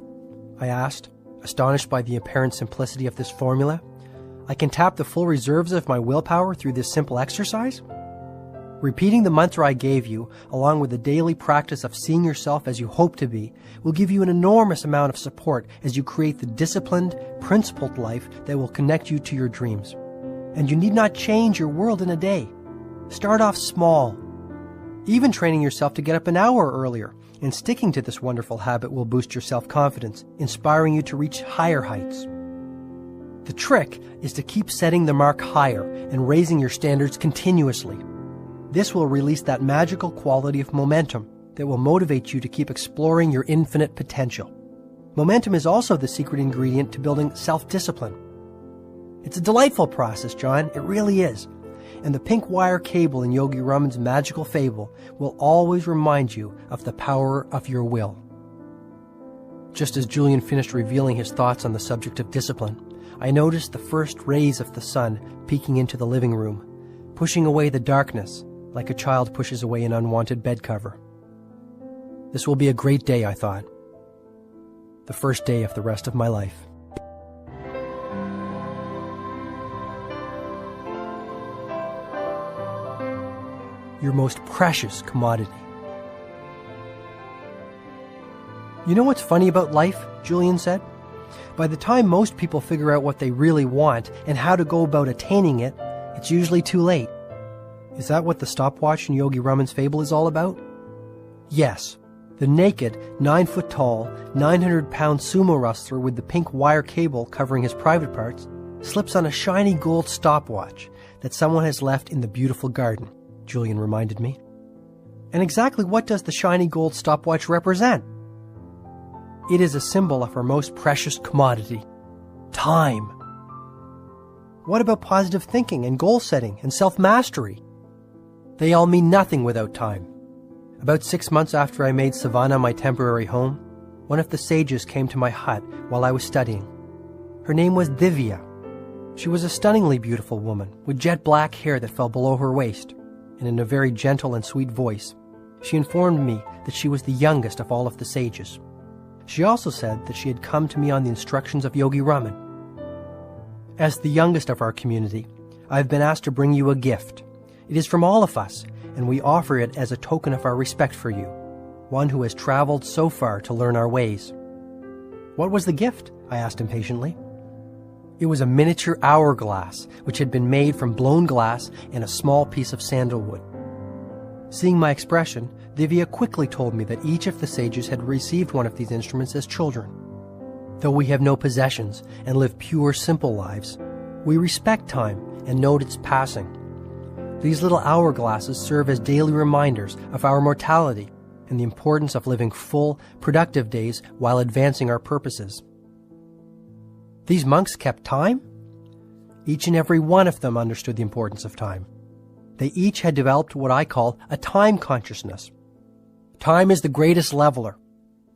I asked, astonished by the apparent simplicity of this formula. I can tap the full reserves of my willpower through this simple exercise? Repeating the mantra I gave you, along with the daily practice of seeing yourself as you hope to be, will give you an enormous amount of support as you create the disciplined, principled life that will connect you to your dreams. And you need not change your world in a day. Start off small. Even training yourself to get up an hour earlier and sticking to this wonderful habit will boost your self-confidence, inspiring you to reach higher heights. The trick is to keep setting the mark higher and raising your standards continuously. This will release that magical quality of momentum that will motivate you to keep exploring your infinite potential. Momentum is also the secret ingredient to building self-discipline. It's a delightful process, John. It really is. And the pink wire cable in Yogi Raman's magical fable will always remind you of the power of your will. Just as Julian finished revealing his thoughts on the subject of discipline, I noticed the first rays of the sun peeking into the living room, pushing away the darkness like a child pushes away an unwanted bed cover. This will be a great day, I thought. The first day of the rest of my life. Your most precious commodity. You know what's funny about life? Julian said. By the time most people figure out what they really want and how to go about attaining it, it's usually too late. Is that what the stopwatch in Yogi Raman's fable is all about? Yes. The naked, 9-foot-tall, 900-pound sumo wrestler with the pink wire cable covering his private parts slips on a shiny gold stopwatch that someone has left in the beautiful garden, Julian reminded me. And exactly what does the shiny gold stopwatch represent? It is a symbol of our most precious commodity, time. What about positive thinking and goal setting and self-mastery? They all mean nothing without time. About 6 months after I made Savannah my temporary home, one of the sages came to my hut while I was studying. Her name was Divya. She was a stunningly beautiful woman with jet black hair that fell below her waist, and in a very gentle and sweet voice, she informed me that she was the youngest of all of the sages. She also said that she had come to me on the instructions of Yogi Raman. As the youngest of our community, I have been asked to bring you a gift. It is from all of us, and we offer it as a token of our respect for you, one who has traveled so far to learn our ways. What was the gift? I asked impatiently. It was a miniature hourglass, which had been made from blown glass and a small piece of sandalwood. Seeing my expression, Divya quickly told me that each of the sages had received one of these instruments as children. Though we have no possessions and live pure, simple lives, we respect time and note its passing. These little hourglasses serve as daily reminders of our mortality and the importance of living full, productive days while advancing our purposes. These monks kept time? Each and every one of them understood the importance of time. They each had developed what I call a time consciousness. Time is the greatest leveler.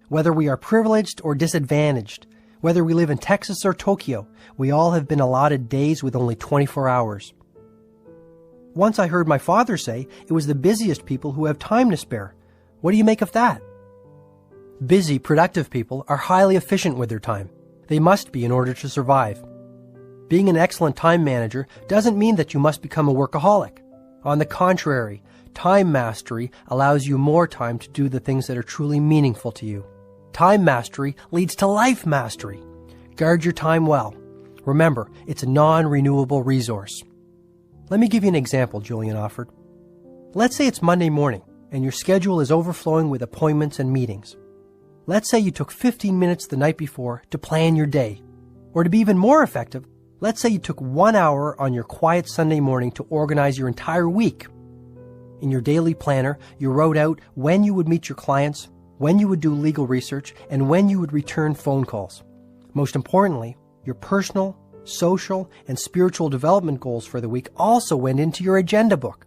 Whether we are privileged or disadvantaged, whether we live in Texas or Tokyo, we all have been allotted days with only 24 hours. Once I heard my father say it was the busiest people who have time to spare. What do you make of that? Busy, productive people are highly efficient with their time. They must be in order to survive. Being an excellent time manager doesn't mean that you must become a workaholic. On the contrary, time mastery allows you more time to do the things that are truly meaningful to you. Time mastery leads to life mastery. Guard your time well. Remember, it's a non-renewable resource. Let me give you an example, Julian offered. Let's say it's Monday morning, and your schedule is overflowing with appointments and meetings. Let's say you took 15 minutes the night before to plan your day. Or to be even more effective, let's say you took 1 hour on your quiet Sunday morning to organize your entire week. In your daily planner, you wrote out when you would meet your clients, when you would do legal research, and when you would return phone calls. Most importantly, your personal, social, and spiritual development goals for the week also went into your agenda book.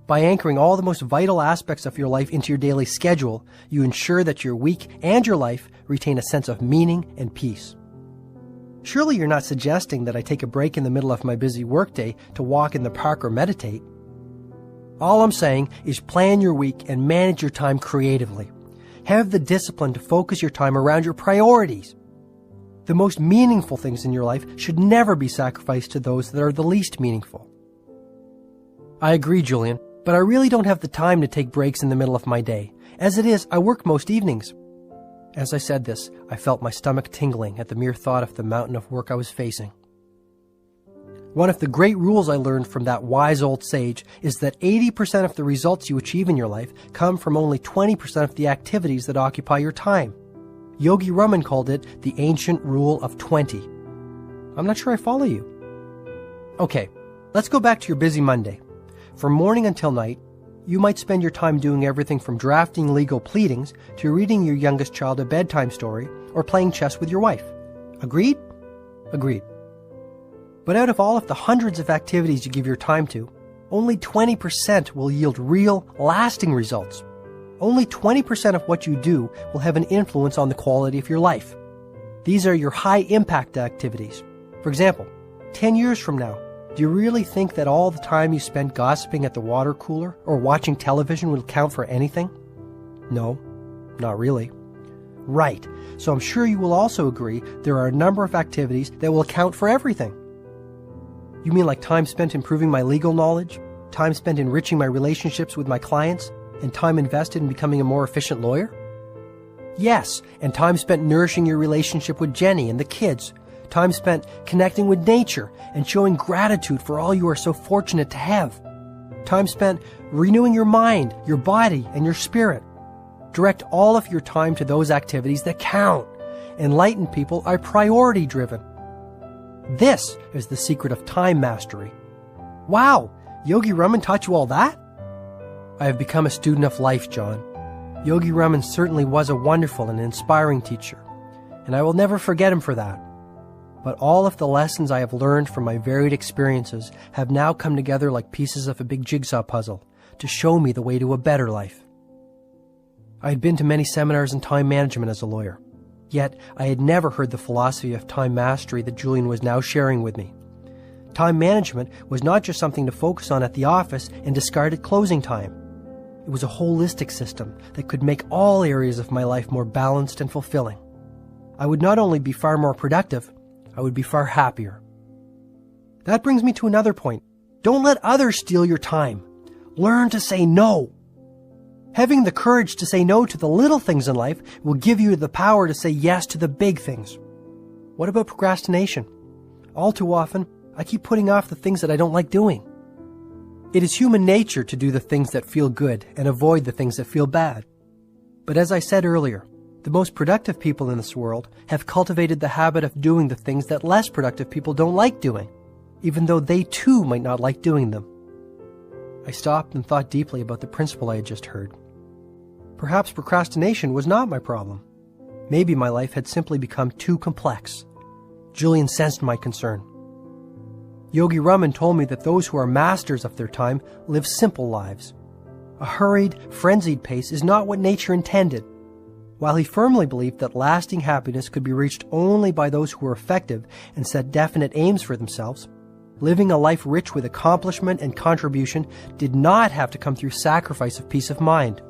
By anchoring all the most vital aspects of your life into your daily schedule, you ensure that your week and your life retain a sense of meaning and peace. Surely you're not suggesting that I take a break in the middle of my busy workday to walk in the park or meditate. All I'm saying is plan your week and manage your time creatively. Have the discipline to focus your time around your priorities. The most meaningful things in your life should never be sacrificed to those that are the least meaningful. I agree, Julian, but I really don't have the time to take breaks in the middle of my day. As it is, I work most evenings. As I said this, I felt my stomach tingling at the mere thought of the mountain of work I was facing. One of the great rules I learned from that wise old sage is that 80% of the results you achieve in your life come from only 20% of the activities that occupy your time. Yogi Raman called it the ancient rule of 20. I'm not sure I follow you. Okay, let's go back to your busy Monday. From morning until night, you might spend your time doing everything from drafting legal pleadings to reading your youngest child a bedtime story or playing chess with your wife. Agreed? Agreed. But out of all of the hundreds of activities you give your time to, only 20% will yield real, lasting results. Only 20% of what you do will have an influence on the quality of your life. These are your high-impact activities. For example, 10 years from now, do you really think that all the time you spent gossiping at the water cooler or watching television will count for anything? No, not really. Right, so I'm sure you will also agree there are a number of activities that will account for everything. You mean like time spent improving my legal knowledge, time spent enriching my relationships with my clients, and time invested in becoming a more efficient lawyer? Yes, and time spent nourishing your relationship with Jenny and the kids, time spent connecting with nature and showing gratitude for all you are so fortunate to have, time spent renewing your mind, your body, and your spirit. Direct all of your time to those activities that count. Enlightened people are priority-driven. This is the secret of time mastery. Wow, Yogi Raman taught you all that? I have become a student of life, John. Yogi Raman certainly was a wonderful and inspiring teacher, and I will never forget him for that. But all of the lessons I have learned from my varied experiences have now come together like pieces of a big jigsaw puzzle to show me the way to a better life. I had been to many seminars in time management as a lawyer. Yet, I had never heard the philosophy of time mastery that Julian was now sharing with me. Time management was not just something to focus on at the office and discard at closing time. It was a holistic system that could make all areas of my life more balanced and fulfilling. I would not only be far more productive, I would be far happier. That brings me to another point. Don't let others steal your time. Learn to say no. Having the courage to say no to the little things in life will give you the power to say yes to the big things. What about procrastination? All too often, I keep putting off the things that I don't like doing. It is human nature to do the things that feel good and avoid the things that feel bad. But as I said earlier, the most productive people in this world have cultivated the habit of doing the things that less productive people don't like doing, even though they too might not like doing them. I stopped and thought deeply about the principle I had just heard. Perhaps procrastination was not my problem. Maybe my life had simply become too complex. Julian sensed my concern. Yogi Raman told me that those who are masters of their time live simple lives. A hurried, frenzied pace is not what nature intended. While he firmly believed that lasting happiness could be reached only by those who were effective and set definite aims for themselves, living a life rich with accomplishment and contribution did not have to come through sacrifice of peace of mind.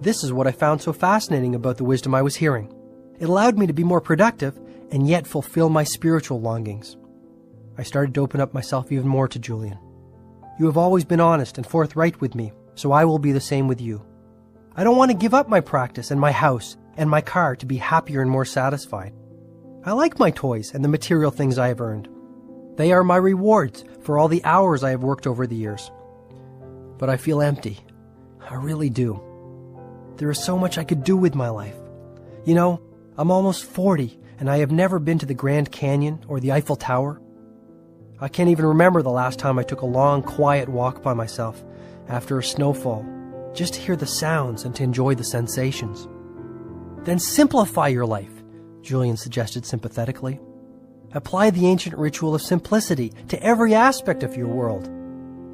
This is what I found so fascinating about the wisdom I was hearing. It allowed me to be more productive and yet fulfill my spiritual longings. I started to open up myself even more to Julian. You have always been honest and forthright with me, so I will be the same with you. I don't want to give up my practice and my house and my car to be happier and more satisfied. I like my toys and the material things I have earned. They are my rewards for all the hours I have worked over the years. But I feel empty. I really do. There is so much I could do with my life. You know, I'm almost 40 and I have never been to the Grand Canyon or the Eiffel Tower. I can't even remember the last time I took a long, quiet walk by myself after a snowfall, just to hear the sounds and to enjoy the sensations. Then simplify your life, Julian suggested sympathetically. Apply the ancient ritual of simplicity to every aspect of your world.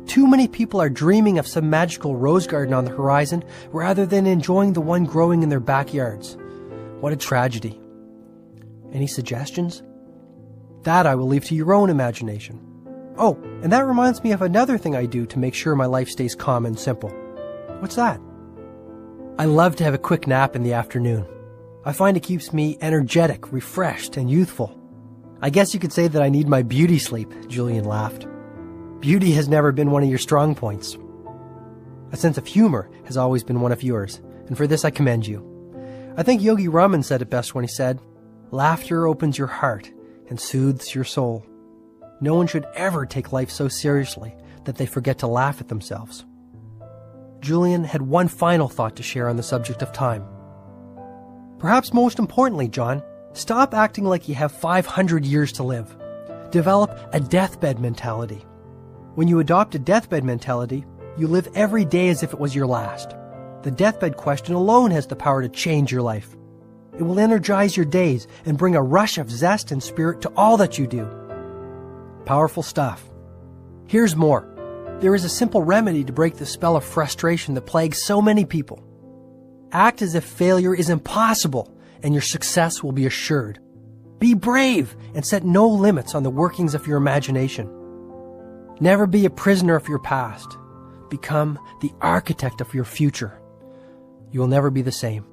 Too many people are dreaming of some magical rose garden on the horizon rather than enjoying the one growing in their backyards. What a tragedy. Any suggestions? That I will leave to your own imagination. Oh, and that reminds me of another thing I do to make sure my life stays calm and simple. What's that? I love to have a quick nap in the afternoon. I find it keeps me energetic, refreshed, and youthful. I guess you could say that I need my beauty sleep, Julian laughed. Beauty has never been one of your strong points. A sense of humor has always been one of yours, and for this I commend you. I think Yogi Raman said it best when he said, "Laughter opens your heart and soothes your soul." No one should ever take life so seriously that they forget to laugh at themselves. Julian had one final thought to share on the subject of time. Perhaps most importantly, John, stop acting like you have 500 years to live. Develop a deathbed mentality. When you adopt a deathbed mentality, you live every day as if it was your last. The deathbed question alone has the power to change your life. It will energize your days and bring a rush of zest and spirit to all that you do. Powerful stuff. Here's more. There is a simple remedy to break the spell of frustration that plagues so many people. Act as if failure is impossible and your success will be assured. Be brave and set no limits on the workings of your imagination. Never be a prisoner of your past. Become the architect of your future. You will never be the same.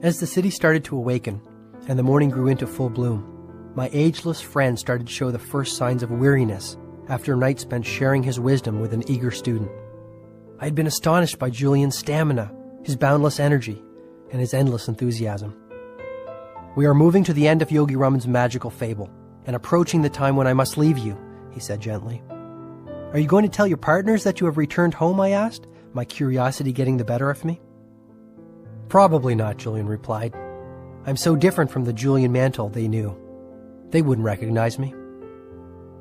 As the city started to awaken and the morning grew into full bloom, my ageless friend started to show the first signs of weariness after a night spent sharing his wisdom with an eager student. I had been astonished by Julian's stamina, his boundless energy, and his endless enthusiasm. "We are moving to the end of Yogi Raman's magical fable and approaching the time when I must leave you," he said gently. "Are you going to tell your partners that you have returned home?" I asked, my curiosity getting the better of me. "Probably not," Julian replied. "I'm so different from the Julian mantle they knew. They wouldn't recognize me."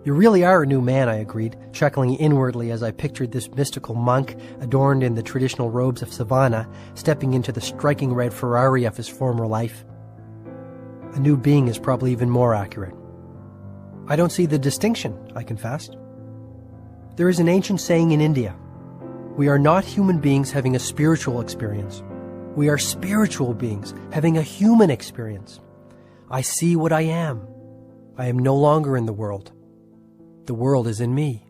"You really are a new man," I agreed, chuckling inwardly as I pictured this mystical monk, adorned in the traditional robes of Savannah, stepping into the striking red Ferrari of his former life. "A new being is probably even more accurate." "I don't see the distinction," I confessed. "There is an ancient saying in India, 'We are not human beings having a spiritual experience. We are spiritual beings having a human experience. I see what I am. I am no longer in the world. The world is in me.'"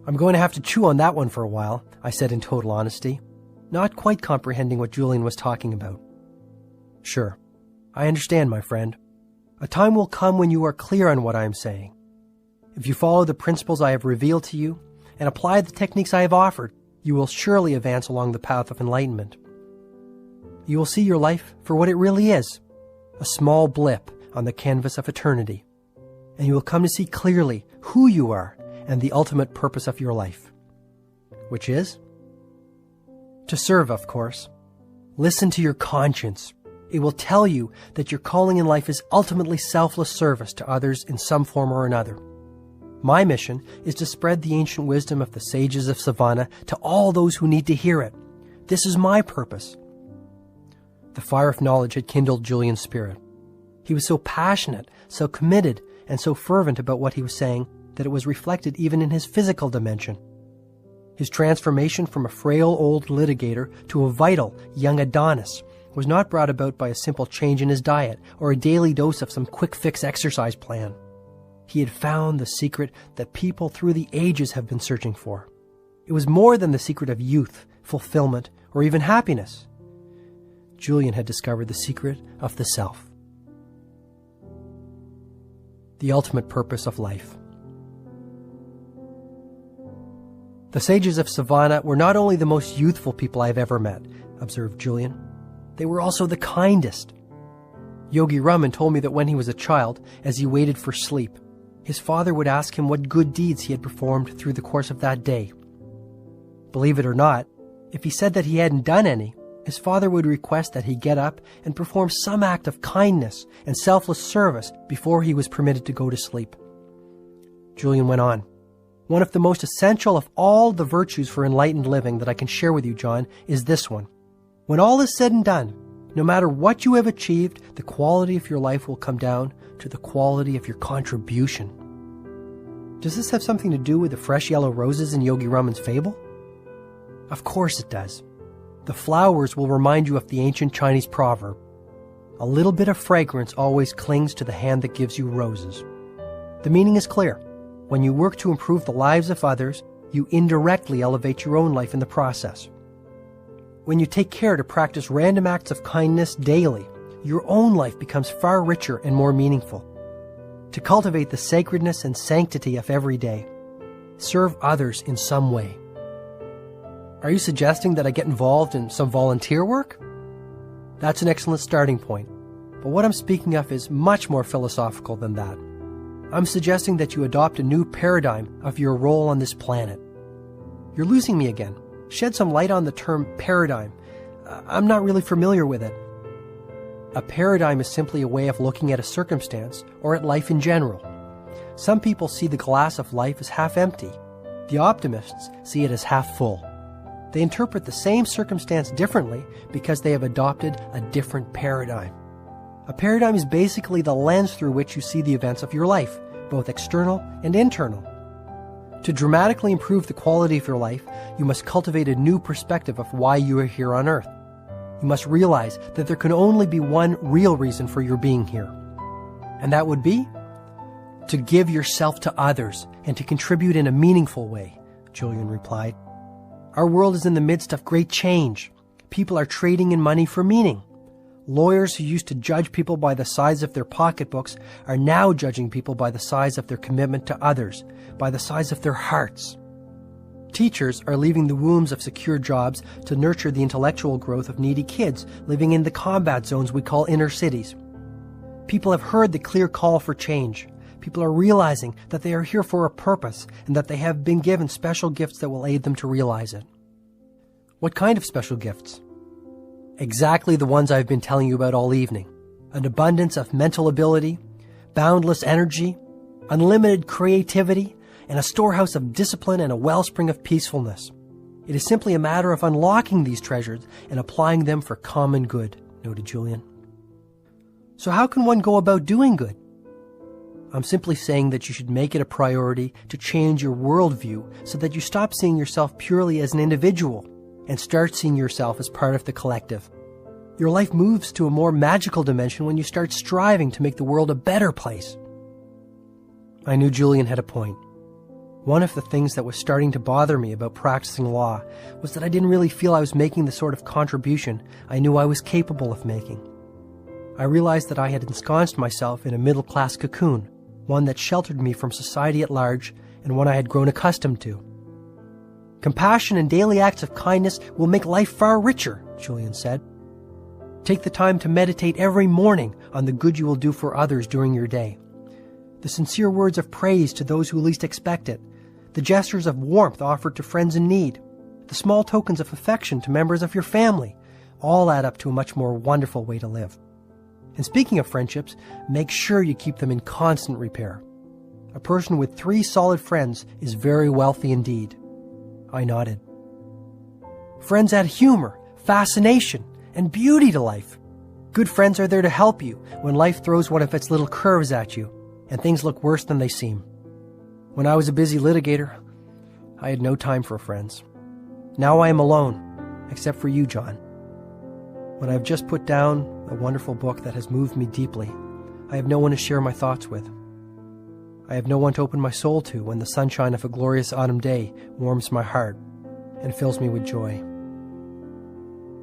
"I'm going to have to chew on that one for a while," I said in total honesty, not quite comprehending what Julian was talking about. "Sure. I understand, my friend. A time will come when you are clear on what I am saying. If you follow the principles I have revealed to you and apply the techniques I have offered, you will surely advance along the path of enlightenment. You will see your life for what it really is, a small blip on the canvas of eternity, and you will come to see clearly who you are and the ultimate purpose of your life. Which is? To serve, of course. Listen to your conscience. It will tell you that your calling in life is ultimately selfless service to others in some form or another. My mission is to spread the ancient wisdom of the sages of Savannah to all those who need to hear it. This is my purpose." The fire of knowledge had kindled Julian's spirit. He was so passionate, so committed, and so fervent about what he was saying that it was reflected even in his physical dimension. His transformation from a frail old litigator to a vital young Adonis was not brought about by a simple change in his diet or a daily dose of some quick-fix exercise plan. He had found the secret that people through the ages have been searching for. It was more than the secret of youth, fulfillment, or even happiness. Julian had discovered the secret of the self. The ultimate purpose of life. The sages of Savannah were not only the most youthful people I have ever met, observed Julian. They were also the kindest. Yogi Raman told me that when he was a child, as he waited for sleep, his father would ask him what good deeds he had performed through the course of that day. Believe it or not, if he said that he hadn't done any, his father would request that he get up and perform some act of kindness and selfless service before he was permitted to go to sleep. Julian went on. One of the most essential of all the virtues for enlightened living that I can share with you, John, is this one. When all is said and done, no matter what you have achieved, the quality of your life will come down to the quality of your contribution. Does this have something to do with the fresh yellow roses in Yogi Raman's fable? Of course it does. The flowers will remind you of the ancient Chinese proverb, "A little bit of fragrance always clings to the hand that gives you roses." The meaning is clear. When you work to improve the lives of others, you indirectly elevate your own life in the process. When you take care to practice random acts of kindness daily, your own life becomes far richer and more meaningful. To cultivate the sacredness and sanctity of every day, serve others in some way. Are you suggesting that I get involved in some volunteer work? That's an excellent starting point, but what I'm speaking of is much more philosophical than that. I'm suggesting that you adopt a new paradigm of your role on this planet. You're losing me again. Shed some light on the term paradigm. I'm not really familiar with it. A paradigm is simply a way of looking at a circumstance or at life in general. Some people see the glass of life as half empty. The optimists see it as half full. They interpret the same circumstance differently because they have adopted a different paradigm. A paradigm is basically the lens through which you see the events of your life, both external and internal. To dramatically improve the quality of your life, you must cultivate a new perspective of why you are here on Earth. You must realize that there can only be one real reason for your being here. And that would be to give yourself to others and to contribute in a meaningful way, Julian replied. Our world is in the midst of great change. People are trading in money for meaning. Lawyers who used to judge people by the size of their pocketbooks are now judging people by the size of their commitment to others, by the size of their hearts. Teachers are leaving the wombs of secure jobs to nurture the intellectual growth of needy kids living in the combat zones we call inner cities. People have heard the clear call for change. People are realizing that they are here for a purpose and that they have been given special gifts that will aid them to realize it. What kind of special gifts? Exactly the ones I've been telling you about all evening. An abundance of mental ability, boundless energy, unlimited creativity, and a storehouse of discipline and a wellspring of peacefulness. It is simply a matter of unlocking these treasures and applying them for common good, noted Julian. So how can one go about doing good? I'm simply saying that you should make it a priority to change your worldview so that you stop seeing yourself purely as an individual and start seeing yourself as part of the collective. Your life moves to a more magical dimension when you start striving to make the world a better place. I knew Julian had a point. One of the things that was starting to bother me about practicing law was that I didn't really feel I was making the sort of contribution I knew I was capable of making. I realized that I had ensconced myself in a middle-class cocoon, one that sheltered me from society at large and one I had grown accustomed to. Compassion and daily acts of kindness will make life far richer, Julian said. Take the time to meditate every morning on the good you will do for others during your day. The sincere words of praise to those who least expect it, the gestures of warmth offered to friends in need, the small tokens of affection to members of your family, all add up to a much more wonderful way to live. And speaking of friendships, make sure you keep them in constant repair. A person with 3 solid friends is very wealthy indeed. I nodded. Friends add humor, fascination, and beauty to life. Good friends are there to help you when life throws one of its little curves at you and things look worse than they seem. When I was a busy litigator, I had no time for friends. Now I am alone, except for you, John. When I have just put down a wonderful book that has moved me deeply, I have no one to share my thoughts with. I have no one to open my soul to when the sunshine of a glorious autumn day warms my heart and fills me with joy.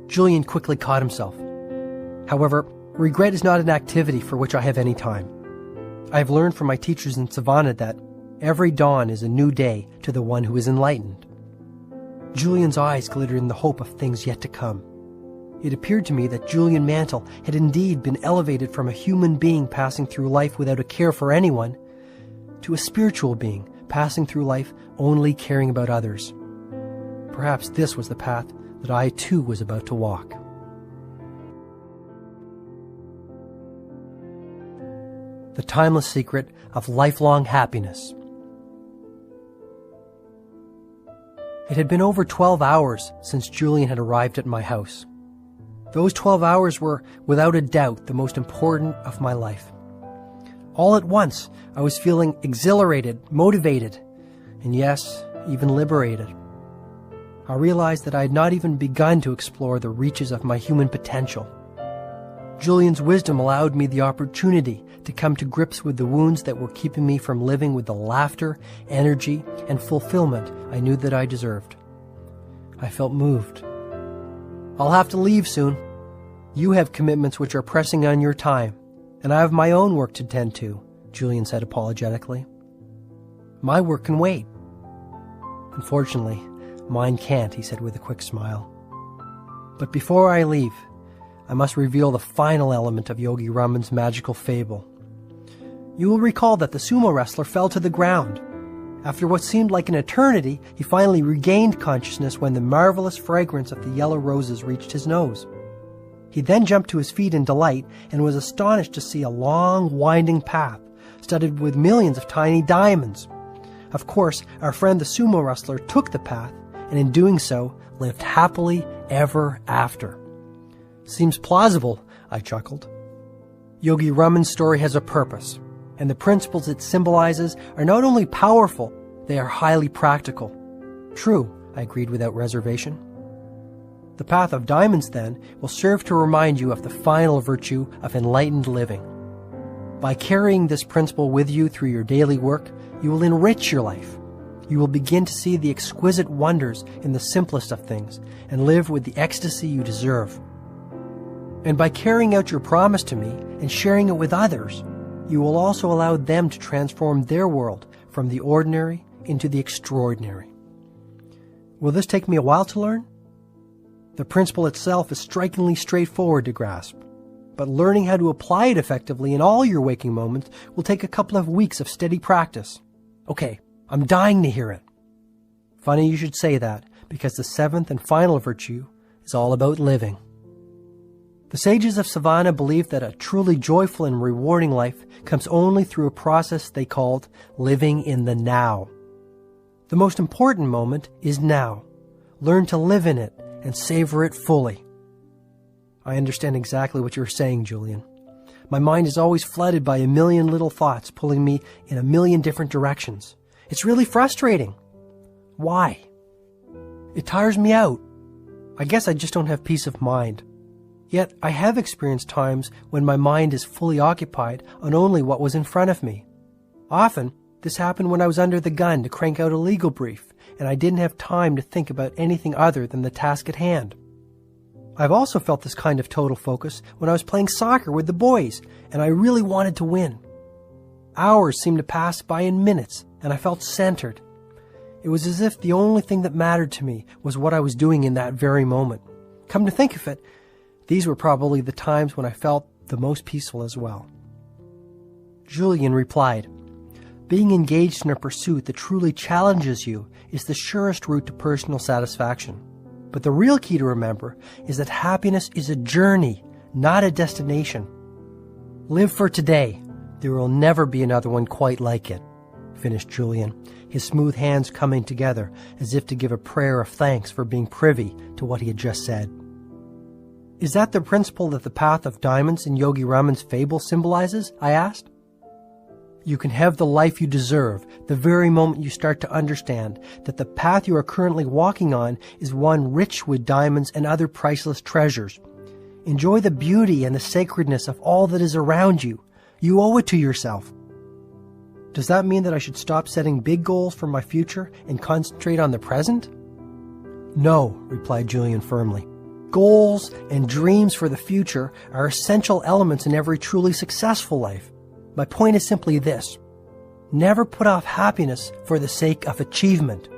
Julian quickly caught himself. However, regret is not an activity for which I have any time. I have learned from my teachers in Savannah that every dawn is a new day to the one who is enlightened. Julian's eyes glittered in the hope of things yet to come. It appeared to me that Julian Mantle had indeed been elevated from a human being passing through life without a care for anyone to a spiritual being passing through life only caring about others. Perhaps this was the path that I too was about to walk. The timeless secret of lifelong happiness. It had been over 12 hours since Julian had arrived at my house. Those 12 hours were, without a doubt, the most important of my life. All at once, I was feeling exhilarated, motivated, and yes, even liberated. I realized that I had not even begun to explore the reaches of my human potential. Julian's wisdom allowed me the opportunity to come to grips with the wounds that were keeping me from living with the laughter, energy, and fulfillment I knew that I deserved. I felt moved. I'll have to leave soon. You have commitments which are pressing on your time, and I have my own work to tend to, Julian said apologetically. My work can wait. Unfortunately, mine can't, he said with a quick smile. But before I leave, I must reveal the final element of Yogi Raman's magical fable. You will recall that the sumo wrestler fell to the ground. After what seemed like an eternity, he finally regained consciousness when the marvelous fragrance of the yellow roses reached his nose. He then jumped to his feet in delight and was astonished to see a long, winding path studded with millions of tiny diamonds. Of course, our friend the sumo wrestler took the path, and in doing so, lived happily ever after. Seems plausible, I chuckled. Yogi Raman's story has a purpose, and the principles it symbolizes are not only powerful, they are highly practical. True, I agreed without reservation. The path of diamonds, then, will serve to remind you of the final virtue of enlightened living. By carrying this principle with you through your daily work, you will enrich your life. You will begin to see the exquisite wonders in the simplest of things and live with the ecstasy you deserve. And by carrying out your promise to me and sharing it with others, you will also allow them to transform their world from the ordinary into the extraordinary. Will this take me a while to learn? The principle itself is strikingly straightforward to grasp, but learning how to apply it effectively in all your waking moments will take a couple of weeks of steady practice. Okay, I'm dying to hear it. Funny you should say that, because the seventh and final virtue is all about living. The sages of Savannah believed that a truly joyful and rewarding life comes only through a process they called living in the now. The most important moment is now. Learn to live in it and savor it fully. I understand exactly what you're saying, Julian. My mind is always flooded by a million little thoughts pulling me in a million different directions. It's really frustrating. Why? It tires me out. I guess I just don't have peace of mind. Yet I have experienced times when my mind is fully occupied on only what was in front of me. Often, this happened when I was under the gun to crank out a legal brief, and I didn't have time to think about anything other than the task at hand. I've also felt this kind of total focus when I was playing soccer with the boys, and I really wanted to win. Hours seemed to pass by in minutes, and I felt centered. It was as if the only thing that mattered to me was what I was doing in that very moment. Come to think of it, these were probably the times when I felt the most peaceful as well. Julian replied, "Being engaged in a pursuit that truly challenges you is the surest route to personal satisfaction. But the real key to remember is that happiness is a journey, not a destination. Live for today. There will never be another one quite like it," finished Julian, his smooth hands coming together as if to give a prayer of thanks for being privy to what he had just said. Is that the principle that the path of diamonds in Yogi Raman's fable symbolizes? I asked. You can have the life you deserve the very moment you start to understand that the path you are currently walking on is one rich with diamonds and other priceless treasures. Enjoy the beauty and the sacredness of all that is around you. You owe it to yourself. Does that mean that I should stop setting big goals for my future and concentrate on the present? No, replied Julian firmly. Goals and dreams for the future are essential elements in every truly successful life. My point is simply this. Never put off happiness for the sake of achievement.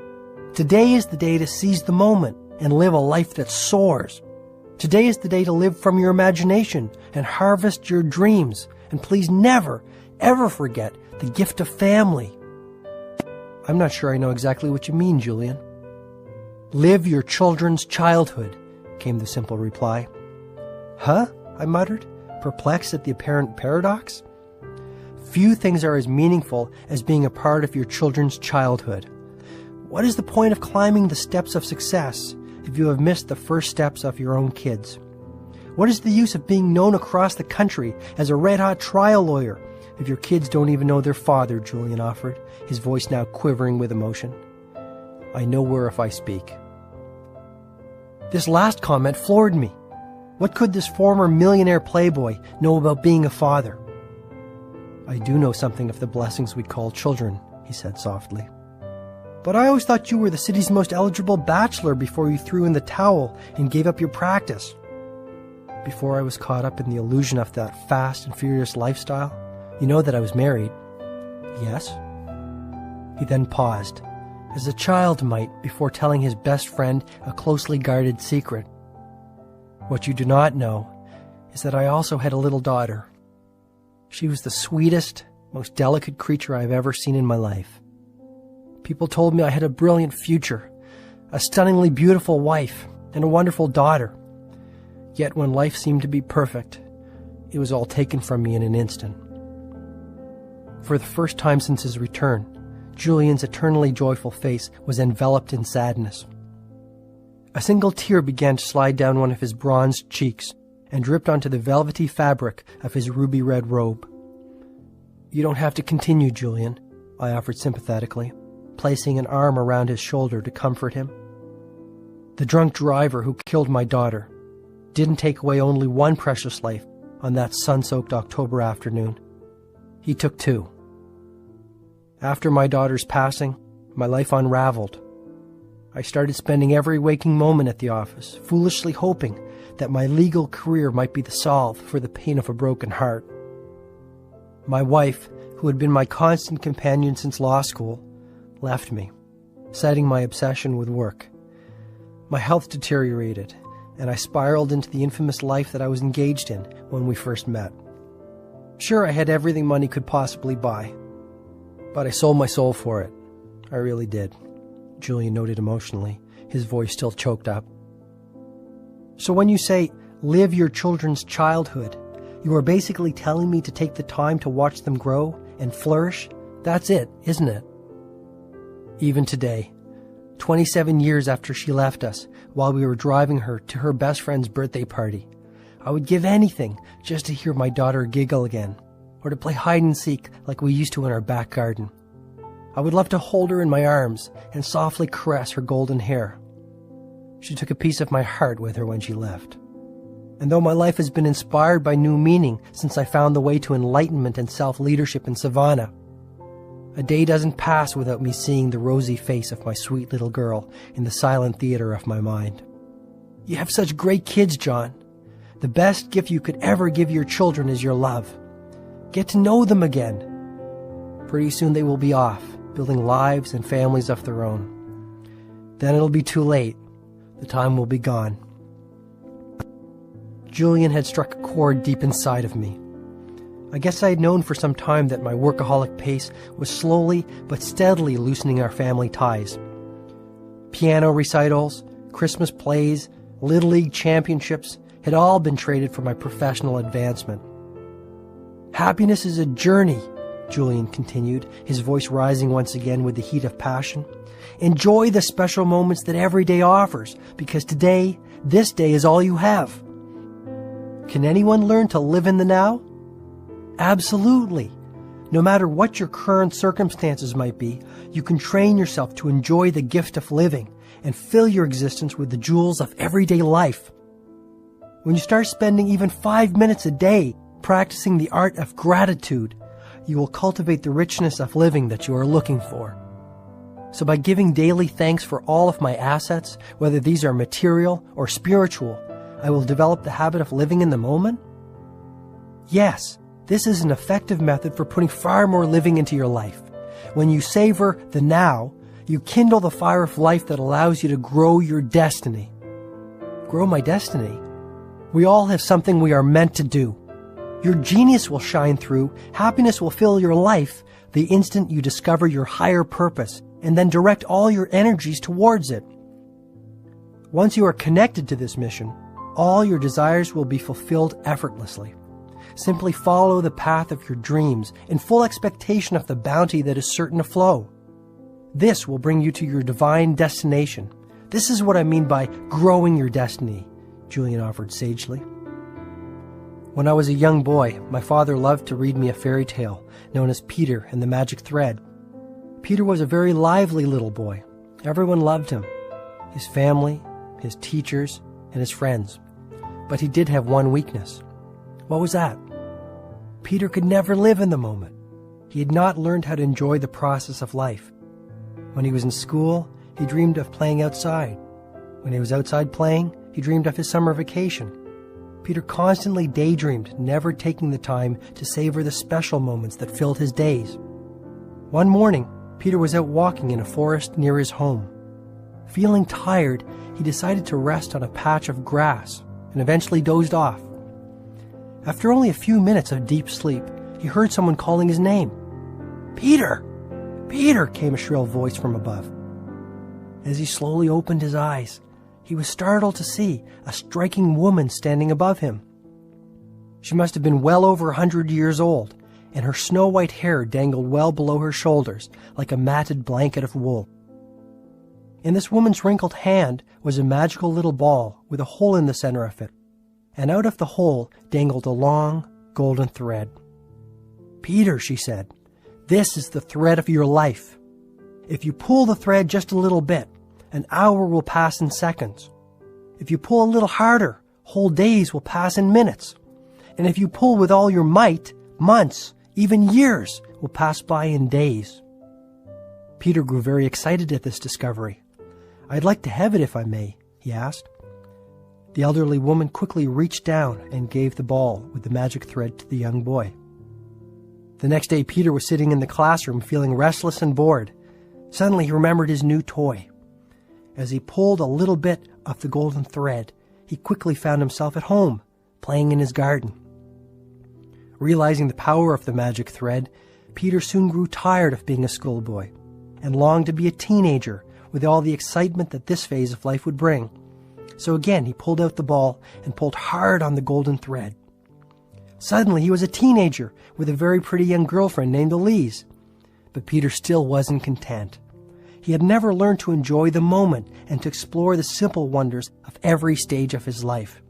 Today is the day to seize the moment and live a life that soars. Today is the day to live from your imagination and harvest your dreams. And please never, ever forget the gift of family. I'm not sure I know exactly what you mean, Julian. Live your children's childhood, came the simple reply. Huh? I muttered, perplexed at the apparent paradox. Few things are as meaningful as being a part of your children's childhood. What is the point of climbing the steps of success if you have missed the first steps of your own kids? What is the use of being known across the country as a red-hot trial lawyer if your kids don't even know their father, Julian offered, his voice now quivering with emotion. I know where if I speak. This last comment floored me. What could this former millionaire playboy know about being a father? I do know something of the blessings we call children, he said softly. But I always thought you were the city's most eligible bachelor before you threw in the towel and gave up your practice. Before I was caught up in the illusion of that fast and furious lifestyle, you know that I was married. Yes? He then paused, as a child might before telling his best friend a closely guarded secret. What you do not know is that I also had a little daughter. She was the sweetest, most delicate creature I've ever seen in my life. People told me I had a brilliant future, a stunningly beautiful wife, and a wonderful daughter. Yet when life seemed to be perfect, it was all taken from me in an instant. For the first time since his return, Julian's eternally joyful face was enveloped in sadness. A single tear began to slide down one of his bronzed cheeks and dripped onto the velvety fabric of his ruby-red robe. You don't have to continue, Julian, I offered sympathetically, placing an arm around his shoulder to comfort him. The drunk driver who killed my daughter didn't take away only one precious life on that sun-soaked October afternoon. He took two. After my daughter's passing, my life unraveled. I started spending every waking moment at the office, foolishly hoping that my legal career might be the salve for the pain of a broken heart. My wife, who had been my constant companion since law school, left me, citing my obsession with work. My health deteriorated, and I spiraled into the infamous life that I was engaged in when we first met. Sure, I had everything money could possibly buy, but I sold my soul for it. I really did, Julian noted emotionally, his voice still choked up. So when you say, live your children's childhood, you are basically telling me to take the time to watch them grow and flourish? That's it, isn't it? Even today, 27 years after she left us, while we were driving her to her best friend's birthday party, I would give anything just to hear my daughter giggle again, or to play hide and seek like we used to in our back garden. I would love to hold her in my arms and softly caress her golden hair. She took a piece of my heart with her when she left. And though my life has been inspired by new meaning since I found the way to enlightenment and self-leadership in Savannah, a day doesn't pass without me seeing the rosy face of my sweet little girl in the silent theater of my mind. You have such great kids, John. The best gift you could ever give your children is your love. Get to know them again. Pretty soon they will be off, building lives and families of their own. Then it'll be too late. The time will be gone. Julian had struck a chord deep inside of me. I guess I had known for some time that my workaholic pace was slowly but steadily loosening our family ties. Piano recitals, Christmas plays, Little League championships had all been traded for my professional advancement. Happiness is a journey, Julian continued, his voice rising once again with the heat of passion. Enjoy the special moments that every day offers, because today, this day is all you have. Can anyone learn to live in the now? Absolutely. No matter what your current circumstances might be, you can train yourself to enjoy the gift of living and fill your existence with the jewels of everyday life. When you start spending even 5 minutes a day practicing the art of gratitude, you will cultivate the richness of living that you are looking for. So by giving daily thanks for all of my assets, whether these are material or spiritual, I will develop the habit of living in the moment? Yes, this is an effective method for putting far more living into your life. When you savor the now, you kindle the fire of life that allows you to grow your destiny. Grow my destiny? We all have something we are meant to do. Your genius will shine through, happiness will fill your life the instant you discover your higher purpose and then direct all your energies towards it. Once you are connected to this mission, all your desires will be fulfilled effortlessly. Simply follow the path of your dreams in full expectation of the bounty that is certain to flow. This will bring you to your divine destination. This is what I mean by growing your destiny, Julian offered sagely. When I was a young boy, my father loved to read me a fairy tale known as Peter and the Magic Thread. Peter was a very lively little boy. Everyone loved him, his family, his teachers, and his friends. But he did have one weakness. What was that? Peter could never live in the moment. He had not learned how to enjoy the process of life. When he was in school, he dreamed of playing outside. When he was outside playing, he dreamed of his summer vacation. Peter constantly daydreamed, never taking the time to savor the special moments that filled his days. One morning, Peter was out walking in a forest near his home. Feeling tired, he decided to rest on a patch of grass and eventually dozed off. After only a few minutes of deep sleep, he heard someone calling his name. "Peter! Peter!" came a shrill voice from above. As he slowly opened his eyes, he was startled to see a striking woman standing above him. She must have been well over 100 years old, and her snow-white hair dangled well below her shoulders like a matted blanket of wool. In this woman's wrinkled hand was a magical little ball with a hole in the center of it, and out of the hole dangled a long, golden thread. "Peter," she said, "this is the thread of your life. If you pull the thread just a little bit, an hour will pass in seconds. If you pull a little harder, whole days will pass in minutes. And if you pull with all your might, months, even years, will pass by in days." Peter grew very excited at this discovery. "I'd like to have it if I may," he asked. The elderly woman quickly reached down and gave the ball with the magic thread to the young boy. The next day, Peter was sitting in the classroom feeling restless and bored. Suddenly, he remembered his new toy. As he pulled a little bit of the golden thread, he quickly found himself at home, playing in his garden. Realizing the power of the magic thread, Peter soon grew tired of being a schoolboy and longed to be a teenager with all the excitement that this phase of life would bring. So again, he pulled out the ball and pulled hard on the golden thread. Suddenly, he was a teenager with a very pretty young girlfriend named Elise. But Peter still wasn't content. He had never learned to enjoy the moment and to explore the simple wonders of every stage of his life.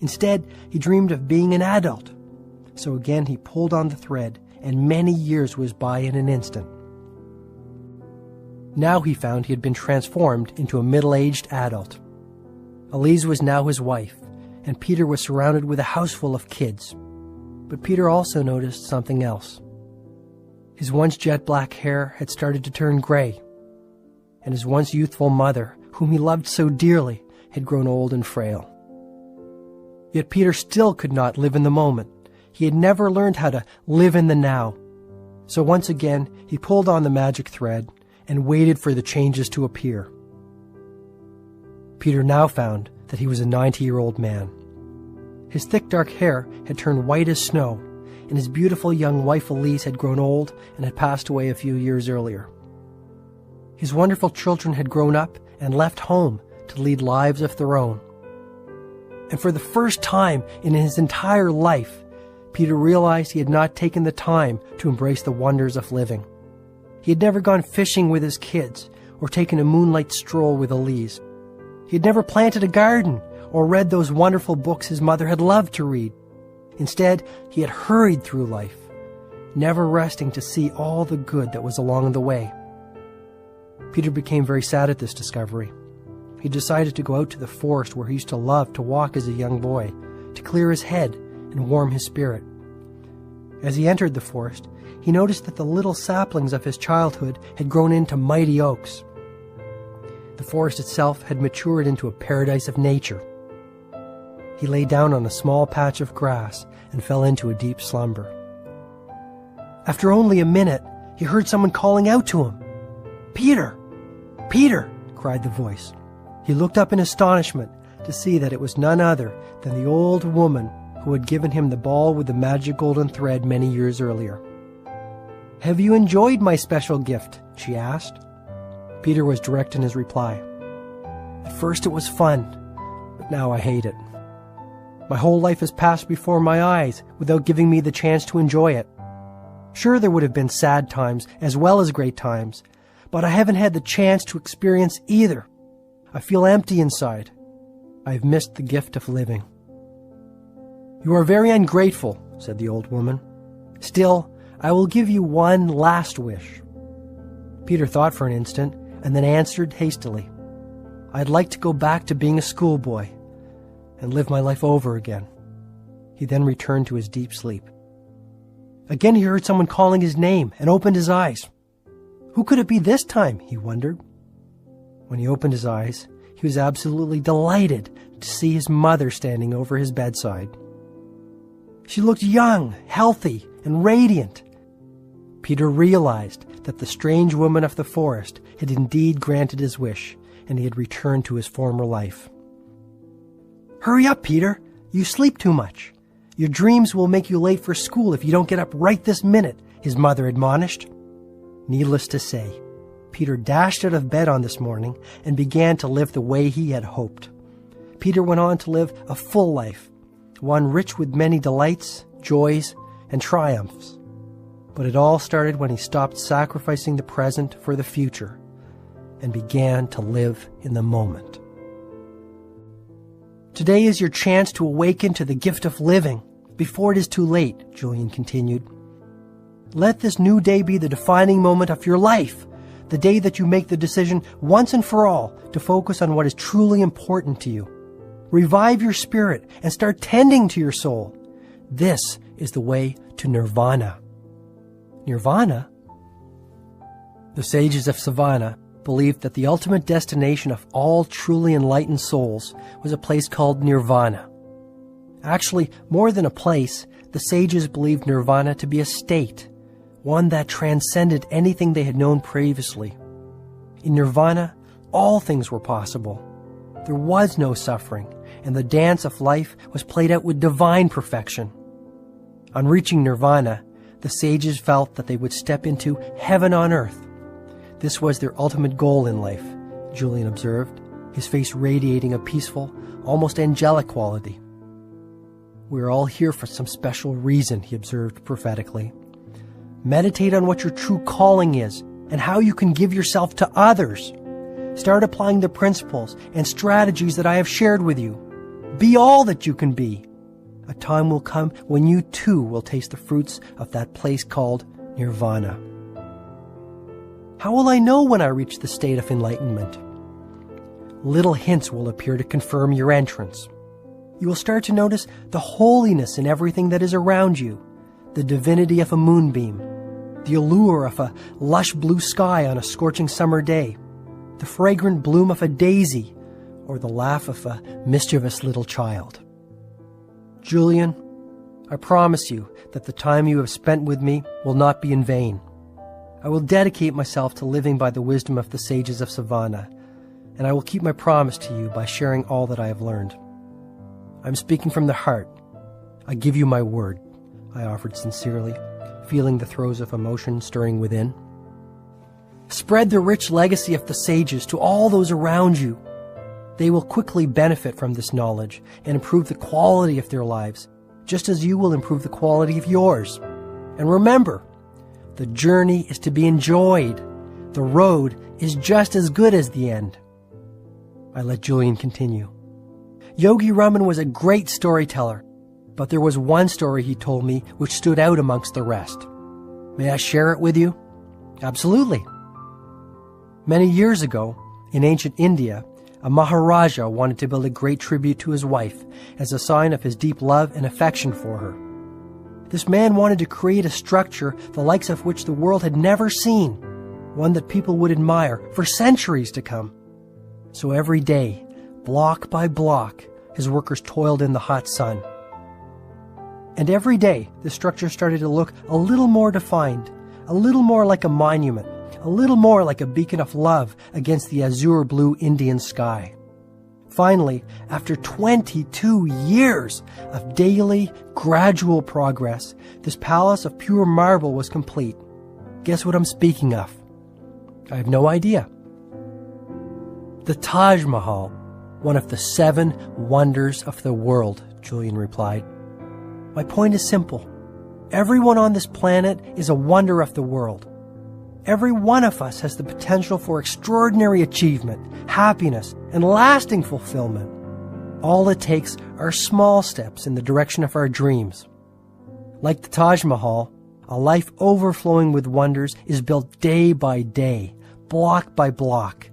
Instead, he dreamed of being an adult. So again, he pulled on the thread, and many years whizzed by in an instant. Now he found he had been transformed into a middle-aged adult. Elise was now his wife, and Peter was surrounded with a house full of kids. But Peter also noticed something else. His once jet-black hair had started to turn gray, and his once youthful mother, whom he loved so dearly, had grown old and frail. Yet Peter still could not live in the moment. He had never learned how to live in the now. So once again, he pulled on the magic thread and waited for the changes to appear. Peter now found that he was a 90-year-old man. His thick dark hair had turned white as snow, and his beautiful young wife Elise had grown old and had passed away a few years earlier. His wonderful children had grown up and left home to lead lives of their own. And for the first time in his entire life, Peter realized he had not taken the time to embrace the wonders of living. He had never gone fishing with his kids or taken a moonlight stroll with Elise. He had never planted a garden or read those wonderful books his mother had loved to read. Instead, he had hurried through life, never resting to see all the good that was along the way. Peter became very sad at this discovery. He decided to go out to the forest where he used to love to walk as a young boy, to clear his head and warm his spirit. As he entered the forest, he noticed that the little saplings of his childhood had grown into mighty oaks. The forest itself had matured into a paradise of nature. He lay down on a small patch of grass and fell into a deep slumber. After only a minute, he heard someone calling out to him. "Peter! Peter!" cried the voice. He looked up in astonishment to see that it was none other than the old woman who had given him the ball with the magic golden thread many years earlier. "Have you enjoyed my special gift?" she asked. Peter was direct in his reply. "At first it was fun, but now I hate it. My whole life has passed before my eyes without giving me the chance to enjoy it. Sure, there would have been sad times as well as great times, but I haven't had the chance to experience either. I feel empty inside. I have missed the gift of living." "You are very ungrateful," said the old woman. "Still, I will give you one last wish." Peter thought for an instant and then answered hastily, "I'd like to go back to being a schoolboy. and live my life over again. He then returned to his deep sleep. Again he heard someone calling his name and opened his eyes. Who could it be this time, he wondered. When he opened his eyes, he was absolutely delighted to see his mother standing over his bedside. She looked young, healthy, and radiant. Peter realized that the strange woman of the forest had indeed granted his wish, and he had returned to his former life. Hurry up, Peter! You sleep too much. Your dreams will make you late for school if you don't get up right this minute, his mother admonished. Needless to say, Peter dashed out of bed on this morning and began to live the way he had hoped. Peter went on to live a full life, one rich with many delights, joys, and triumphs. But it all started when he stopped sacrificing the present for the future and began to live in the moment. Today is your chance to awaken to the gift of living before it is too late, Julian continued. Let this new day be the defining moment of your life, the day that you make the decision once and for all to focus on what is truly important to you. Revive your spirit and start tending to your soul. This is the way to nirvana. Nirvana? The sages of Savannah believed that the ultimate destination of all truly enlightened souls was a place called nirvana. Actually, more than a place, the sages believed nirvana to be a state, one that transcended anything they had known previously. In nirvana, all things were possible. There was no suffering, and the dance of life was played out with divine perfection. On reaching nirvana, the sages felt that they would step into heaven on earth. This was their ultimate goal in life, Julian observed, his face radiating a peaceful, almost angelic quality. We are all here for some special reason, he observed prophetically. Meditate on what your true calling is and how you can give yourself to others. Start applying the principles and strategies that I have shared with you. Be all that you can be. A time will come when you too will taste the fruits of that place called nirvana. How will I know when I reach the state of enlightenment? Little hints will appear to confirm your entrance. You will start to notice the holiness in everything that is around you, the divinity of a moonbeam, the allure of a lush blue sky on a scorching summer day, the fragrant bloom of a daisy, or the laugh of a mischievous little child. Julian, I promise you that the time you have spent with me will not be in vain. I will dedicate myself to living by the wisdom of the sages of Savannah, and I will keep my promise to you by sharing all that I have learned. I'm speaking from the heart. I give you my word, I offered sincerely, feeling the throes of emotion stirring within. Spread the rich legacy of the sages to all those around you. They will quickly benefit from this knowledge and improve the quality of their lives, just as you will improve the quality of yours. And remember, the journey is to be enjoyed. The road is just as good as the end. I let Julian continue. Yogi Raman was a great storyteller, but there was one story he told me which stood out amongst the rest. May I share it with you? Absolutely. Many years ago, in ancient India, a Maharaja wanted to build a great tribute to his wife as a sign of his deep love and affection for her. This man wanted to create a structure the likes of which the world had never seen, one that people would admire for centuries to come. So every day, block by block, his workers toiled in the hot sun. And every day, the structure started to look a little more defined, a little more like a monument, a little more like a beacon of love against the azure blue Indian sky. Finally, after 22 years of daily, gradual progress, this palace of pure marble was complete. Guess what I'm speaking of? I have no idea. The Taj Mahal, one of the 7 wonders of the world, Julian replied. My point is simple. Everyone on this planet is a wonder of the world. Every one of us has the potential for extraordinary achievement, happiness, and lasting fulfillment. All it takes are small steps in the direction of our dreams. Like the Taj Mahal, a life overflowing with wonders is built day by day, block by block.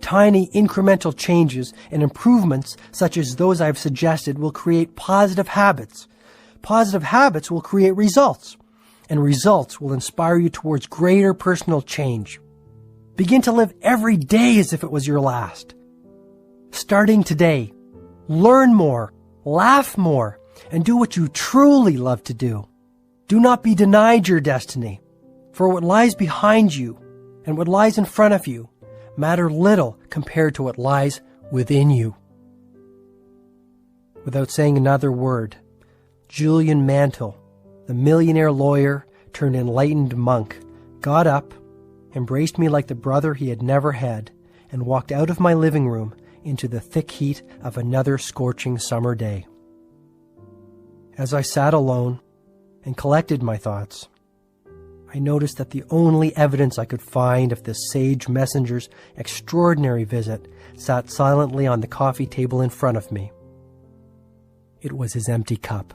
Tiny incremental changes and improvements such as those I've suggested will create positive habits. Positive habits will create results, and results will inspire you towards greater personal change. Begin to live every day as if it was your last. Starting today, learn more, laugh more, and do what you truly love to do. Do not be denied your destiny, for what lies behind you and what lies in front of you matter little compared to what lies within you. Without saying another word, Julian Mantle, the millionaire lawyer turned enlightened monk, got up, embraced me like the brother he had never had, and walked out of my living room into the thick heat of another scorching summer day. As I sat alone and collected my thoughts, I noticed that the only evidence I could find of this sage messenger's extraordinary visit sat silently on the coffee table in front of me. It was his empty cup.